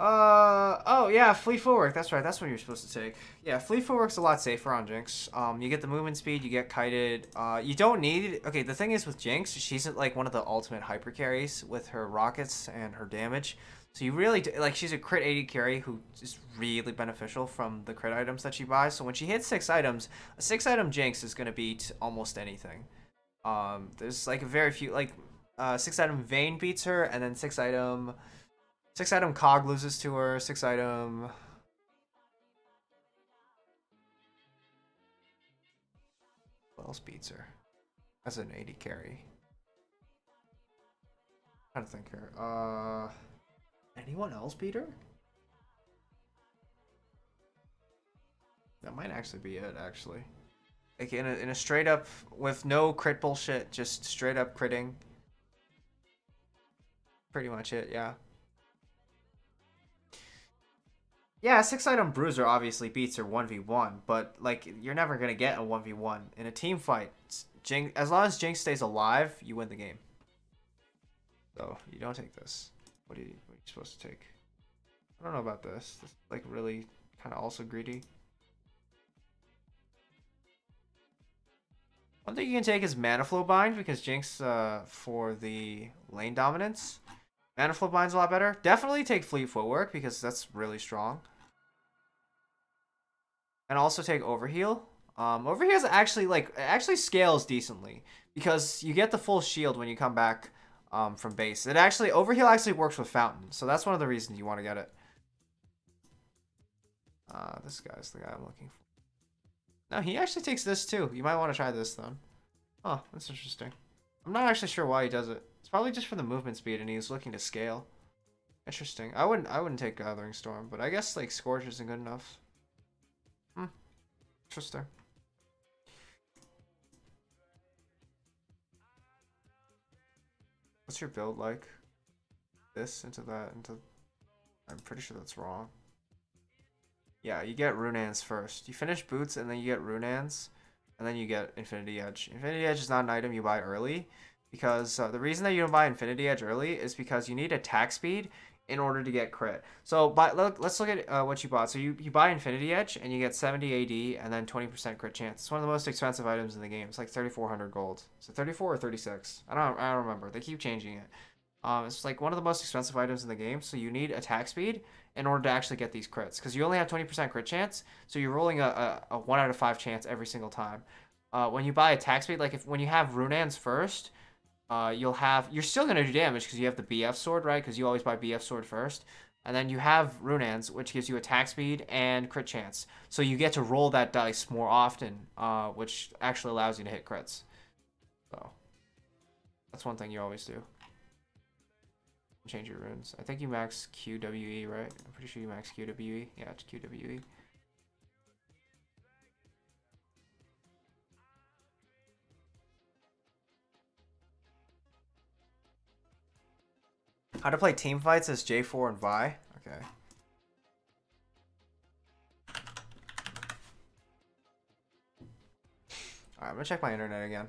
A: Oh yeah, fleet footwork. That's right. That's what you're supposed to take. Yeah, fleet footwork's a lot safer on Jinx. You get the movement speed. You get kited. You don't need. Okay, the thing is with Jinx, she's like one of the ultimate hyper carries with her rockets and her damage. So you really like. She's a crit 80 carry who is really beneficial from the crit items that she buys. So when she hits 6 items, a 6-item Jinx is gonna beat almost anything. There's like a very few like 6-item Vayne beats her, and then 6-item. 6-item Cog loses to her. 6-item... What else beats her? As an 80 carry. I'm trying to think here. Anyone else beat her? That might actually be it, actually. Like in a straight up, with no crit bullshit, just straight up critting. Pretty much it, yeah. Yeah, 6-item Bruiser obviously beats her 1v1, but like you're never gonna get a 1v1 in a team fight. Jinx, as long as Jinx stays alive, you win the game. So you don't take this. What are you supposed to take? I don't know about this. This is like really kind of also greedy. One thing you can take is Mana Flow Bind because Jinx for the lane dominance. Mana Flow Bind's a lot better. Definitely take Fleet Footwork because that's really strong. And also take Overheal. Overheal's actually actually scales decently because you get the full shield when you come back from base. Overheal actually works with Fountain, so that's one of the reasons you want to get it. This guy's the guy I'm looking for. No, he actually takes this too. You might want to try this then. Oh, that's interesting. I'm not actually sure why he does it. It's probably just for the movement speed, and he's looking to scale. Interesting. I wouldn't take Gathering Storm, but I guess like Scorch isn't good enough. Interesting. What's your build like? This into that into. I'm pretty sure that's wrong. Yeah, you get Runaan's first. You finish Boots, and then you get Runaan's, and then you get Infinity Edge. Infinity Edge is not an item you buy early. Because the reason that you don't buy Infinity Edge early is because you need attack speed in order to get crit. So let's look at what you bought. So you buy Infinity Edge and you get 70 AD and then 20% crit chance. It's one of the most expensive items in the game. It's like 3,400 gold. So 34 or 36. I don't remember. They keep changing it. It's like one of the most expensive items in the game. So you need attack speed in order to actually get these crits. Because you only have 20% crit chance. So you're rolling a 1 out of 5 chance every single time. When you buy attack speed, like when you have Runaan's first... you're still going to do damage because you have the BF sword, right? Because you always buy BF sword first. And then you have Runaan's, which gives you attack speed and crit chance. So you get to roll that dice more often, which actually allows you to hit crits. So that's one thing you always do. Change your runes. I think you max QWE, right? I'm pretty sure you max QWE. Yeah, it's QWE. How to play team fights as J4 and Vi? Okay. Alright, I'm gonna check my internet again.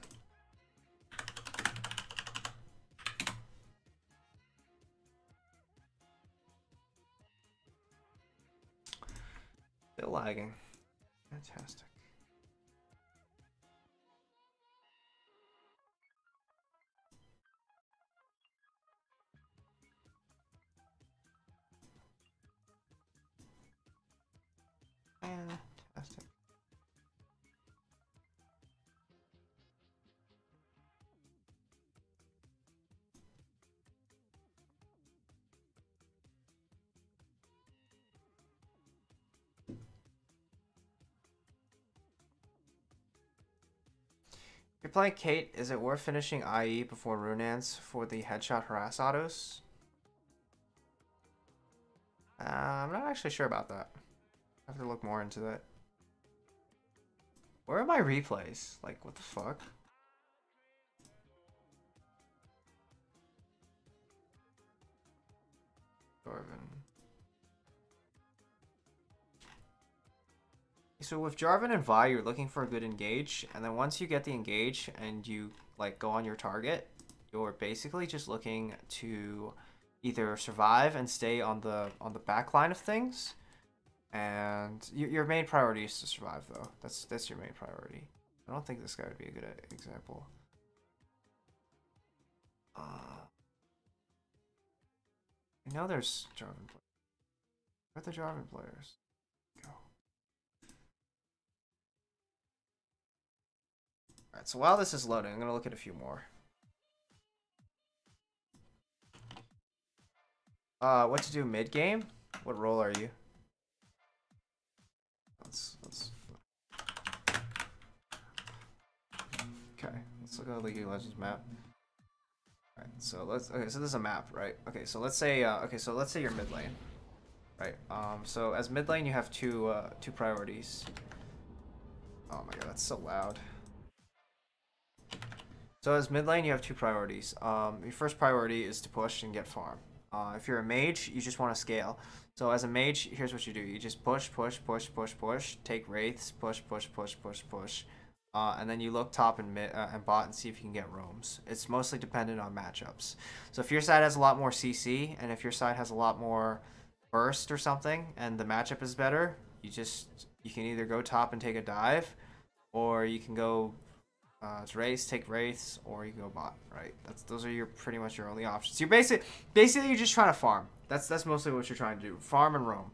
A: Still lagging. Fantastic. Fantastic. If you're playing Kate, is it worth finishing IE before Runaan's for the headshot harass autos? I'm not actually sure about that. I have to look more into that. Where are my replays? Like, what the fuck? Jarvan. So with Jarvan and Vi, you're looking for a good engage, and then once you get the engage and you like go on your target, you're basically just looking to either survive and stay on the back line of things, and your main priority is to survive though. That's your main priority. I don't think this guy would be a good example. I know there's Jarvan players. Where are the Jarvan players? Go. Alright, so while this is loading, I'm gonna look at a few more. What to do mid game? What role are you? Okay, let's look at the League of Legends map. Alright, so so this is a map, right? Okay, so let's say you're mid lane. Right. So as mid lane you have two priorities. Oh my god, that's so loud. So as mid lane you have two priorities. Your first priority is to push and get farm. If you're a mage, you just want to scale. So as a mage, here's what you do. You just push, take wraiths, push, and then you look top and mid and bot and see if you can get roams. It's mostly dependent on matchups. So if your side has a lot more CC, and if your side has a lot more burst or something, and the matchup is better, you can either go top and take a dive, or you can go take wraiths, or you can go bot. Right? Those are pretty much your only options. You're basically you're just trying to farm. That's mostly what you're trying to do. Farm and roam.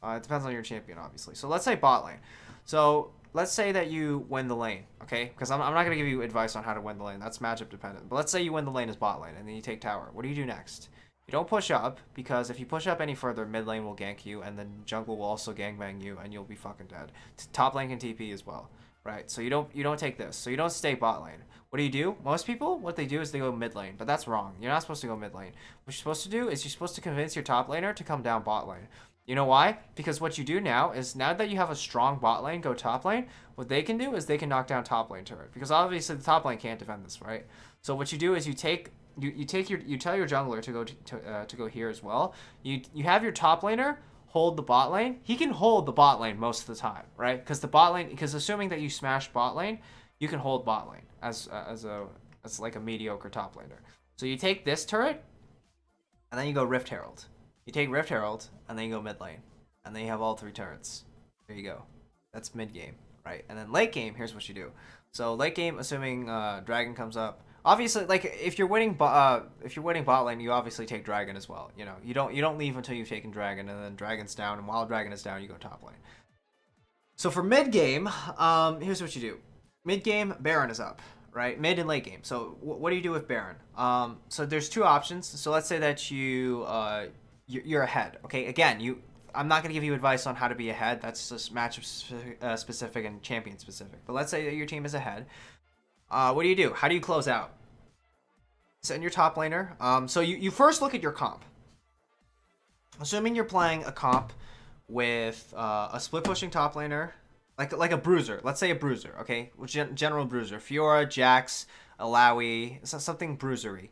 A: It depends on your champion, obviously. So let's say bot lane. So let's say that you win the lane, okay? Because I'm not gonna give you advice on how to win the lane. That's matchup dependent. But let's say you win the lane as bot lane, and then you take tower. What do you do next? You don't push up, because if you push up any further, mid lane will gank you, and then jungle will also gangbang you, and you'll be fucking dead. Top lane can TP as well. Right, so you don't take this. So you don't stay bot lane. What do? Most people, what they do is they go mid lane, but that's wrong. You're not supposed to go mid lane. What you're supposed to do is you're supposed to convince your top laner to come down bot lane. You know why? Because what you do now is, now that you have a strong bot lane go top lane, what they can do is they can knock down top lane turret, because obviously the top lane can't defend this, right? So what you do is you tell your jungler to go here as well. You have your top laner hold the bot lane. He can hold the bot lane most of the time, right? Because assuming that you smash bot lane, you can hold bot lane as like a mediocre top laner. So you take this turret, and then you go Rift Herald. You take Rift Herald, and then you go mid lane, and then you have all three turrets. There you go. That's mid game, right? And then late game, here's what you do. So late game, assuming Dragon comes up. Obviously, like if you're winning bot lane, you obviously take Dragon as well. You know, you don't leave until you've taken Dragon, and then Dragon's down, and while Dragon is down, you go top lane. So for mid game, here's what you do. Mid game, Baron is up, right? Mid and late game. So what do you do with Baron? So there's two options. So let's say that you're ahead. Okay, again, I'm not gonna give you advice on how to be ahead. That's just matchup specific and champion specific. But let's say that your team is ahead. What do? How do you close out? Send your top laner. So you first look at your comp. Assuming you're playing a comp with a split pushing top laner, like a bruiser. Let's say a bruiser, okay? General bruiser. Fiora, Jax, Alawi, something bruisery.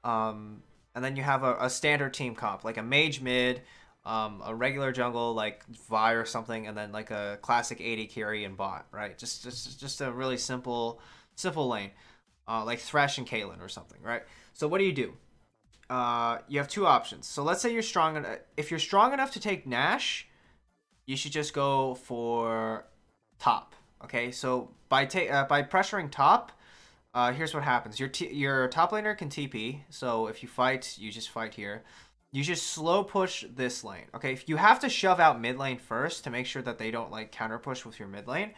A: And then you have a standard team comp, like a mage mid, a regular jungle like Vi or something, and then like a classic AD carry and bot, right? Just a really simple lane, like Thresh and Caitlyn or something, right? So what do? You have two options. So let's say you're strong. If you're strong enough to take Nash, you should just go for top. Okay, so by pressuring top, here's what happens. Your top laner can TP. So if you fight, you just fight here. You just slow push this lane. Okay, if you have to shove out mid lane first to make sure that they don't like counter push with your mid lane.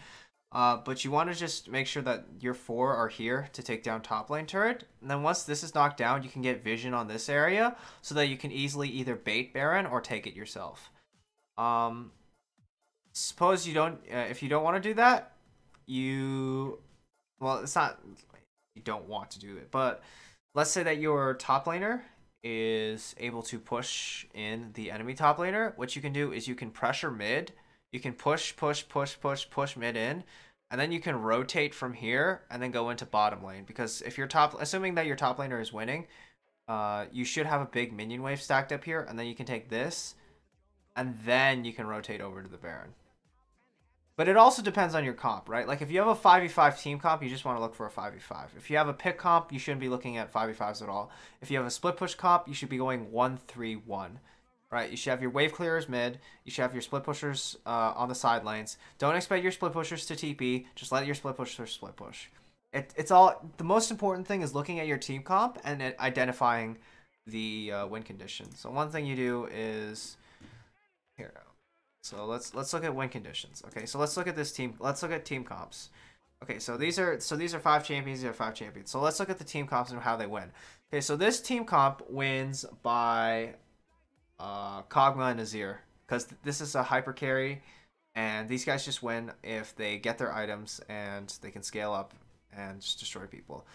A: But you want to just make sure that your 4 are here to take down top lane turret. And then once this is knocked down, you can get vision on this area so that you can easily either bait Baron or take it yourself. Suppose you don't, if you don't want to do that, well, it's not, you don't want to do it, but let's say that your top laner is able to push in the enemy top laner. What you can do is you can pressure mid. You can push mid in, and then you can rotate from here and then go into bottom lane. Because if you're assuming that your top laner is winning, you should have a big minion wave stacked up here, and then you can take this, and then you can rotate over to the Baron. But it also depends on your comp, right? Like if you have a 5v5 team comp, you just want to look for a 5v5. If you have a pick comp, you shouldn't be looking at 5v5s at all. If you have a split push comp, you should be going 1-3-1. Right, you should have your wave clearers mid. You should have your split pushers on the side lanes. Don't expect your split pushers to TP. Just let your split pushers split push. It's all, the most important thing is looking at your team comp and identifying the win condition. So one thing you do is here. So let's look at win conditions. Okay, so let's look at this team. Let's look at team comps. Okay, so these are 5 champions. These are 5 champions. So let's look at the team comps and how they win. Okay, so this team comp wins by Kog'Maw and Azir, because this is a hyper carry, and these guys just win if they get their items and they can scale up and just destroy people.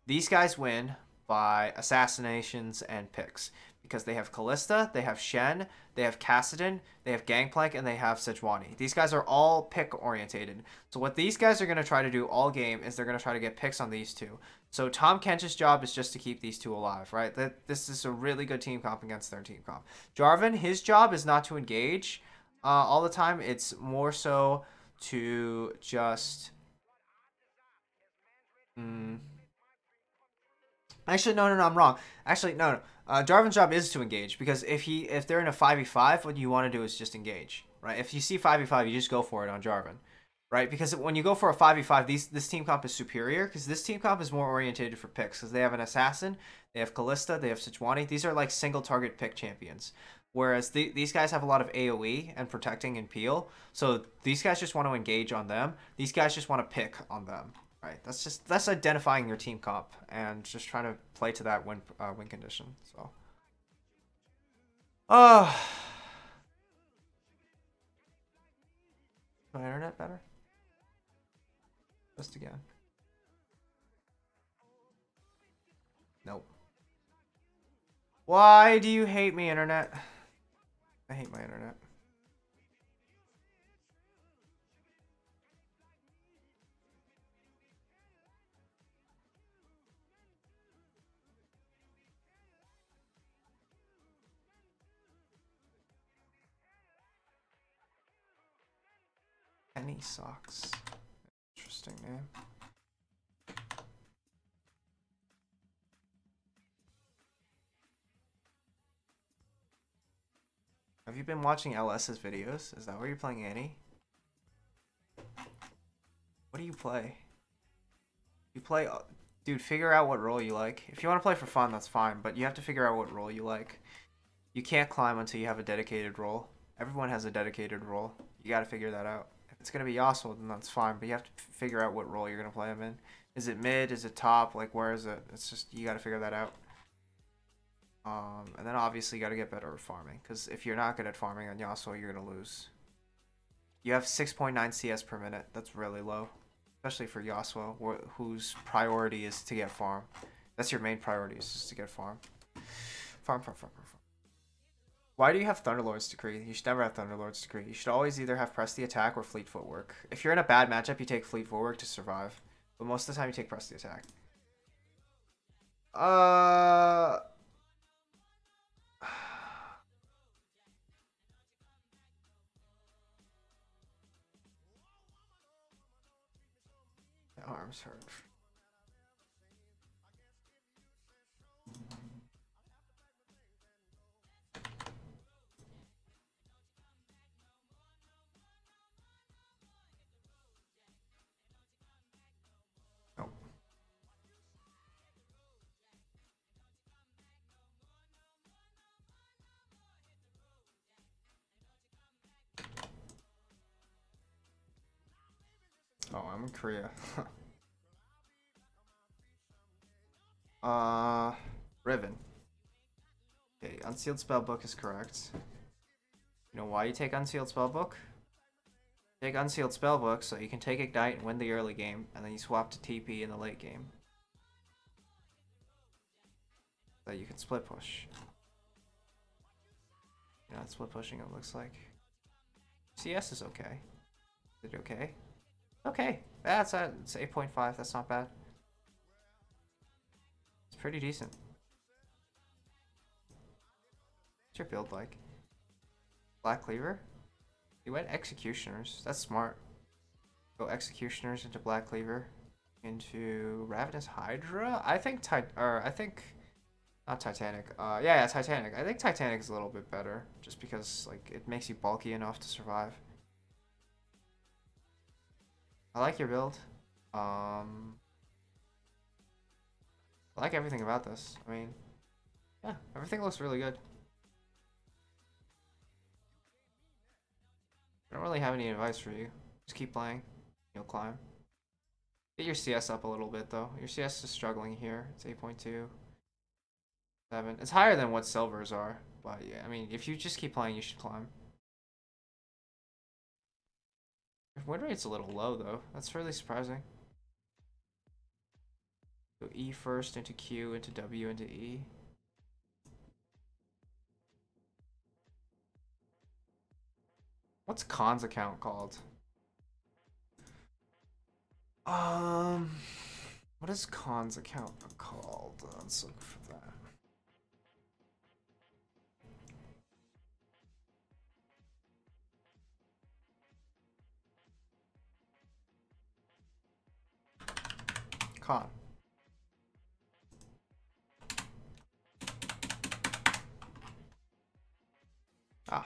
A: These guys win by assassinations and picks, because they have Kalista, they have Shen, they have Kassadin, they have Gangplank, and they have Sejuani. These guys are all pick orientated. So what these guys are going to try to do all game is they're going to try to get picks on these two. So Tom Kench's job is just to keep these two alive, right? This is a really good team comp against their team comp. Jarvan, his job is not to engage all the time. It's more so to just... Actually, no, I'm wrong. Actually, no. Jarvan's job is to engage, because if they're in a 5v5, what you want to do is just engage, right? If you see 5v5, you just go for it on Jarvan, right? Because when you go for a 5v5, this team comp is superior, because this team comp is more orientated for picks, because they have an assassin, they have Kalista, they have Sejuani. These are like single target pick champions. Whereas these guys have a lot of AoE and protecting and peel, so these guys just want to engage on them. These guys just want to pick on them. Right, that's identifying your team comp and just trying to play to that win condition. So, my internet better? Just again. Nope. Why do you hate me, internet? I hate my internet. Penny Socks. Interesting name. Have you been watching LS's videos? Is that where you're playing Annie? What do you play? You play... Dude, figure out what role you like. If you want to play for fun, that's fine, but you have to figure out what role you like. You can't climb until you have a dedicated role. Everyone has a dedicated role. You gotta figure that out. It's gonna be Yasuo, then that's fine, but you have to figure out what role you're gonna play him in. Is it mid? Is it top? Like, where is it? It's just, you gotta figure that out. And then obviously you gotta get better at farming, because if you're not good at farming on Yasuo, you're gonna lose. You have 6.9 CS per minute. That's really low, especially for Yasuo, whose priority is to get farm. That's your main priority, is just to get farm. Farm. Why do you have Thunderlord's Decree? You should never have Thunderlord's Decree. You should always either have Press the Attack or Fleet Footwork. If you're in a bad matchup, you take Fleet Footwork to survive. But most of the time, you take Press the Attack. My arms hurt. Oh, I'm in Korea. Riven. Okay, Unsealed Spellbook is correct. You know why you take Unsealed Spellbook? Take Unsealed Spellbook so you can take Ignite and win the early game, and then you swap to TP in the late game. So you can split push. You know what split pushing it looks like. CS is okay. Is it okay? Okay, that's it's 8.5. That's not bad. It's pretty decent. What's your build like? Black Cleaver? You went Executioners. That's smart. Go Executioners into Black Cleaver. Into Ravenous Hydra? I think not Titanic. Yeah, Titanic. I think Titanic is a little bit better. Just because, like, it makes you bulky enough to survive. I like your build. I like everything about this. I mean, yeah, everything looks really good. I don't really have any advice for you. Just keep playing. You'll climb. Get your CS up a little bit, though. Your CS is struggling here. It's 8.2. 7. It's higher than what silvers are. But, yeah, I mean, if you just keep playing, you should climb. Your win rate's a little low, though. That's really surprising. Go E first, into Q, into W, into E. What's Khan's account called? What is Khan's account called? Let's look for that. Khan. Ah.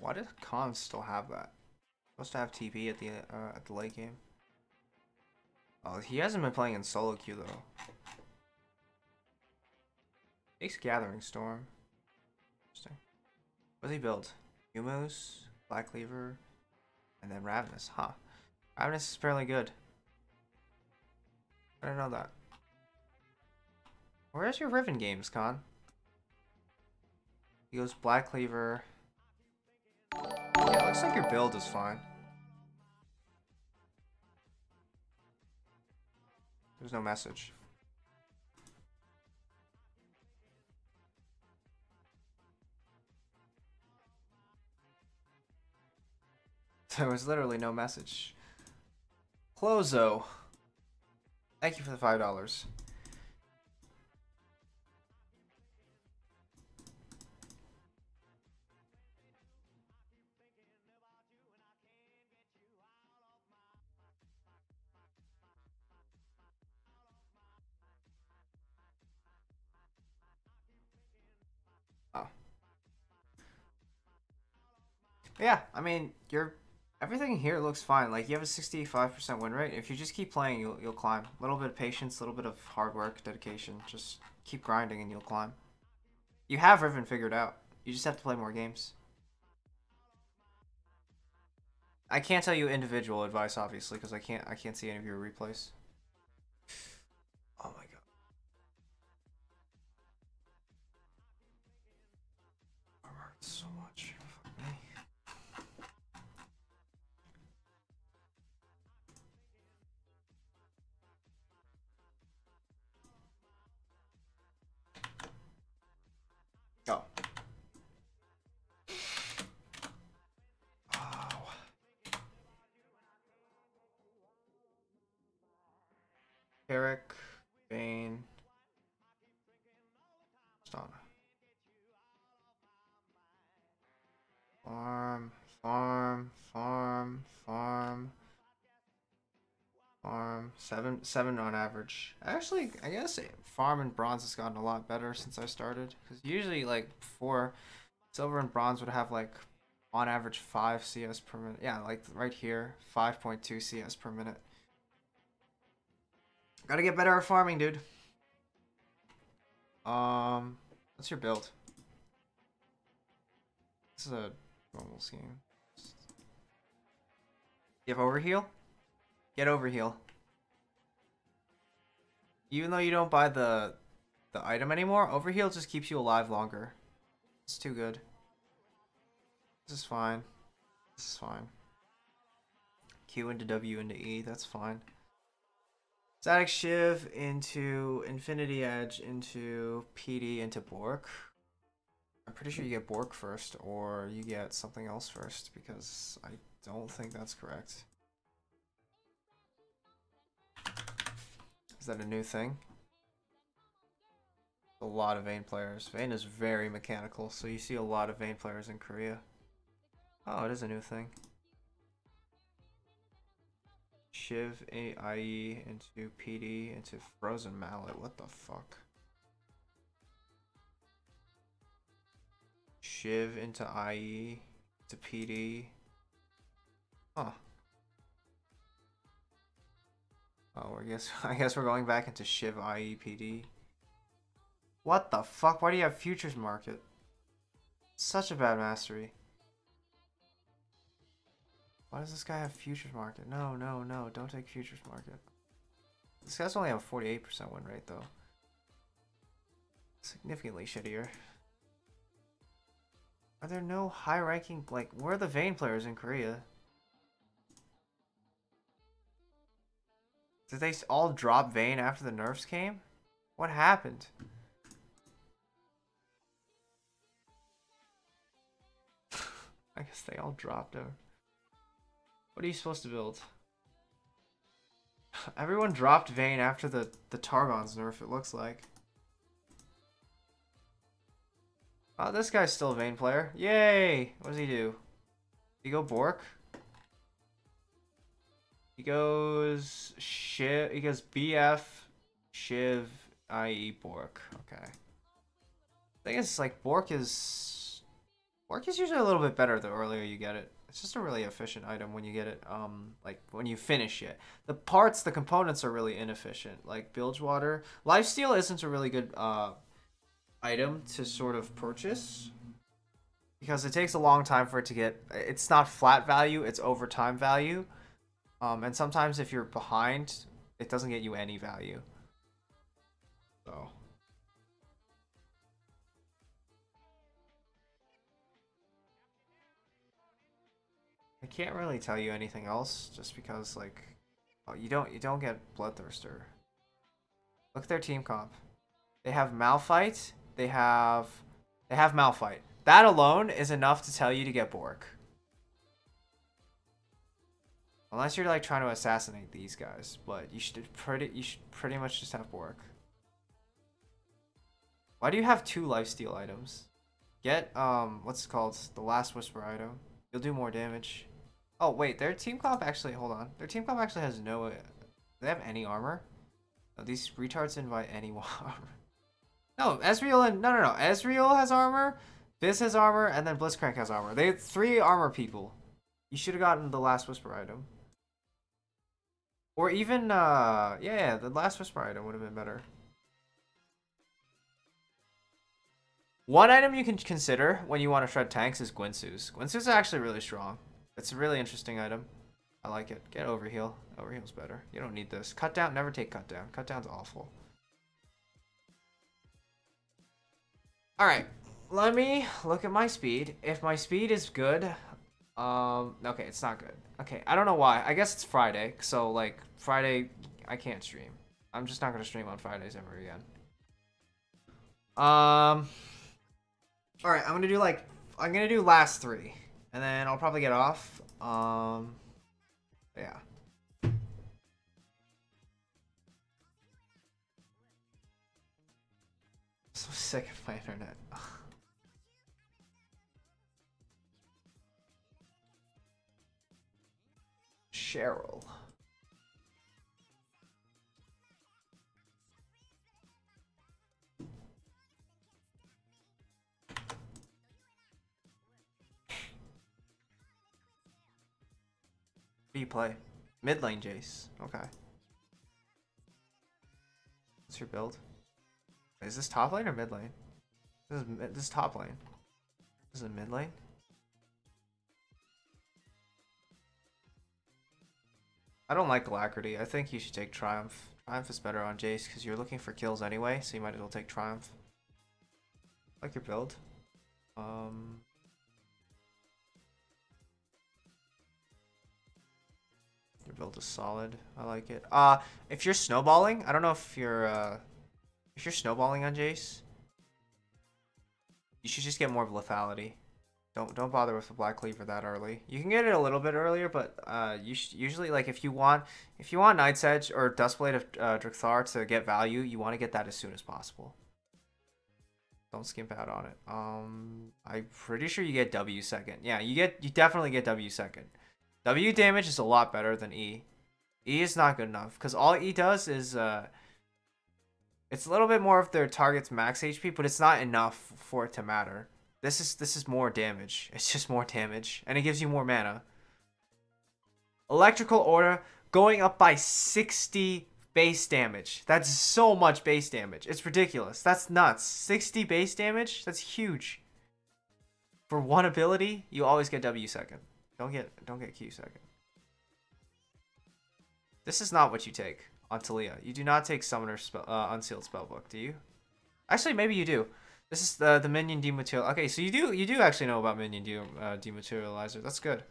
A: Why does Khan still have that? Supposed to have TP at the late game. Oh, he hasn't been playing in solo queue though. Takes Gathering Storm. Interesting. What does he build? Humos, Black Cleaver, and then Ravenous. Huh. Ravenous is fairly good. I didn't know that. Where's your Riven games, Khan? He goes Black Cleaver. Yeah, looks like your build is fine. There's no message. There was literally no message. Clozo. Thank you for the $5. Oh. Yeah, I mean, everything here looks fine. Like, you have a 65% win rate. If you just keep playing, you'll climb. A little bit of patience, a little bit of hard work, dedication. Just keep grinding and you'll climb. You have Riven figured out. You just have to play more games. I can't tell you individual advice, obviously, because I can't see any of your replays. Oh my god. I worked so much. Fuck me. Oh. Oh. Eric, Bane, Stana. Farm, farm, farm, farm, farm. Seven on average. Actually, I guess farm and bronze has gotten a lot better since I started. Because usually, like, before, silver and bronze would have, like, on average 5 CS per minute. Yeah, like right here, 5.2 CS per minute. Gotta get better at farming, dude. What's your build? This is a normal scheme. You have overheal? Get overheal. Even though you don't buy the item anymore, overheal just keeps you alive longer. It's too good. This is fine. This is fine. Q into W into E, that's fine. Static Shiv into Infinity Edge into PD into Bork. I'm pretty sure you get Bork first, or you get something else first, because I don't think that's correct. Is that a new thing? A lot of Vayne players. Vayne is very mechanical, so you see a lot of Vayne players in Korea. Oh, it is a new thing. Shiv IE into PD into Frozen Mallet. What the fuck? Shiv into IE to PD. Huh. Oh, I guess we're going back into Shiv IE PD. What the fuck? Why do you have Futures Market? Such a bad mastery. Why does this guy have Futures Market? No, no, no. Don't take Futures Market. This guy's only have a 48% win rate, though. Significantly shittier. Are there no high-ranking... Like, where are the Vayne players in Korea? Did they all drop Vayne after the nerfs came? What happened? I guess they all dropped her. What are you supposed to build? Everyone dropped Vayne after the Targon's nerf, it looks like. Oh, this guy's still a Vayne player. Yay! What does he do? He go Bork? He goes Shiv. He goes BF, Shiv, IE, Bork. Okay. I think it's like Bork is usually a little bit better the earlier you get it. It's just a really efficient item when you get it, like when you finish it. The components are really inefficient. Like Bilgewater. Lifesteal isn't a really good item to sort of purchase, because it takes a long time for it to get... It's not flat value, it's over time value. And sometimes if you're behind, it doesn't get you any value. So... I can't really tell you anything else, just because, like, oh, you don't get Bloodthirster. Look at their team comp. They have Malphite. They have Malphite. That alone is enough to tell you to get Bork. Unless you're like trying to assassinate these guys, but you should pretty much just have Bork. Why do you have 2 lifesteal items? Get what's it called? The Last Whisper item. You'll do more damage. Oh wait, their team comp actually, hold on. Their team comp actually has no... Do they have any armor? No, these retards didn't buy any armor. No, Ezreal and... No. Ezreal has armor, Fizz has armor, and then Blitzcrank has armor. They have 3 armor people. You should have gotten the Last Whisper item. Or even, yeah, the Last Whisper item would have been better. One item you can consider when you want to shred tanks is Gwynsu's. Gwynsu's is actually really strong. It's a really interesting item. I like it. Get Overheal. Overheal's better. You don't need this. Cut down. Never take cut down. Cut down's awful. Alright. Let me look at my speed. If my speed is good... okay, it's not good. Okay, I don't know why. I guess it's Friday. So, like, Friday, I can't stream. I'm just not going to stream on Fridays ever again. Alright, I'm going to do last 3. And then I'll probably get off. Yeah. So sick of my internet. Cheryl. What do you play? Mid lane Jace. Okay. What's your build? Is this top lane or mid lane? This is top lane. This is mid lane? I don't like Alacrity. I think you should take Triumph. Triumph is better on Jace because you're looking for kills anyway, so you might as well take Triumph. I like your build. Your build is solid. I like it. If you're snowballing, I don't know if you're snowballing on Jace, you should just get more of lethality. Don't bother with the Black Cleaver that early. You can get it a little bit earlier, but you usually, like, if you want Knight's Edge or Duskblade of Drakthar to get value, you want to get that as soon as possible. Don't skimp out on it. I'm pretty sure you get W second. Yeah, you definitely get W second. W damage is a lot better than E. E is not good enough because all E does is it's a little bit more of their target's max HP, but it's not enough for it to matter. This is more damage. It's just more damage, and it gives you more mana. Electrical Order going up by 60 base damage. That's so much base damage. It's ridiculous. That's nuts. 60 base damage? That's huge. For one ability, you always get W second. Don't get Q second. This is not what you take on Talia. You do not take Summoner Unsealed Spellbook, do you? Actually, maybe you do. This is the minion dematerial. Okay, so you do actually know about minion dematerializer. That's good.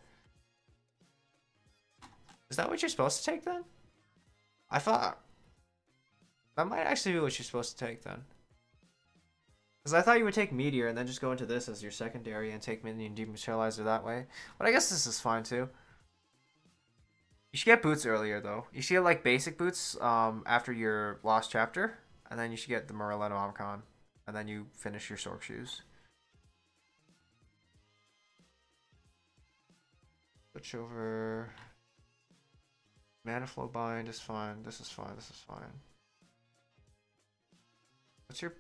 A: Is that what you're supposed to take then? I thought that might actually be what you're supposed to take then. Because I thought you would take Meteor and then just go into this as your secondary and take minion dematerializer that way. But I guess this is fine too. You should get boots earlier though. You should get like basic boots after your Lost Chapter, and then you should get the Morello Omcon. And then you finish your Sork Shoes. Switch over. Mana Flow Bind is fine. This is fine. This is fine. What's your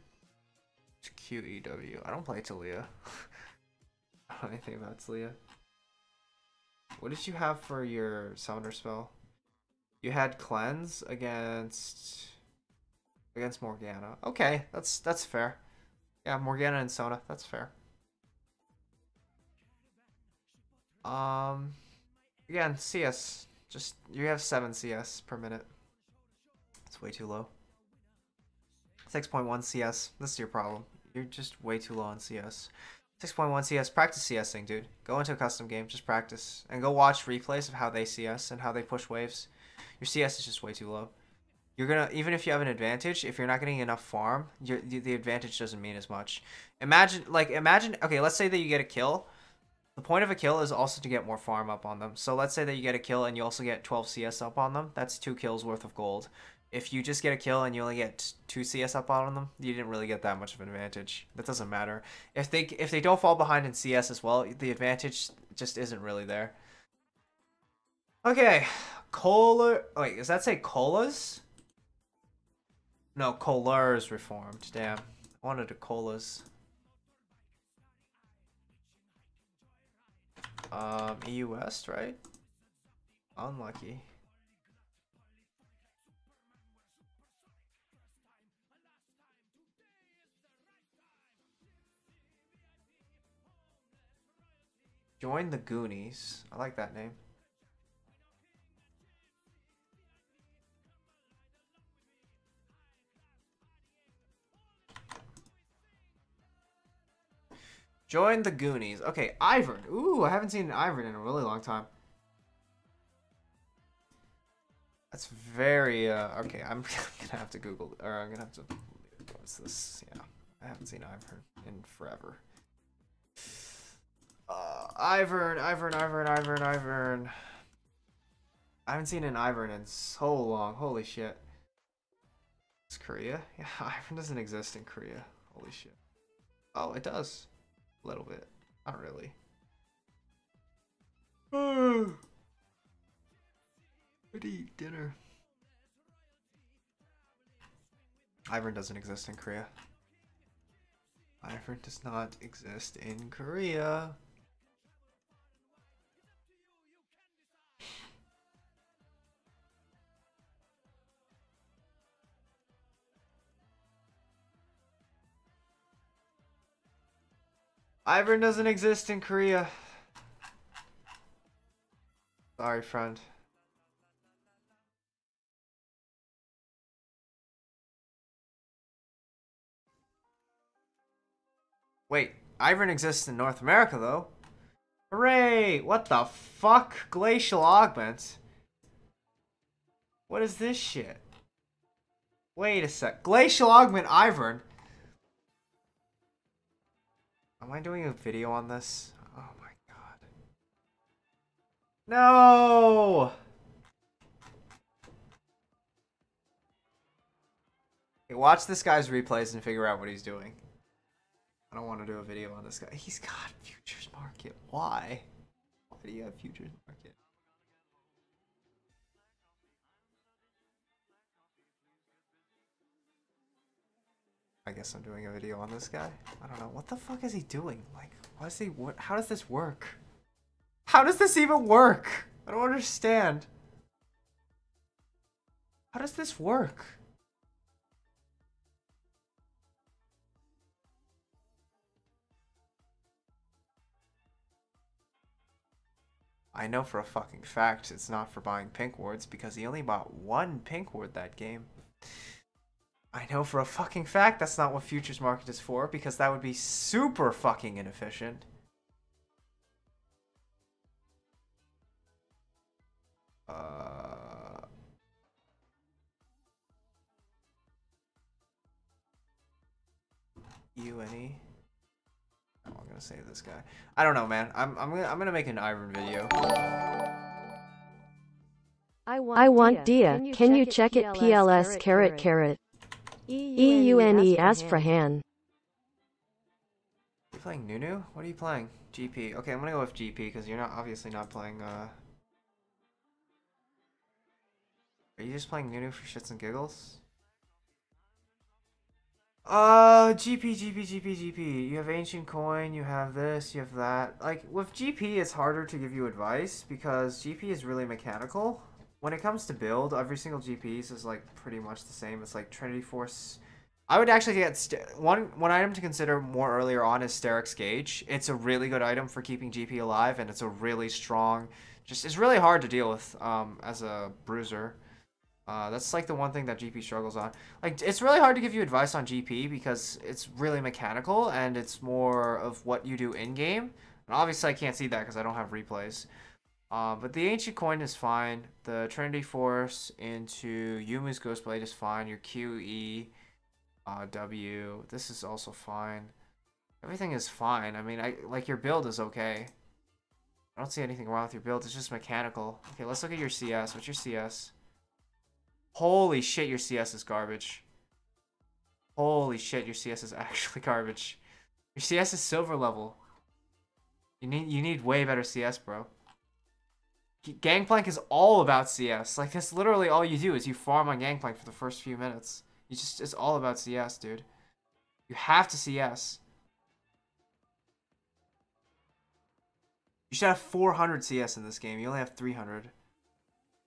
A: QEW? I don't play Talia. I don't know anything about Talia. What did you have for your Summoner spell? You had Cleanse against Morgana. Okay, that's fair. Yeah, Morgana and Sona, that's fair. Again, CS. Just you have 7 CS per minute. It's way too low. 6.1 CS. This is your problem. You're just way too low on CS. 6.1 CS. Practice CSing, dude. Go into a custom game, just practice, and go watch replays of how they CS and how they push waves. Your CS is just way too low. You're gonna, even if you have an advantage, if you're not getting enough farm, the advantage doesn't mean as much. Imagine, okay, let's say that you get a kill. The point of a kill is also to get more farm up on them. So let's say that you get a kill and you also get 12 CS up on them. That's 2 kills worth of gold. If you just get a kill and you only get 2 CS up on them, you didn't really get that much of an advantage. That doesn't matter. If they don't fall behind in CS as well, the advantage just isn't really there. Okay, Cola. Wait, does that say Colas? No, Kolar's reformed. Damn. I wanted a Colas. EU West, right? Unlucky. Join the Goonies. I like that name. Join the Goonies. Okay, Ivern. Ooh, I haven't seen an Ivern in a really long time. That's very, okay, I'm gonna have to Google, or I'm gonna have to, what's this? Yeah, I haven't seen Ivern in forever. Ivern. I haven't seen an Ivern in so long. Holy shit. It's Korea? Yeah, Ivern doesn't exist in Korea. Holy shit. Oh, it does. A little bit. Not really. I need to eat dinner. Ivern doesn't exist in Korea. Ivern does not exist in Korea. Ivern doesn't exist in Korea. Sorry, friend. Wait, Ivern exists in North America, though. Hooray! What the fuck? Glacial Augment? What is this shit? Wait a sec. Glacial Augment Ivern. Am I doing a video on this? Oh my god. No! Okay, watch this guy's replays and figure out what he's doing. I don't want to do a video on this guy. He's got futures market. Why? Why do you have futures market? I guess I'm doing a video on this guy. I don't know. What the fuck is he doing? Like, why is he... How does this work? How does this even work? I don't understand. How does this work? I know for a fucking fact it's not for buying pink wards because he only bought one pink ward that game. I know for a fucking fact that's not what futures market is for because that would be super fucking inefficient. UNE. Oh, I'm gonna save this guy. I don't know, man. I'm gonna make an Iron video.
C: I want Dia. Can you check it? PLS caret caret. EUNE Asfrahan.
A: You playing Nunu? What are you playing? GP. Okay, I'm gonna go with GP because you're not obviously not playing. Are you just playing Nunu for shits and giggles? GP. You have Ancient Coin, you have this, you have that. Like, with GP, it's harder to give you advice because GP is really mechanical. When it comes to build, every single GPs is, like, pretty much the same. It's like Trinity Force. I would actually get... One item to consider more earlier on is Sterix Gauge. It's a really good item for keeping GP alive, and it's a really strong... It's really hard to deal with as a bruiser. That's like the one thing that GP struggles on. Like, it's really hard to give you advice on GP because it's really mechanical and it's more of what you do in-game. And obviously I can't see that because I don't have replays. But the Ancient Coin is fine. The Trinity Force into Yumu's Ghostblade is fine. Your QE, W, this is also fine. Everything is fine. I mean, like your build is okay. I don't see anything wrong with your build. It's just mechanical. Okay, let's look at your CS. What's your CS? Holy shit, your CS is garbage. Holy shit, your CS is actually garbage. Your CS is silver level. You need way better CS, bro. Gangplank is all about CS. Like, that's literally all you do is you farm on Gangplank for the first few minutes. It's all about CS, dude. You have to CS. You should have 400 CS in this game. You only have 300.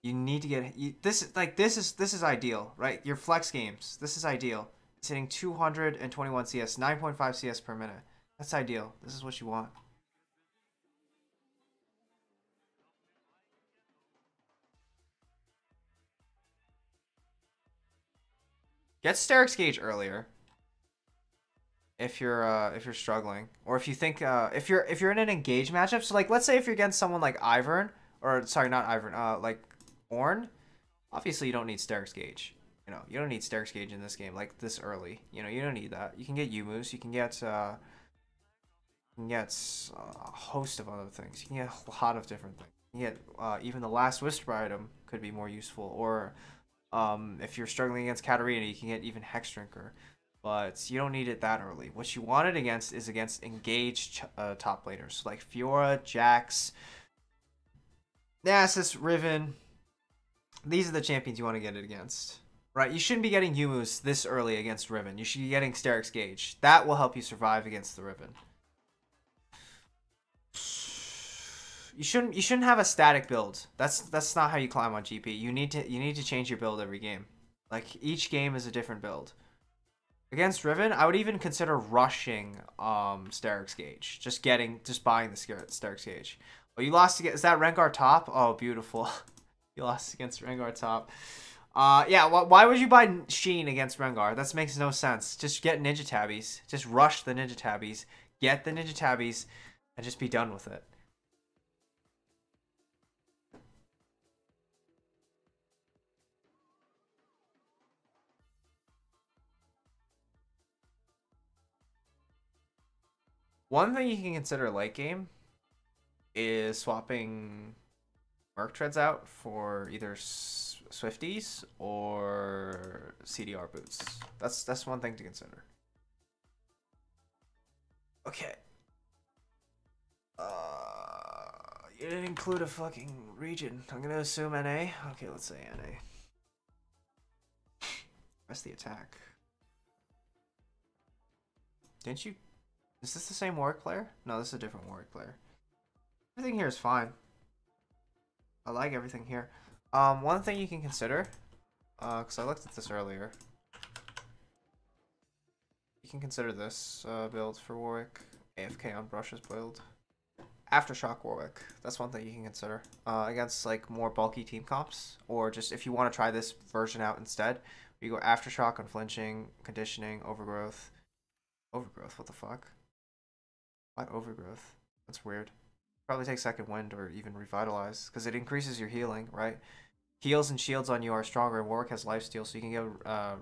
A: You need to get this is ideal, right? Your flex games, this is ideal. It's hitting 221 CS, 9.5 CS per minute. That's ideal. This is what you want. Get Sterix Gauge earlier. If you're struggling, or if you think if you're in an engage matchup. So like, let's say if you're against someone like Ivern, or sorry, not Ivern, like Ornn, obviously you don't need Sterix Gauge. You know, you don't need Sterix Gauge in this game like this early. You know, you don't need that. You can get Yumus, you can get a host of other things. You can get a lot of different things. You can get even the last Whisper item could be more useful. Or if you're struggling against Katarina, you can get even Hex Drinker. But you don't need it that early. What you want it against is against engaged top laners. So like Fiora, Jax, Nasus, Riven. These are the champions you want to get it against. Right? You shouldn't be getting Yumus this early against Riven. You should be getting Sterix Gauge. That will help you survive against the Riven. You shouldn't have a static build. That's not how you climb on GP. You need to change your build every game. Like, each game is a different build. Against Riven, I would even consider rushing Sterix Gauge. Just buying the Sterix Gauge. Oh, you lost against... Is that Rengar top? Oh, beautiful. You lost against Rengar top. Yeah, why would you buy Sheen against Rengar? That makes no sense. Just get Ninja Tabbies. Just rush the Ninja Tabbies. Get the Ninja Tabbies and just be done with it. One thing you can consider late game is swapping Merc Treads out for either Swifties or CDR boots. That's one thing to consider. Okay. You didn't include a fucking region. I'm gonna assume NA. Okay, let's say NA. Press the attack. Didn't you? Is this the same Warwick player? No, this is a different Warwick player. Everything here is fine. I like everything here. One thing you can consider, because I looked at this earlier. You can consider this build for Warwick. AFK on brushes build. Aftershock Warwick. That's one thing you can consider. Against like more bulky team comps. Or just if you want to try this version out instead. You go Aftershock, Unflinching, Conditioning, Overgrowth. Overgrowth, what the fuck? Why Overgrowth? That's weird. Probably take Second Wind or even Revitalize. Because it increases your healing, right? Heals and shields on you are stronger, and Warwick has lifesteal, so you can get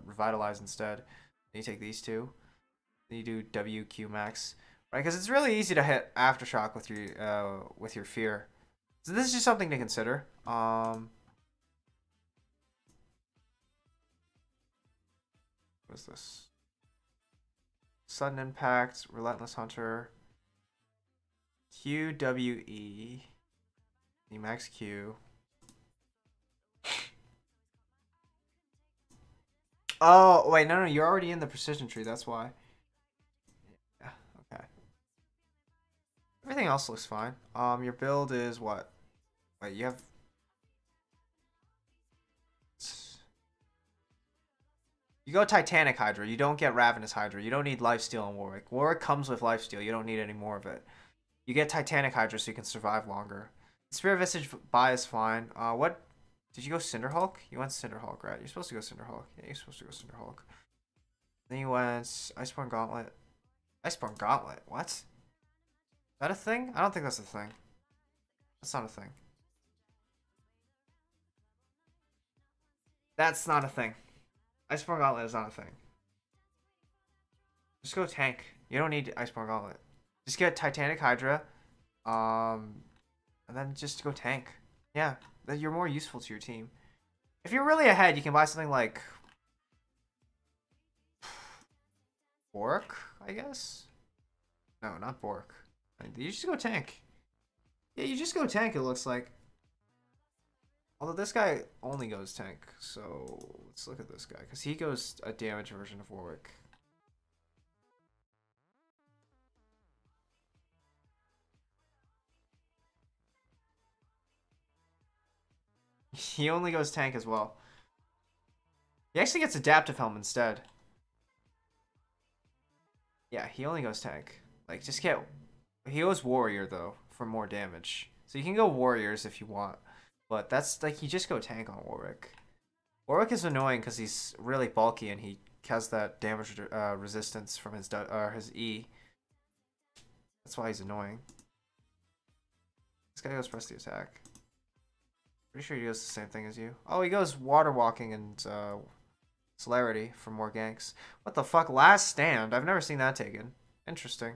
A: Revitalize instead. Then you take these two. Then you do WQ max. Right, because it's really easy to hit Aftershock with your fear. So this is just something to consider. What is this? Sudden Impact, Relentless Hunter, QWE, Max Q. Oh wait, no, you're already in the precision tree. That's why. Everything else looks fine. Your build is what? Wait, you have... You go Titanic Hydra. You don't get Ravenous Hydra. You don't need Lifesteal on Warwick. Warwick comes with Lifesteal. You don't need any more of it. You get Titanic Hydra so you can survive longer. Spirit Visage buy is fine. What? Did you go Cinderhulk? You went Cinderhulk, right? You're supposed to go Cinderhulk. Yeah, you're supposed to go Cinderhulk. Then you went Iceborne Gauntlet. Iceborne Gauntlet? What? Is that a thing? I don't think that's a thing. That's not a thing. That's not a thing. Iceborne Gauntlet is not a thing. Just go tank. You don't need Iceborne Gauntlet. Just get Titanic Hydra. And then just go tank. Yeah, you're more useful to your team. If you're really ahead, you can buy something like Bork, I guess? No, not Bork. You just go tank. Yeah, you just go tank, it looks like. Although this guy only goes tank, so let's look at this guy, because he goes a damage version of Warwick. He only goes tank as well. He actually gets Adaptive Helm instead. Yeah, he only goes tank. Like, just get... He goes Warrior, though, for more damage. So you can go Warriors if you want. But that's, like, you just go tank on Warwick. Warwick is annoying because he's really bulky and he has that damage resistance from his E. That's why he's annoying. This guy goes press the attack. Pretty sure he does the same thing as you. Oh, he goes Water Walking and Celerity for more ganks. What the fuck? Last Stand? I've never seen that taken. Interesting.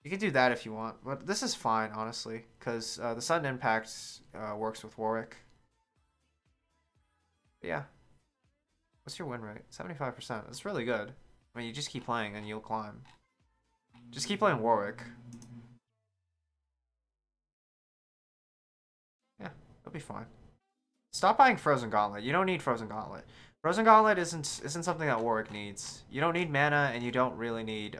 A: You can do that if you want, but this is fine, honestly, because the Sudden Impact works with Warwick. But yeah. What's your win rate? 75%. That's really good. I mean, you just keep playing and you'll climb. Just keep playing Warwick. Yeah, it'll be fine. Stop buying Frozen Gauntlet. You don't need Frozen Gauntlet. Frozen Gauntlet isn't something that Warwick needs. You don't need mana, and you don't really need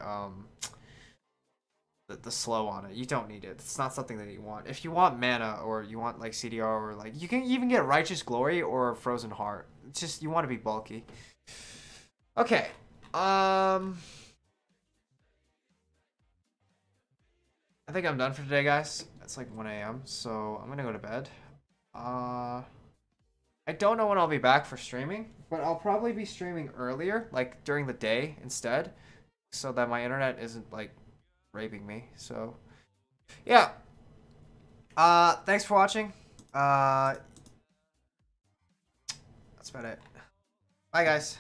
A: the slow on it. You don't need it. It's not something that you want. If you want mana, or you want like CDR, or like you can even get Righteous Glory or Frozen Heart. It's just you want to be bulky. Okay. I think I'm done for today, guys. It's like 1 a.m. so I'm gonna go to bed. I don't know when I'll be back for streaming, but I'll probably be streaming earlier, like during the day instead, so that my internet isn't like raping me. So yeah, thanks for watching. That's about it. Bye guys.